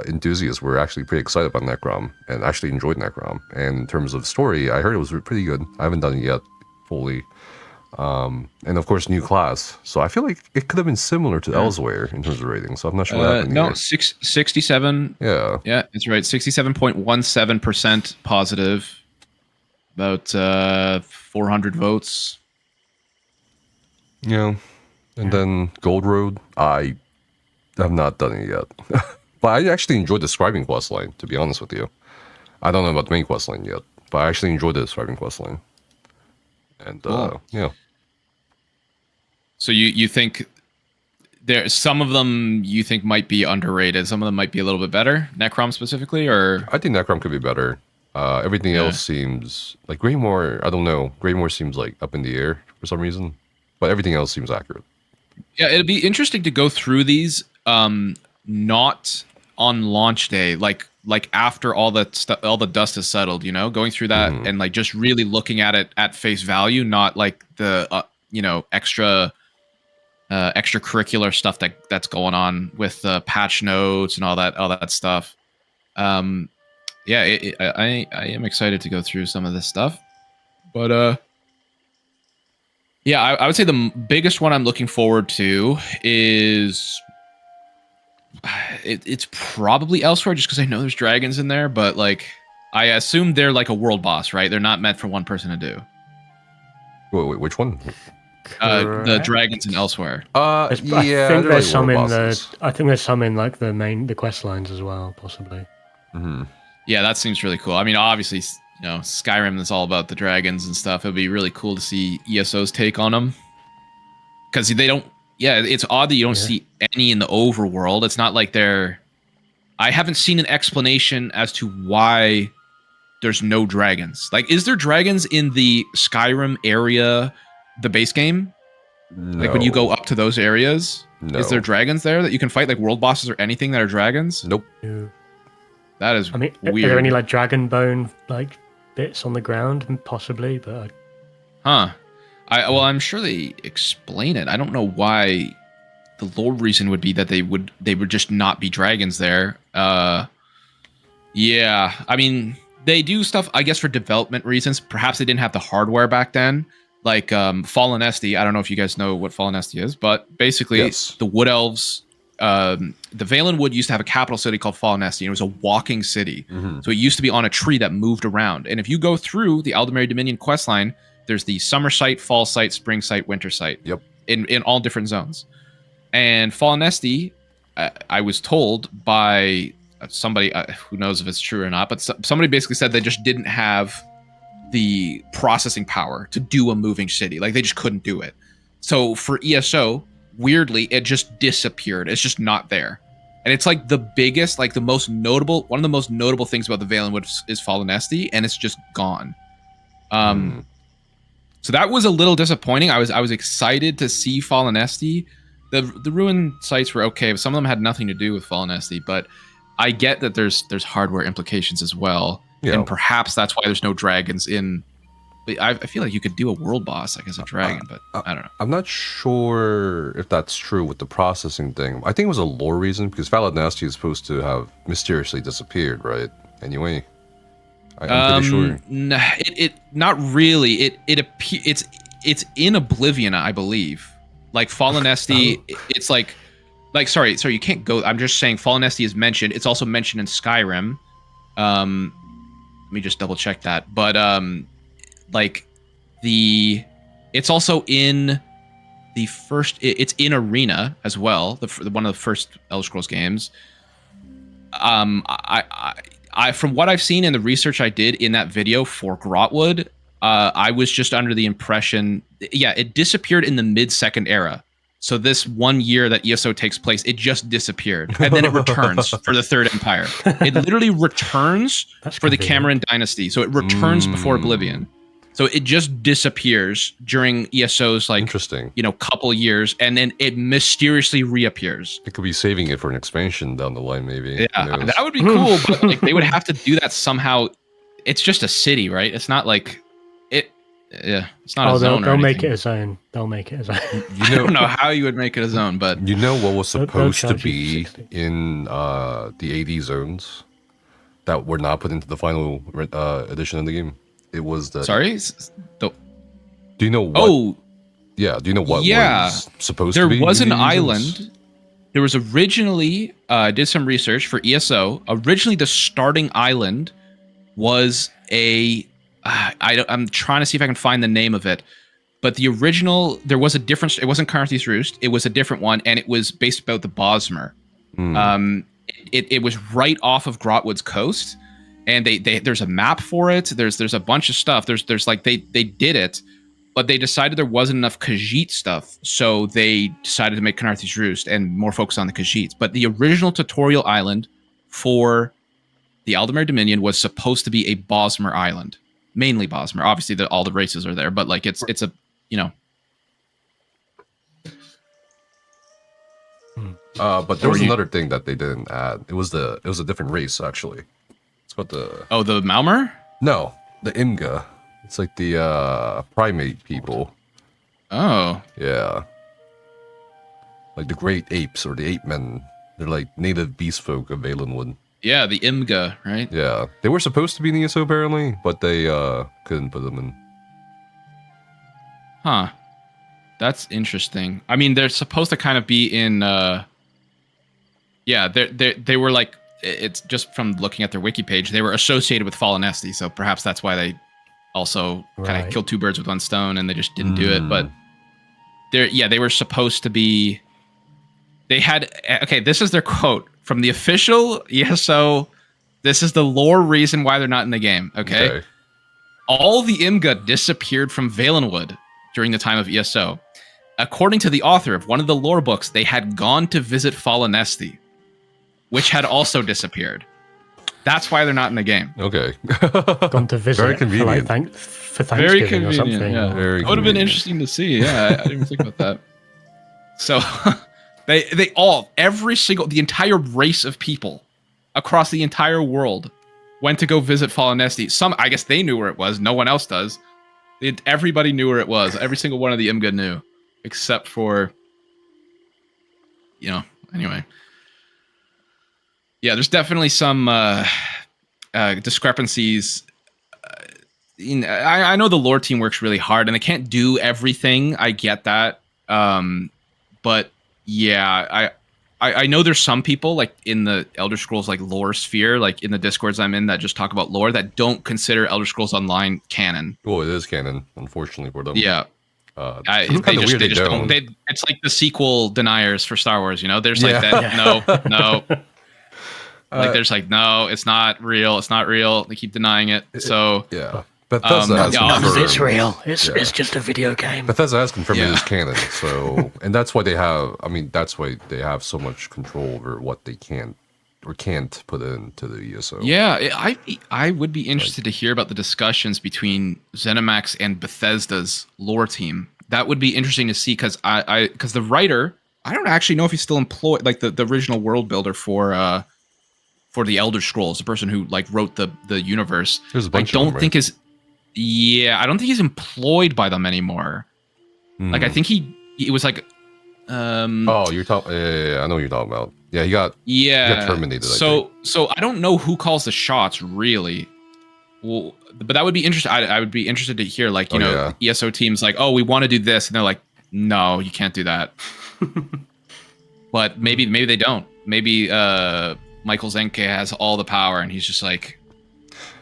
enthusiasts were actually pretty excited about Necrom and actually enjoyed Necrom. And in terms of story, I heard it was pretty good. I haven't done it yet fully. And of course, new class. So I feel like it could have been similar to Elsewhere in terms of rating. So I'm not sure what happened here. 67. Yeah. Yeah, that's right. 67.17% positive. About 400 votes. Yeah. And then Gold Road, I have not done it yet. But I actually enjoyed the scribing quest line, to be honest with you. I don't know about the main quest line yet, but I actually enjoyed the scribing quest line. And yeah. So you think some of them you think might be underrated, some of them might be a little bit better, Necrom specifically, or I think Necrom could be better. Everything else seems like Greymore, I don't know. Greymore seems like up in the air for some reason, but everything else seems accurate. Yeah, it'd be interesting to go through these not on launch day, like after all the dust has settled, going through that and like just really looking at it at face value, not like the extracurricular stuff that's going on with patch notes and all that stuff. I am excited to go through some of this stuff, but yeah, I would say the biggest one I'm looking forward to is it's probably Elsewhere, just because I know there's dragons in there, but like I assume they're like a world boss, right? They're not meant for one person to do. Wait, which one? The dragons in Elsewhere. I think there's some in I think there's some in like the quest lines as well, possibly. Mm-hmm. Yeah, that seems really cool. I mean, obviously, Skyrim is all about the dragons and stuff. It'd be really cool to see ESO's take on them. Because they don't... Yeah, it's odd that you don't see any in the overworld. It's not like they're... I haven't seen an explanation as to why there's no dragons. Like, is there dragons in the Skyrim area, the base game? No. Like, when you go up to those areas? No. Is there dragons there that you can fight, like world bosses or anything that are dragons? Nope. That is weird. Are there any, like, dragon bone, like, bits on the ground? Possibly, but... Huh. I'm sure they explain it. I don't know why the lore reason would be that they would just not be dragons there. Yeah. I mean, they do stuff, I guess, for development reasons. Perhaps they didn't have the hardware back then. Like Fallen Esty. I don't know if you guys know what Fallen Esty is, but basically the Wood Elves, the Valen Wood used to have a capital city called Fallen Esty, and it was a walking city. So it used to be on a tree that moved around. And if you go through the Aldemary Dominion questline, there's the summer site, fall site, spring site, winter site. Yep. In all different zones. And Fallen Esty, I was told by somebody, who knows if it's true or not, but somebody basically said they just didn't have the processing power to do a moving city. Like, they just couldn't do it. So for ESO, weirdly, it just disappeared. It's just not there. And it's like the biggest, like the most notable, one of the most notable things about the Valen Wood is Fallen Esty, and it's just gone. So that was a little disappointing. I was excited to see Fallen Esty. The ruin sites were okay, but some of them had nothing to do with Fallen Esty. But I get that there's hardware implications as well, and perhaps that's why there's no dragons in. I feel like you could do a world boss, like, as a dragon, but I don't know. I'm not sure if that's true with the processing thing. I think it was a lore reason, because Fallen Esty is supposed to have mysteriously disappeared, right? Anyway. I'm pretty sure. It not really. It's in Oblivion, I believe. Like Fallen Esty, it's like sorry, you can't go. I'm just saying Fallen Esty is mentioned. It's also mentioned in Skyrim. Let me just double check that. But it's also in the first. It's in Arena as well. One of the first Elder Scrolls games. I from what I've seen in the research I did in that video for Grotwood, I was just under the impression, it disappeared in the mid-second era. So this 1 year that ESO takes place, it just disappeared, and then it returns for the Third Empire. It literally returns for the Cameron Dynasty, so it returns before Oblivion. So it just disappears during ESO's couple years, and then it mysteriously reappears. It could be saving it for an expansion down the line, maybe. Yeah, that would be cool, but like they would have to do that somehow. It's just a city, right? It's not like it. Yeah, it's not a zone. They'll make it a zone. They'll make it a zone. I don't know how you would make it a zone, but you know what was supposed to be in the AD zones that were not put into the final edition of the game. It was the... Sorry? Do you know what... Oh! Yeah, do you know what was supposed to be? There was an island. There was originally... I did some research for ESO. Originally, the starting island was a... I'm trying to see if I can find the name of it. But the original... There was a different... It wasn't Carthy's Roost. It was a different one, and it was based about the Bosmer. It was right off of Grotwood's coast. And there's a map for it. There's a bunch of stuff. There's like they did it, but they decided there wasn't enough Khajiit stuff, so they decided to make Canarthy's Roost and more focus on the Khajiits. But the original tutorial island for the Aldemary Dominion was supposed to be a Bosmer island, mainly Bosmer. Obviously, all the races are there, but like it's a But there was another thing that they didn't add. It was a different race actually. What the Malmer? No, the Imga. It's like the primate people. Oh. Yeah. Like the great apes or the ape men. They're like native beast folk of Valenwood. Yeah, the Imga, right? Yeah. They were supposed to be in ESO apparently, but they couldn't put them in. Huh. That's interesting. I mean, they're supposed to kind of be in they were like, it's just from looking at their wiki page, they were associated with Fallen Esty, so perhaps that's why they also kind of killed two birds with one stone, and they just didn't do it. But they were supposed to be. They had this is their quote from the official ESO. This is the lore reason why they're not in the game. Okay. all the Imga disappeared from Valenwood during the time of ESO. According to the author of one of the lore books, they had gone to visit Falanesti, which had also disappeared. That's why they're not in the game. Okay. Gone to visit. Very convenient. For Thanksgiving Very convenient, or something. yeah. Very That would have been convenient. interesting to see. Yeah, I didn't even think about that. So they all, the entire race of people across the entire world went to go visit Falanesti. I guess they knew where it was. No one else does. Everybody knew where it was. Every single one of the Imga knew, except for, anyway. Yeah, there's definitely some discrepancies. I know the lore team works really hard, and they can't do everything. I get that. But yeah, I know there's some people like in the Elder Scrolls like lore sphere, like in the Discords I'm in, that just talk about lore that don't consider Elder Scrolls Online canon. Well, it is canon, unfortunately for them. Yeah. They They just don't. It's like the sequel deniers for Star Wars, There's like that. No. Like there's like, no, it's not real. It's not real. They keep denying it. So yeah. Bethesda has confirmed. It's real. It's just a video game. Bethesda has confirmed it is canon. So, and that's why they have. I mean, that's why they have so much control over what they can or can't put into the ESO. Yeah, I would be interested to hear about the discussions between ZeniMax and Bethesda's lore team. That would be interesting to see because because the writer, I don't actually know if he's still employed, like the original world builder for the Elder Scrolls, the person who like wrote the universe. There's a bunch of them, right? I don't think he's employed by them anymore. Like I think it was like oh, you're talking. Yeah, I know what you're talking about. Yeah, he got terminated. So I don't know who calls the shots really. Well, but that would be interesting. I would be interested to hear like the ESO team's like, oh, we want to do this, and they're like, no, you can't do that. But maybe they don't. Maybe Michael Zenke has all the power, and he's just like,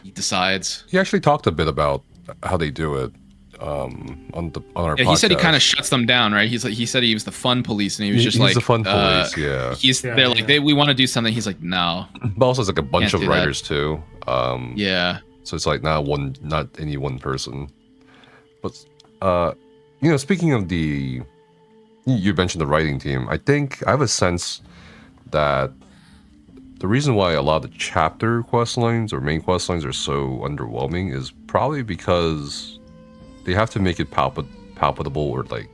he decides. He actually talked a bit about how they do it on our podcast. He said he kind of shuts them down, right? He said he was the fun police, and he was just like the fun police. Yeah, they're like, we want to do something. He's like, no. But also, it's like a bunch of writers too. Yeah. So it's like not any one person. But speaking of you mentioned the writing team. I think I have a sense that the reason why a lot of the chapter quest lines or main quest lines are so underwhelming is probably because they have to make it palpable or like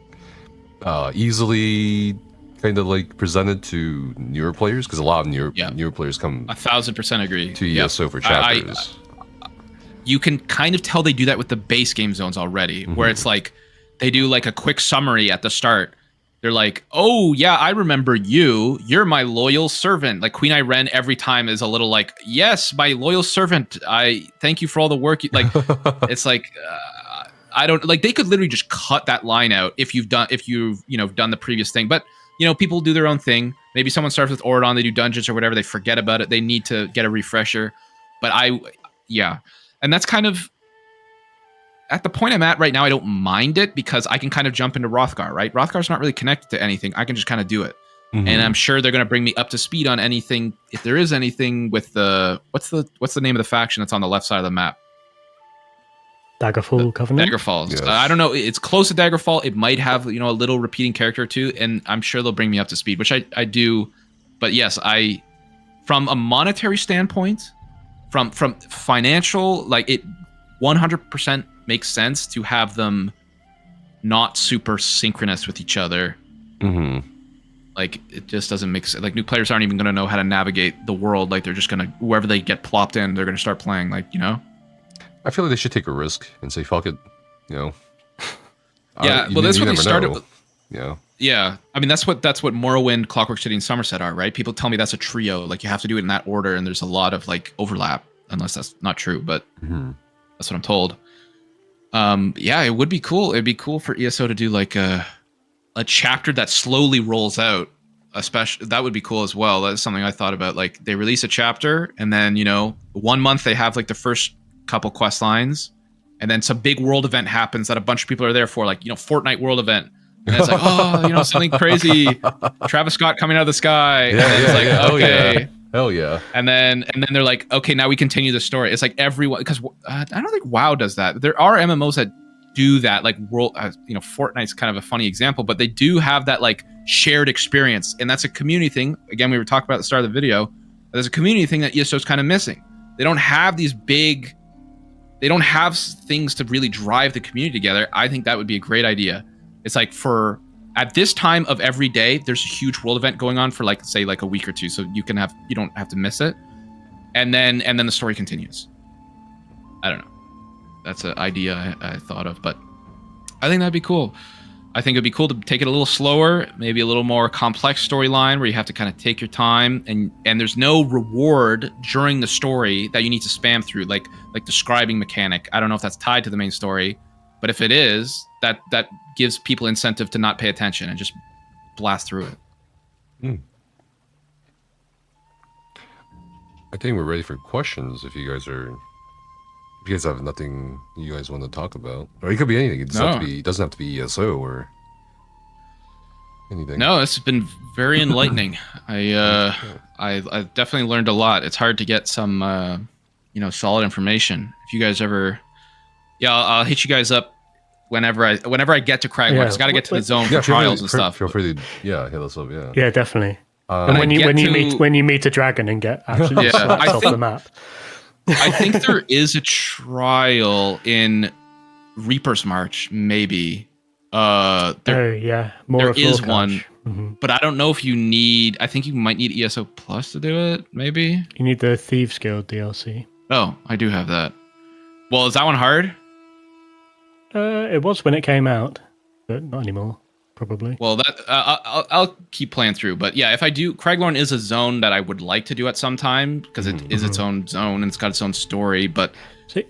easily kind of like presented to newer players, because a lot of newer players come 1000% agree to ESO for chapters. You can kind of tell they do that with the base game zones already, where it's like they do like a quick summary at the start. They're like, oh, yeah, I remember you. You're my loyal servant. Like Queen Irene every time is a little like, yes, my loyal servant. I thank you for all the work. Like, it's like, I don't like, they could literally just cut that line out if you've done the previous thing. But, people do their own thing. Maybe someone starts with Oradon, they do dungeons or whatever. They forget about it. They need to get a refresher. But and that's kind of, at the point I'm at right now, I don't mind it because I can kind of jump into Hrothgar, right? Hrothgar's not really connected to anything. I can just kind of do it. And I'm sure they're going to bring me up to speed on anything, if there is anything with the, what's the name of the faction that's on the left side of the map? Daggerfall Covenant? Daggerfall. Yes. I don't know. It's close to Daggerfall. It might have, a little repeating character or two, and I'm sure they'll bring me up to speed, which I do. But yes, from a monetary standpoint, from financial, like it 100% makes sense to have them not super synchronous with each other. Like it just doesn't make sense. Like new players aren't even going to know how to navigate the world. Like they're just going to, wherever they get plopped in, they're going to start playing. Like, I feel like they should take a risk and say, fuck it, Yeah, well, that's what they started with. Yeah. I mean, that's what Morrowind, Clockwork City, and Somerset are, right? People tell me that's a trio. Like you have to do it in that order, and there's a lot of like overlap, unless that's not true, but that's what I'm told. It would be cool. It'd be cool for ESO to do like a chapter that slowly rolls out. Especially that would be cool as well. That's something I thought about. Like they release a chapter, and then 1 month they have like the first couple quest lines, and then some big world event happens that a bunch of people are there for, like Fortnite world event. And it's like, something crazy, Travis Scott coming out of the sky. And it's like, okay. Hell yeah. And then they're like, okay, now we continue the story. It's like everyone, because I don't think WoW does that. There are MMOs that do that, like Fortnite's kind of a funny example, but they do have that like shared experience, and that's a community thing. Again, we were talking about at the start of the video. There's a community thing that ESO is kind of missing. They don't have these big, they don't have things to really drive the community together. I think that would be a great idea. It's like at this time of every day, there's a huge world event going on for like, say, like a week or two, so you don't have to miss it, and then the story continues. I don't know. That's an idea I thought of, but I think that'd be cool. I think it'd be cool to take it a little slower, maybe a little more complex storyline where you have to kind of take your time, and there's no reward during the story that you need to spam through, like the scribing mechanic. I don't know if that's tied to the main story, but if it is, that gives people incentive to not pay attention and just blast through it. I think we're ready for questions. If you guys have nothing you guys want to talk about, or it could be anything. It doesn't have to be ESO or anything. No, this has been very enlightening. I definitely learned a lot. It's hard to get some solid information. If you guys ever, I'll hit you guys up whenever I get to Cragmore. I just got to get to the zone for trials and stuff. Feel free to hit us up. Yeah, definitely. And when you meet a dragon and get absolutely slapped off the map. I think there is a trial in Reaper's March, maybe. There is one, but I don't know if you need. I think you might need ESO Plus to do it. Maybe you need the Thieves Guild DLC. Oh, I do have that. Well, is that one hard? It was when it came out, but not anymore. Probably. Well, that I'll keep playing through, but yeah, if I do, Craglorn is a zone that I would like to do at some time because it is its own zone and it's got its own story. But the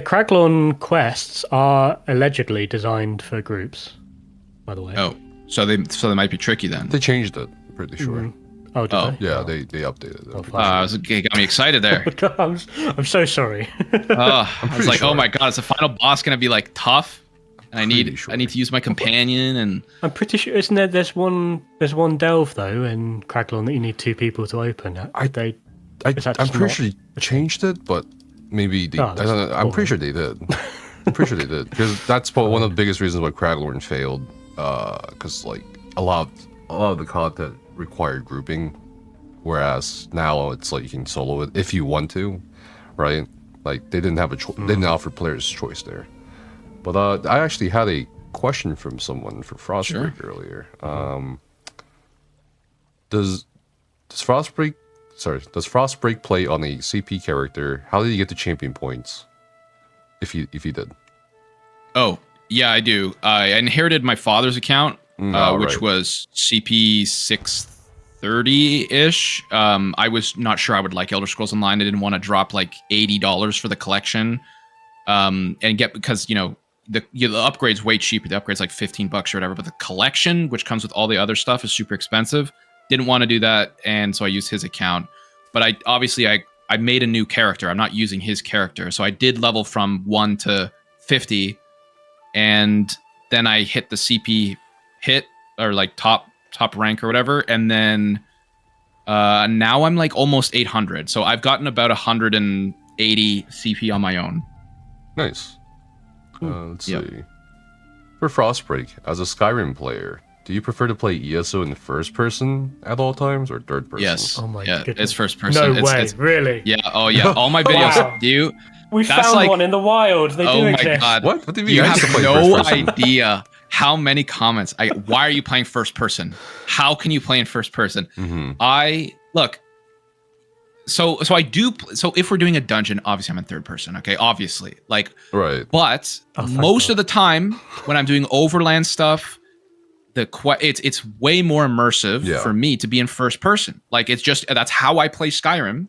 Craglorn quests are allegedly designed for groups, by the way. Oh, so they might be tricky then. They changed it, pretty sure. Oh, did they? Yeah, they updated it. It got me excited there. I'm so sorry. I was like, sure. Oh my god, is the final boss gonna be like tough? And I need to use my companion, and I'm pretty sure, isn't there? There's one delve though in Craglorn that you need 2 people to open. I'm pretty sure they changed it, but maybe they, I don't know. I'm pretty sure they did. I'm pretty sure they did, because that's one of the biggest reasons why Craglorn failed. Because like a lot of the content required grouping, whereas now it's like you can solo it if you want to, right? Like they didn't have they didn't offer players choice there. But I actually had a question from someone for Frostbreak earlier. Does Frostbreak play on a CP character? How did you get the champion points? If you did. Oh, yeah, I do. I inherited my father's account, which was CP 630-ish. I was not sure I would like Elder Scrolls Online. I didn't want to drop like $80 for the collection. And get, because the upgrade's way cheaper. The upgrade's like $15 or whatever, but the collection, which comes with all the other stuff, is super expensive. Didn't want to do that, and so I used his account. But I made a new character. I'm not using his character, so I did level from 1 to 50, and then I hit the CP hit, or like top rank or whatever, and then now I'm like almost 800. So I've gotten about 180 CP on my own. Nice. Let's see. For Frostbreak, as a Skyrim player, do you prefer to play ESO in first person at all times or third person? Yes. Oh my goodness. It's first person. No way, really? Yeah. Oh yeah. All my videos. Wow. We found one in the wild. They do exist. Oh my god. What do you mean? You have no idea how many comments. Why are you playing first person? How can you play in first person? So I do. So if we're doing a dungeon, obviously I'm in third person. Okay, obviously, like right. But most of the time when I'm doing overland stuff, it's way more immersive for me to be in first person. Like it's just, that's how I play Skyrim.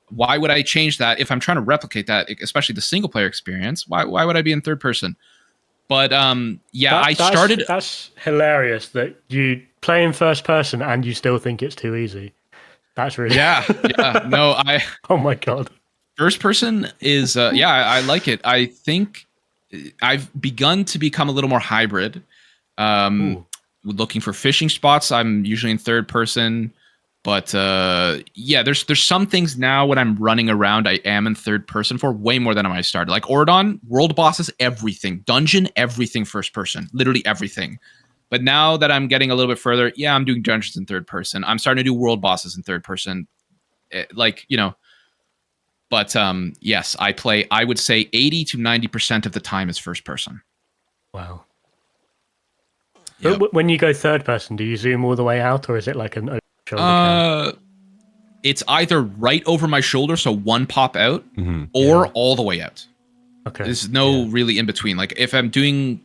Why would I change that if I'm trying to replicate that, especially the single player experience? Why would I be in third person? But that's hilarious that you play in first person and you still think it's too easy. That's really no, oh my god, first person is I like it. I think I've begun to become a little more hybrid. Looking for fishing spots, I'm usually in third person. But yeah, there's some things now when I'm running around, I am in third person for way more than when I started. Like Oradon, world bosses, everything. Dungeon, everything first person. Literally everything. But now that I'm getting a little bit further, yeah, I'm doing dungeons in third person. I'm starting to do world bosses in third person. Like, you know. But yes, I would say 80 to 90% of the time is first person. Wow. Yep. But when you go third person, do you zoom all the way out, or is it like an shoulder cam? It's either right over my shoulder, so one pop out, or all the way out. Okay. There's no really in between. Like if I'm doing,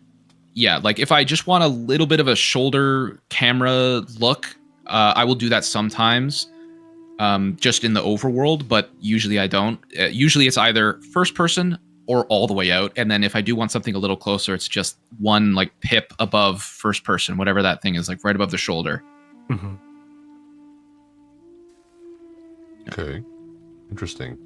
like if I just want a little bit of a shoulder camera look, I will do that sometimes, just in the overworld, but usually I don't. Usually it's either first person or all the way out, and then if I do want something a little closer, it's just one like pip above first person, whatever that thing is, like right above the shoulder. Mm-hmm. Okay, interesting.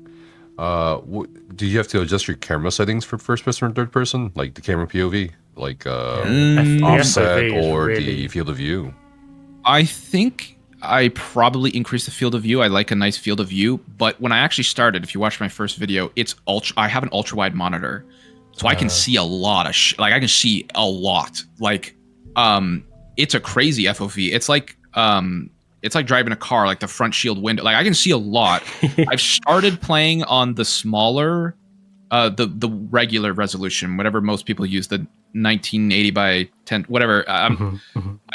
Do you have to adjust your camera settings for first person or third person, like the camera POV, like offset or really... the field of view? I think I probably increased the field of view. I like a nice field of view, but when I actually started, if you watch my first video, it's I have an ultra wide monitor, so I can see a lot of like I can see a lot. Like, it's a crazy FOV. It's like driving a car, like the front shield window. Like I can see a lot. I've started playing on the smaller, the regular resolution, whatever most people use, the 1980 by 10, whatever. I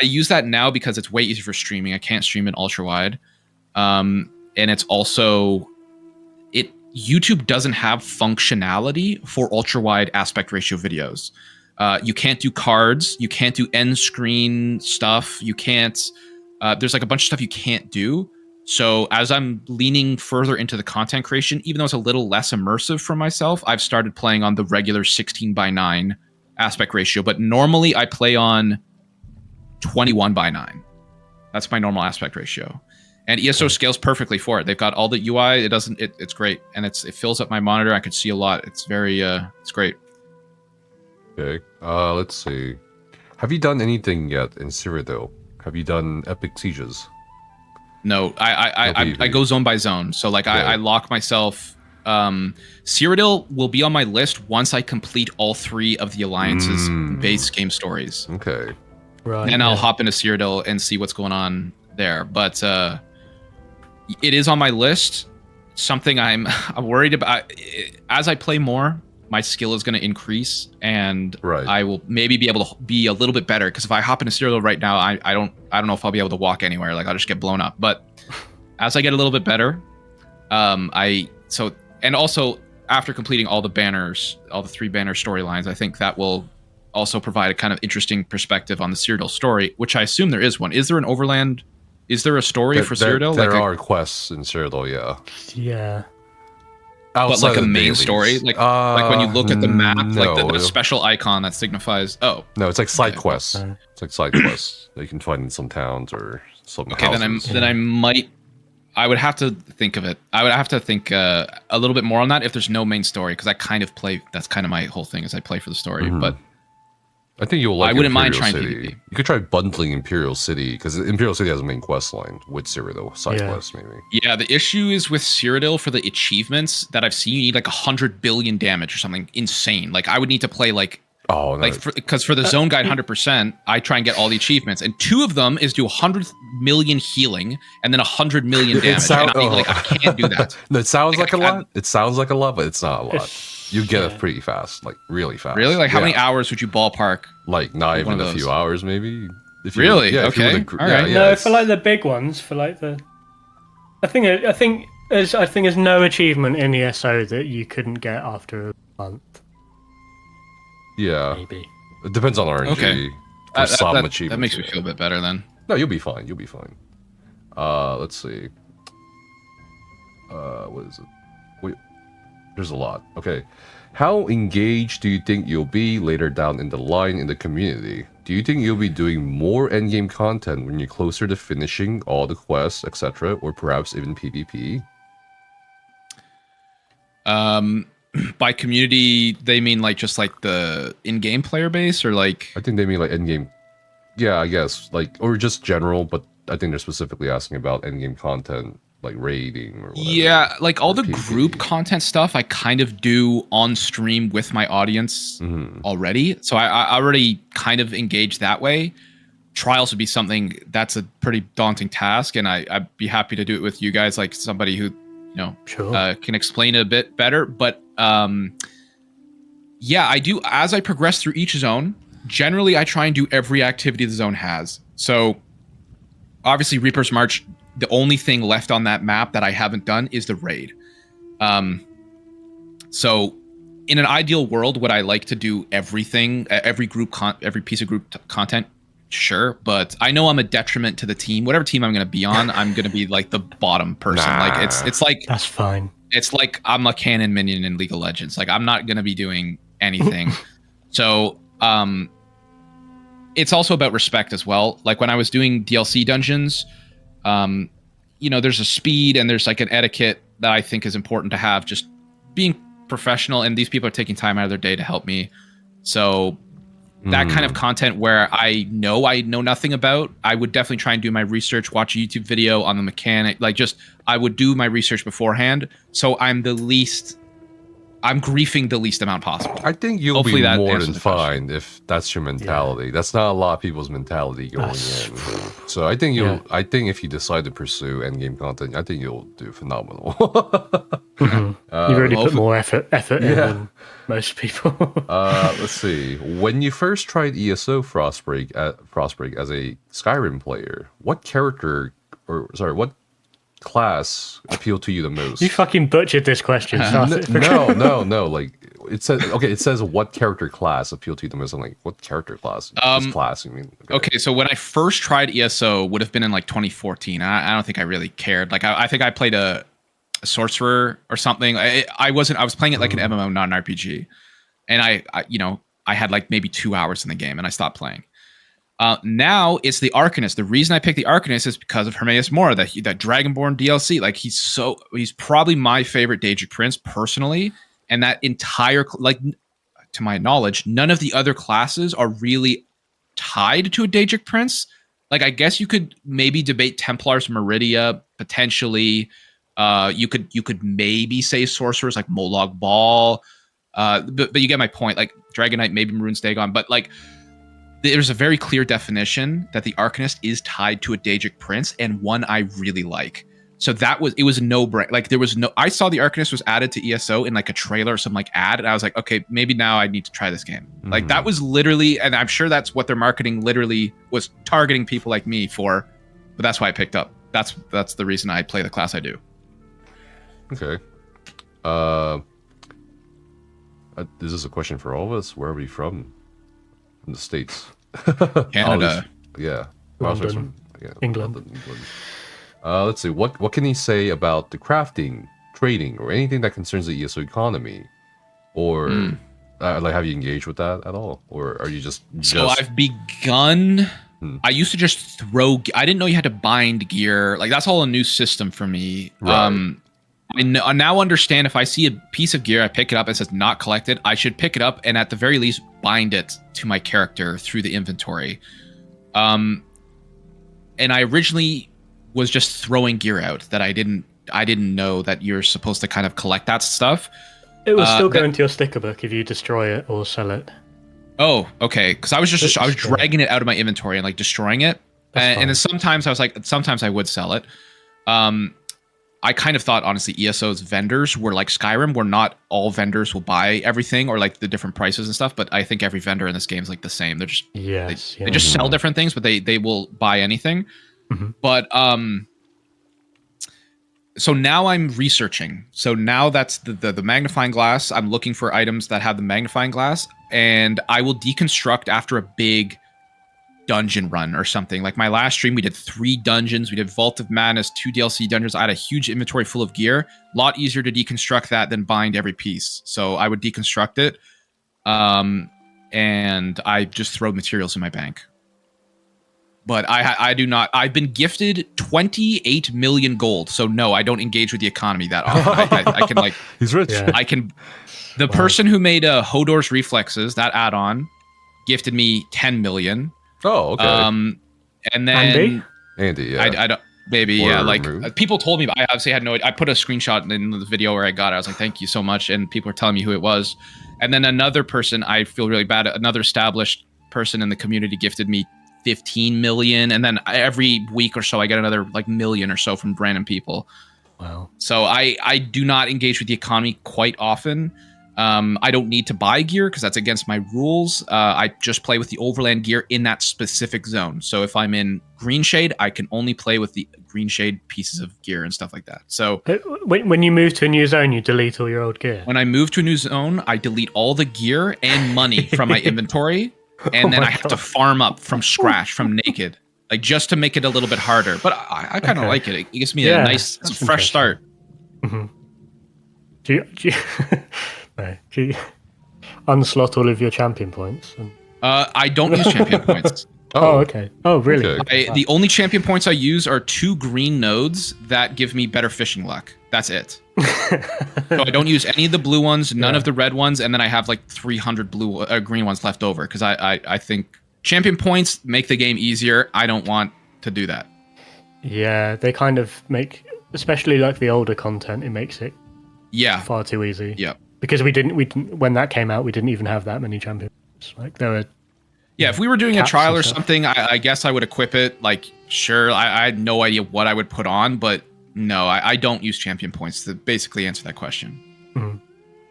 use that now because it's way easier for streaming. I can't stream in ultra wide, and it's also YouTube doesn't have functionality for ultra wide aspect ratio videos. You can't do cards. You can't do end screen stuff. You can't. There's like a bunch of stuff you can't do. So as I'm leaning further into the content creation, even though it's a little less immersive for myself, I've started playing on the regular 16:9 aspect ratio. But normally I play on 21:9. That's my normal aspect ratio. And ESO scales perfectly for it. They've got all the UI. It's great. And it fills up my monitor. I can see a lot. It's very, it's great. Okay. Let's see. Have you done anything yet in Cyrodiil? Have you done epic sieges? No, I go zone by zone. So like I lock myself. Cyrodiil will be on my list once I complete all 3 of the Alliance's base game stories. Okay. Right. And I'll hop into Cyrodiil and see what's going on there. But it is on my list. Something I'm worried about. As I play more, my skill is going to increase, and I will maybe be able to be a little bit better. Because if I hop into Cyrodiil right now, I don't know if I'll be able to walk anywhere. Like I'll just get blown up. But as I get a little bit better, and also after completing all the banners, all the 3 banner storylines, I think that will also provide a kind of interesting perspective on the Cyrodiil story, which I assume there is one. Is there an Overland? Is there a story for Cyrodiil? There are quests in Cyrodiil, yeah. Yeah. But like a main story, like when you look at the map, like the special icon that signifies. Oh, no, it's like side quests. It's like side quests that you can find in some towns or some. Okay, houses. then I would have to think of it. I would have to think a little bit more on that if there's no main story, because I kind of play. That's kind of my whole thing is I play for the story. But I think you'll like. I wouldn't Imperial mind trying City. PvP. You could try bundling Imperial City, because Imperial City has a main quest line with Cyrodiil side quests, maybe. Yeah, the issue is with Cyrodiil for the achievements that I've seen, you need like 100 billion damage or something insane. Like I would need to play like because for the zone guide 100%, I try and get all the achievements, and 2 of them is do 100 million healing and then 100 million damage. I can't do that. No, it sounds like a lot. It sounds like a lot, but it's not a lot. You get it pretty fast, like really fast. Really? Like how many hours would you ballpark? Like not even a few hours, maybe. Really? Okay. All right. No, for like the big ones, for like the, I think there's no achievement in ESO that you couldn't get after a month. Yeah. Maybe. It depends on RNG. Okay. Some achievements. That makes me feel a bit better then. No, you'll be fine. You'll be fine. Let's see. What is it? Wait. There's a lot. Okay. How engaged do you think you'll be later down in the line in the community? Do you think you'll be doing more endgame content when you're closer to finishing all the quests, etc., or perhaps even PvP? By community, they mean like just like the in-game player base, or like? I think they mean like endgame. Yeah, I guess like or just general, but I think they're specifically asking about endgame content, like raiding or whatever. Yeah, like all the group content stuff I kind of do on stream with my audience already. So I already kind of engage that way. Trials would be something that's a pretty daunting task, and I'd be happy to do it with you guys, like somebody who, can explain it a bit better. But yeah, I do. As I progress through each zone, generally I try and do every activity the zone has. So obviously Reaper's March, the only thing left on that map that I haven't done is the raid. So in an ideal world, would I like to do everything, every piece of group content? Sure, but I know I'm a detriment to the team. Whatever team I'm going to be on, I'm going to be like the bottom person. Like it's like that's fine. It's like I'm a cannon minion in League of Legends. Like I'm not going to be doing anything. So it's also about respect as well. Like when I was doing DLC dungeons, there's a speed and there's like an etiquette that I think is important to have. Just being professional, and these people are taking time out of their day to help me. So that kind of content where I know nothing about, I would definitely try and do my research, watch a YouTube video on the mechanic. Like I would do my research beforehand. So I'm griefing the least amount possible. I think you'll be more than fine if that's your mentality. Yeah. That's not a lot of people's mentality going in. So I think I think if you decide to pursue endgame content, I think you'll do phenomenal. You've already put more effort in than most people. Let's see. When you first tried ESO Frostbreak as a Skyrim player, what class appealed to you the most? You fucking butchered this question. No. Like it says what character class appealed to you the most. I'm like, what character class? This class, you mean? Okay, so when I first tried ESO, would have been in like 2014. I don't think I really cared. Like I think I played a sorcerer or something. I was playing it like an MMO, not an RPG, and I had like maybe 2 hours in the game and I stopped playing. Now it's the Arcanist. The reason I picked the Arcanist is because of Hermaeus Mora, that Dragonborn DLC. Like he's probably my favorite Daedric Prince personally, and that entire, like, to my knowledge, none of the other classes are really tied to a Daedric Prince. Like I guess you could maybe debate Templars Meridia potentially. You could maybe say sorcerers like Molag Bal, but you get my point. Like Dragon Knight, maybe Maroon's Dagon, but like there's a very clear definition that the Arcanist is tied to a Daedric Prince, and one I really like. So it was a no-brainer. Like I saw the Arcanist was added to ESO in like a trailer or some like ad, and I was like, okay, maybe now I need to try this game. Like that was literally, and I'm sure that's what their marketing literally was targeting people like me for, but that's why I picked up. That's the reason I play the class I do. Okay. This is a question for all of us. Where are we from? From the States. Canada. London. England. England. Let's see. What can he say about the crafting, trading, or anything that concerns the ESO economy? Or like, have you engaged with that at all? Or are you just... So I've begun... I used to just throw... I didn't know you had to bind gear. Like, that's all a new system for me. Right. I now understand if I see a piece of gear, I pick it up, it says not collected, I should pick it up and at the very least bind it to my character through the inventory. And I originally was just throwing gear out that I didn't know that you're supposed to kind of collect that stuff. It will still go into your sticker book if you destroy it or sell it. Oh, okay. Because I was dragging it out of my inventory and like destroying it. And then sometimes I would sell it. I kind of thought, honestly, ESO's vendors were like Skyrim, where not all vendors will buy everything or like the different prices and stuff. But I think every vendor in this game is like the same. They're just they just sell different things, but they will buy anything. But so now I'm researching. So now that's the magnifying glass. I'm looking for items that have the magnifying glass, and I will deconstruct after a big dungeon run or something. Like my last stream, we did 3 dungeons. We did Vault of Madness, 2 DLC dungeons. I had a huge inventory full of gear. A lot easier to deconstruct that than bind every piece. So I would deconstruct it, and I just throw materials in my bank. But I do not. I've been gifted 28 million gold. So no, I don't engage with the economy that often. I can like. He's rich. Yeah. I can. The person who made Hodor's Reflexes, that add-on, gifted me 10 million. Oh, okay. And then Andy? Andy, yeah. I don't. Maybe, Or yeah. Like removed. people told me, but I obviously had no idea. I put a screenshot in the video where I got it. I was like, thank you so much. And people were telling me who it was. And then another person, I feel really bad. Another established person in the community gifted me 15 million. And then every week or so, I get another like million or so from random people. Wow. So I do not engage with the economy quite often. I don't need to buy gear because that's against my rules. I just play with the overland gear in that specific zone. So if I'm in Green Shade, I can only play with the Green Shade pieces of gear and stuff like that. So When you move to a new zone, you delete all your old gear? when I move to a new zone, I delete all the gear and money from my inventory. And then I have to farm up from scratch, from naked, like just to make it a little bit harder. But I kind of like it. It gives me a nice, fresh start. Mm-hmm. Do you unslot all of your champion points? I don't use champion points. Oh, okay. Oh, really? Okay. The only champion points I use are 2 green nodes that give me better fishing luck. That's it. So I don't use any of the blue ones, none of the red ones, and then I have like 300 green ones left over because I think champion points make the game easier. I don't want to do that. Yeah, they kind of make, especially like the older content, it makes it far too easy. Yeah. Because we didn't when that came out, we didn't even have that many champions. Like there were. Yeah, if we were doing a caps trial and or stuff. something, I guess I would equip it. Like, sure, I had no idea what I would put on, but no, I don't use champion points to basically answer that question. Mm-hmm.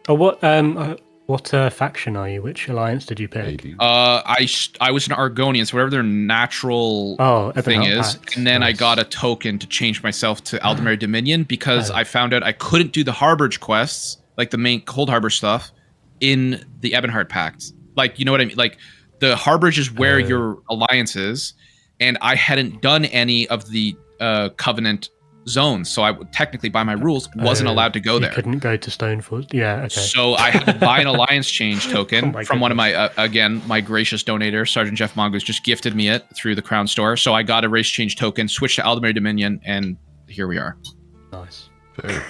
Oh, what faction are you? Which alliance did you pick? I was an Argonian, so whatever their natural thing is, Pact. and then I Nice. got a token to change myself to Aldemary Dominion because I found out I couldn't do the Harborage quests, like the main Cold Harbor stuff, in the Ebonheart Pact. Like, you know what I mean? Like, the Harborage is where your alliance is, and I hadn't done any of the Covenant zones, so I would technically, by my rules, wasn't allowed to go there. You couldn't go to Stoneford. Yeah, okay. So I had to buy an alliance change token from one of my, again, my gracious donator, Sergeant Jeff Mongoose, just gifted me it through the Crown Store. So I got a race change token, switched to Aldemary Dominion, and here we are. Nice. Fair.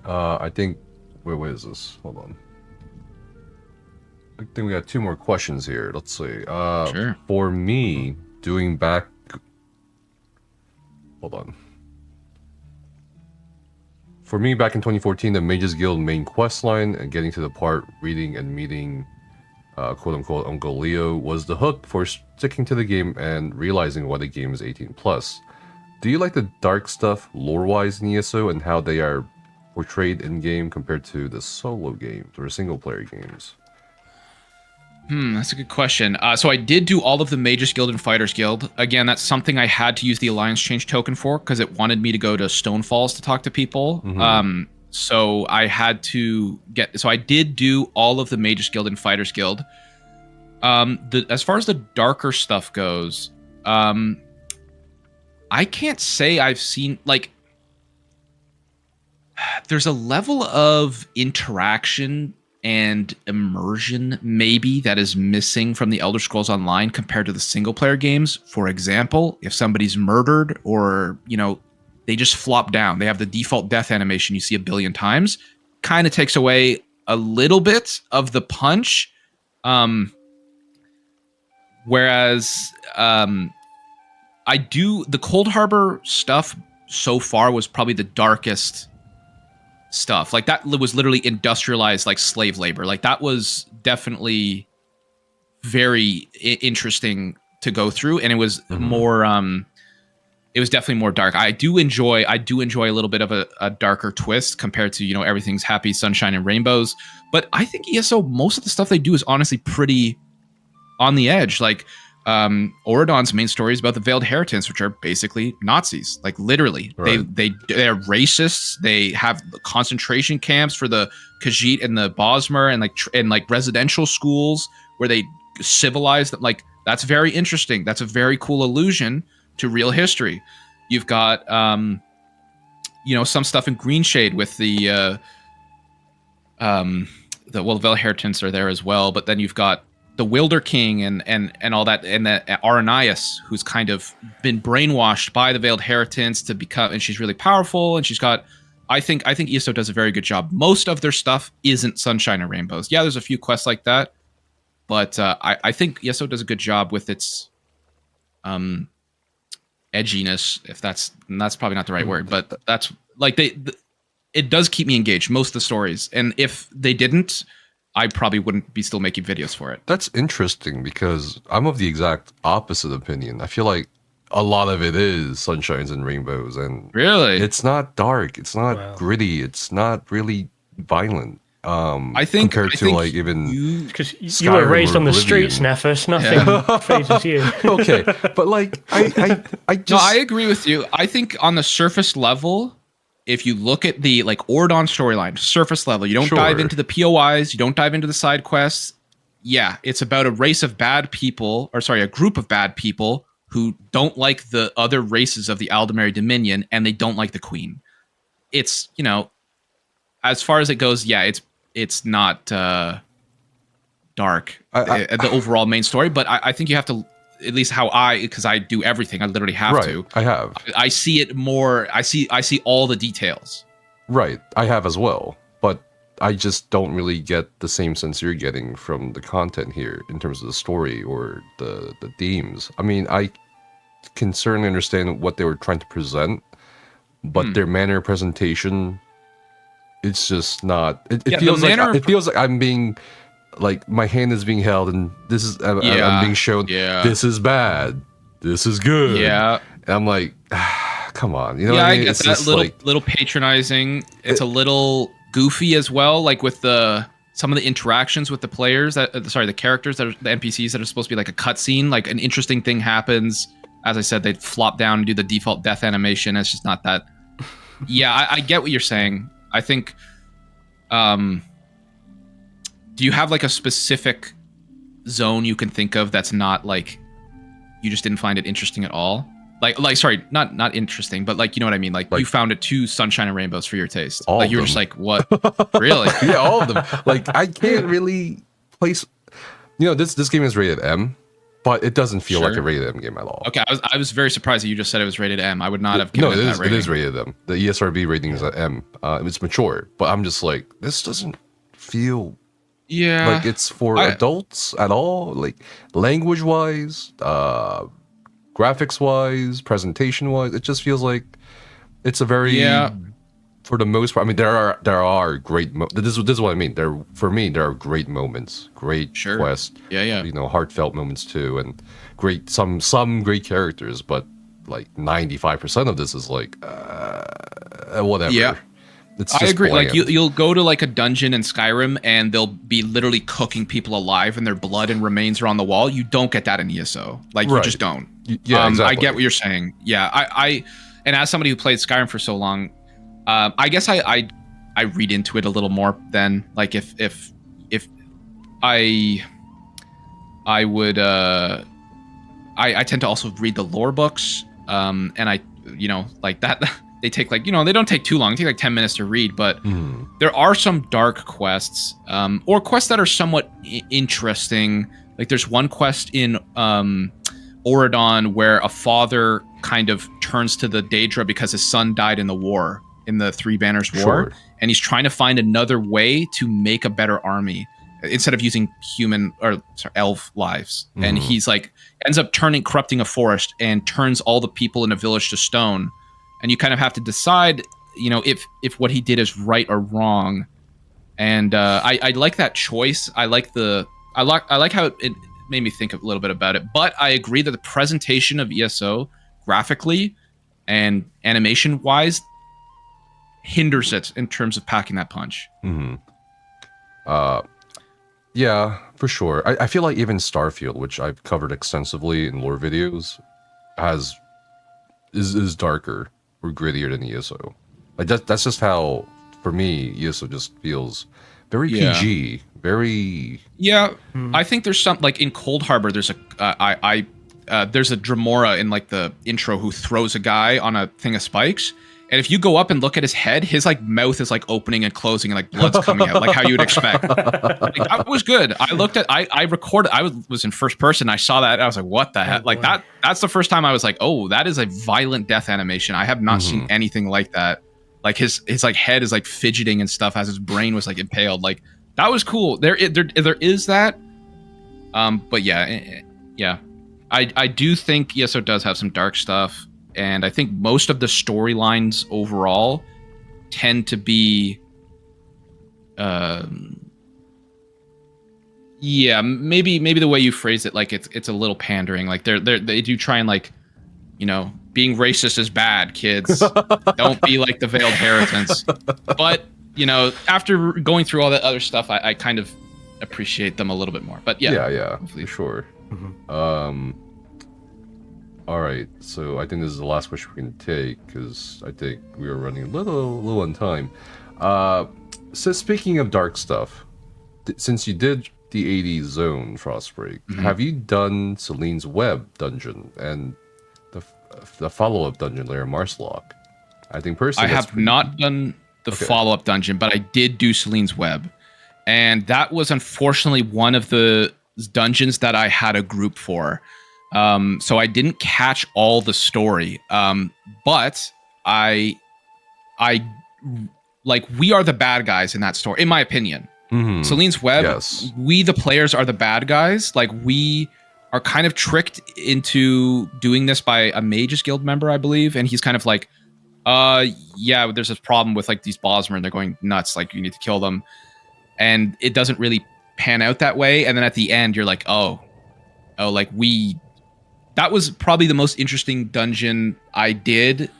I think. Wait, what is this? Hold on. I think we got 2 more questions here. Let's see. Sure. For me, doing back. Hold on. For me, back in 2014, the Mages Guild main quest line and getting to the part reading and meeting, quote unquote, Uncle Leo was the hook for sticking to the game and realizing why the game is 18 plus. Do you like the dark stuff lore-wise in ESO and how they are portrayed in game compared to the solo games or single player games? That's a good question. So I did do all of the Mages Guild and Fighters Guild. Again, that's something I had to use the Alliance Change token for because it wanted me to go to Stonefalls to talk to people. Mm-hmm. So I had to so I did do all of the Mages Guild and Fighters Guild. As far as the darker stuff goes, I can't say I've seen, like, there's a level of interaction and immersion maybe that is missing from the Elder Scrolls Online compared to the single player games. For example, if somebody's murdered or, you know, they just flop down, they have the default death animation you see a billion times, kind of takes away a little bit of the punch. Whereas the Cold Harbor stuff so far was probably the darkest stuff. Like, that was literally industrialized, like slave labor. Like, that was definitely very interesting to go through, and it was more it was definitely more dark. I do enjoy a little bit of a darker twist compared to, you know, everything's happy sunshine and rainbows. But I think ESO, most of the stuff they do is honestly pretty on the edge. Like, Oradon's main story is about the Veiled Heritants, which are basically Nazis. Like, literally, right. they're racists. They have concentration camps for the Khajiit and the Bosmer, and like residential schools where they civilize them. Like, that's very interesting. That's a very cool allusion to real history. You've got you know, some stuff in Green Shade with the Veiled Heritants are there as well, but then you've got the Wilder King and all that, and the Aranias, who's kind of been brainwashed by the Veiled Heritants to become, and she's really powerful, and she's got, I think ESO does a very good job. Most of their stuff isn't sunshine and rainbows. Yeah, there's a few quests like that, but I think ESO does a good job with its edginess, if that's probably not the right word, but that's like it does keep me engaged, most of the stories. And if they didn't, I probably wouldn't be still making videos for it. That's interesting because I'm of the exact opposite opinion. I feel like a lot of it is sunshines and rainbows, and really, it's not dark, it's not gritty, it's not really violent. I think compared to like even because you were raised on the streets, Nefus. Nothing phases you. Okay, but like I just no, I agree with you. I think on the surface level, if you look at the like Ordon storyline, surface level, you don't dive into the POIs, you don't dive into the side quests. Yeah, it's about a race of bad people, or sorry, a group of bad people who don't like the other races of the Aldemary Dominion, and they don't like the Queen. It's, you know, as far as it goes, yeah, it's not dark, the overall main story, but I think you have to, at least because I do everything, I literally have to. I have. I see it more, I see all the details. Right, I have as well, but I just don't really get the same sense you're getting from the content here in terms of the story or the themes. I mean, I can certainly understand what they were trying to present, but their manner of presentation, it's just not. It feels like I'm being, like my hand is being held, and this is I'm being shown. Yeah. This is bad. This is good. Yeah. And I'm like, come on. You know what I mean? I get that little patronizing. It's a little goofy as well, like with some of the interactions with the players the characters that are the NPCs that are supposed to be like a cutscene. Like an interesting thing happens. As I said, they flop down and do the default death animation. It's just not that. Yeah, I get what you're saying. I think, do you have like a specific zone you can think of that's not like, you just didn't find it interesting at all? Like sorry, not interesting, but like, you know what I mean? Like you found it too sunshine and rainbows for your taste. All like you were just like, what? Really? Yeah, all of them. Like I can't really place, you know, this game is rated M, but it doesn't feel like a rated M game at all. Okay, I was very surprised that you just said it was rated M. I would not have given it that rating. It is rated M. The ESRB rating is at M. It's mature, but I'm just like, this doesn't feel like it's for adults at all. Like language-wise, graphics-wise, presentation-wise, it just feels like it's a very for the most part. I mean, there are great. This is what I mean. For me, there are great moments, great quests. You know, heartfelt moments too, and great some great characters. But like 95% of this is like whatever. Yeah, I agree. Bland. Like you'll go to like a dungeon in Skyrim, and they'll be literally cooking people alive, and their blood and remains are on the wall. You don't get that in ESO. Like you just don't. Yeah, exactly. I get what you're saying. Yeah, I and as somebody who played Skyrim for so long. I guess I read into it a little more than like if I would I tend to also read the lore books and I like that they take like they don't take too long, they take like 10 minutes to read, but there are some dark quests or quests that are somewhat interesting. Like there's one quest in Loraden where a father kind of turns to the Daedra because his son died in the war. In the Three Banners War, and he's trying to find another way to make a better army instead of using elf lives. And he's like ends up corrupting a forest and turns all the people in a village to stone. And you kind of have to decide, if what he did is right or wrong. And I like that choice. I like how it made me think a little bit about it. But I agree that the presentation of ESO graphically and animation wise hinders it in terms of packing that punch. Yeah, for sure. I feel like even Starfield, which I've covered extensively in lore videos, is darker or grittier than ESO. Like that's just how, for me, ESO just feels very PG, very. Yeah, I think there's some like in Cold Harbor. There's there's a Dremora in like the intro who throws a guy on a thing of spikes. And if you go up and look at his head, his like mouth is like opening and closing and like blood's coming out, like how you would expect. Like, that was good. I looked at, I recorded, I was in first person. I saw that. And I was like, what the heck? Like that's the first time I was like, oh, that is a violent death animation. I have not seen anything like that. Like his like head is like fidgeting and stuff as his brain was like impaled. Like that was cool. There is that. But yeah. I do think ESO does have some dark stuff, and I think most of the storylines overall tend to be, maybe the way you phrase it, like it's a little pandering. Like they do try and, like, you know, being racist is bad, kids. Don't be like the veiled heritants. But, you know, after going through all that other stuff, I kind of appreciate them a little bit more. But yeah, for sure. All right, so I think this is the last question we can take, because I think we are running a little on time. So speaking of dark stuff, since you did the 80s zone, Frostbreak, have you done Celine's Web dungeon and the follow-up dungeon layer, Marslock? I think personally, I have not done the follow-up dungeon, but I did do Celine's Web, and that was unfortunately one of the dungeons that I had a group for. So I didn't catch all the story, but I like, we are the bad guys in that story, in my opinion. Celine's Web, we the players are the bad guys. Like, we are kind of tricked into doing this by a Mages Guild member, I believe, and he's kind of like, yeah, there's this problem with, like, these Bosmer, and they're going nuts, like, you need to kill them, and it doesn't really pan out that way. And then at the end, you're like, like, that was probably the most interesting dungeon I did.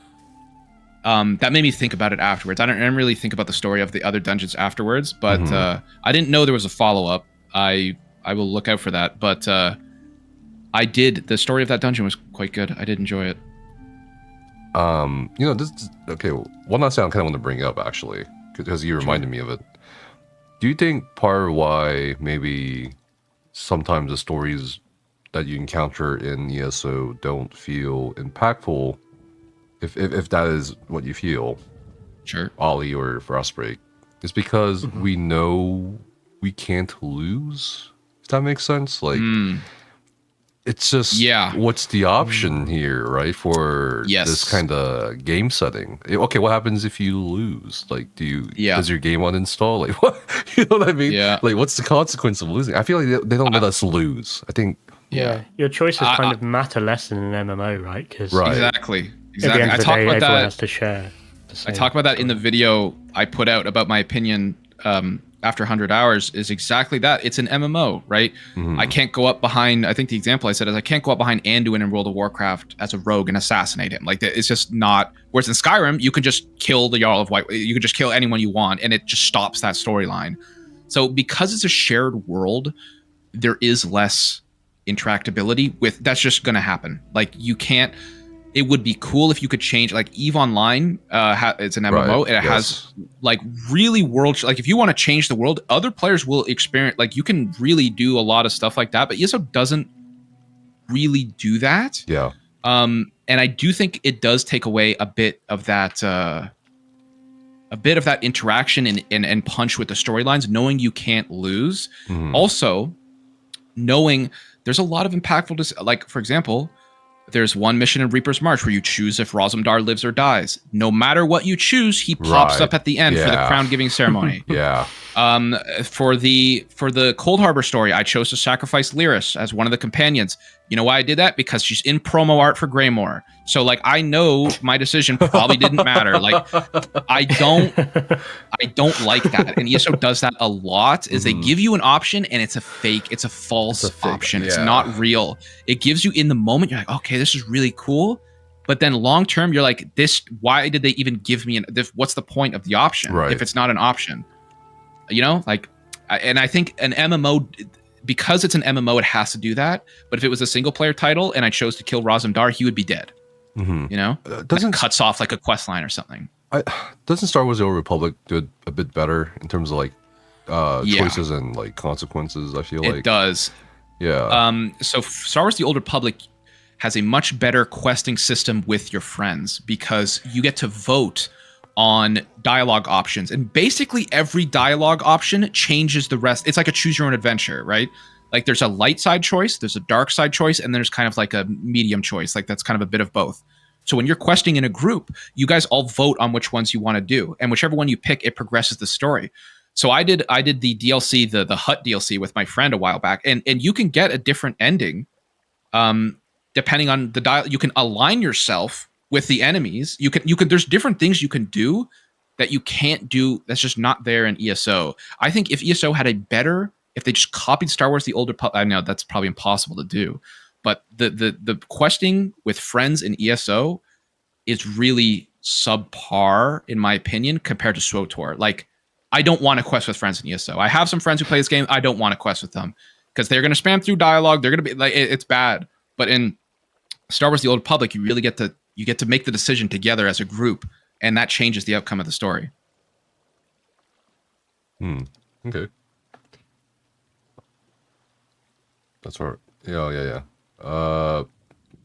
That made me think about it afterwards. I didn't really think about the story of the other dungeons afterwards, but I didn't know there was a follow-up. I will look out for that. But I did. The story of that dungeon was quite good. I did enjoy it. You know, one last thing I kind of want to bring up, actually, because you reminded me of it. Do you think part of why maybe sometimes the stories that you encounter in ESO don't feel impactful, if that is what you feel, sure, Ollie or Frostbreak, is because we know we can't lose? If that makes sense? Like, it's just, what's the option here, right, for this kind of game setting? Okay, what happens if you lose? Like, does your game uninstall? Like, what? You know what I mean? Yeah. Like, what's the consequence of losing? I feel like they don't let us lose. I think. Yeah, your choices kind of matter less in an MMO, right? Because exactly. At the end of the day, everyone has to share. I talk about that in the video I put out about my opinion after 100 hours. Is exactly that. It's an MMO, right? I can't go up behind. I think the example I said is I can't go up behind Anduin in World of Warcraft as a rogue and assassinate him. Like, it's just not. Whereas in Skyrim, you can just kill the Jarl of White. You can just kill anyone you want, and it just stops that storyline. So because it's a shared world, there is less interactability with. That's just going to happen. Like, you can't. It would be cool if you could change, like, EVE Online, it's an MMO, and it has, like, really like, if you want to change the world, other players will experience, like, you can really do a lot of stuff like that, but ESO doesn't really do that. Yeah. And I do think it does take away a bit of that interaction and punch with the storylines, knowing you can't lose. Also, knowing there's a lot of impactful, like, for example, there's one mission in Reaper's March where you choose if Rosumdar lives or dies. No matter what you choose, he pops up at the end for the crown giving ceremony. For the Cold Harbor story, I chose to sacrifice Lyris as one of the companions. You know why I did that? Because she's in promo art for Greymore. So, like, I know my decision probably didn't matter. Like, I don't like that. And ESO does that a lot, is they give you an option and it's a fake, it's a false option. It's not real. It gives you in the moment, you're like, okay, this is really cool. But then long term, you're like, why did they even give me what's the point of the option if it's not an option? You know, like, and I think an MMO, because it's an MMO, it has to do that. But if it was a single player title and I chose to kill Rosumdar, he would be dead. You know, that cuts off like a quest line or something. Doesn't Star Wars: The Old Republic do it a bit better in terms of, like, choices and, like, consequences? I feel like it does. Yeah. So Star Wars: The Old Republic has a much better questing system with your friends, because you get to vote on dialogue options, and basically every dialogue option changes the rest. It's like a choose your own adventure, right? Like, there's a light side choice, there's a dark side choice, and there's kind of like a medium choice. Like, that's kind of a bit of both. So when you're questing in a group, you guys all vote on which ones you want to do, and whichever one you pick, it progresses the story. So I did the DLC, the Hut DLC with my friend a while back, and you can get a different ending, depending on the dial. You can align yourself with the enemies. You can. There's different things you can do that you can't do. That's just not there in ESO. I think if ESO had if they just copied Star Wars the Older I know that's probably impossible to do, but the questing with friends in ESO is really subpar in my opinion compared to SWTOR. Like, I don't want to quest with friends in ESO. I have some friends who play this game. I don't want to quest with them because they're going to spam through dialogue. They're going to be like, it's bad. But in Star Wars: The Old Republic, you really get to make the decision together as a group, and that changes the outcome of the story. Okay. That's all right. Yeah.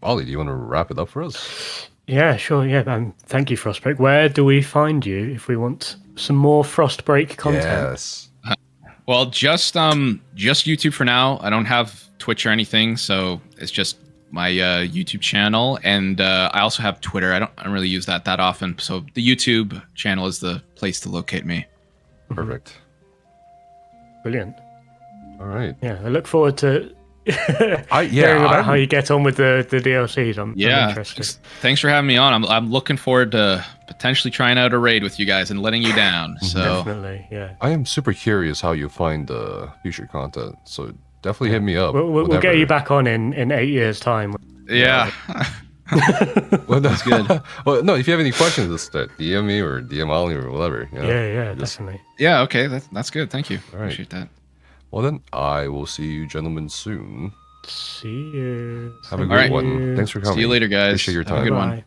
Ollie, do you want to wrap it up for us? Yeah, sure. Yeah, thank you, Frostbreak. Where do we find you if we want some more Frostbreak content? Yes. Well, just YouTube for now. I don't have Twitch or anything, so it's just my YouTube channel, and I also have Twitter. I don't really use that often, so the YouTube channel is the place to locate me. Perfect. Brilliant. All right. Yeah, I look forward to hearing about how you get on with the DLCs. I'm interested. Thanks for having me on. I'm looking forward to potentially trying out a raid with you guys and letting you down. So definitely, yeah. I am super curious how you find future content. So definitely hit me up. We'll get you back on in 8 years' time. Yeah. Well, that's good. Well, no, if you have any questions, just DM me or DM Ollie or whatever. You know, definitely. Yeah, okay, that's good. Thank you. All right. Appreciate that. Well, then, I will see you gentlemen soon. See you. Have a great one. Thanks for coming. See you later, guys. Appreciate your time. Have a good one.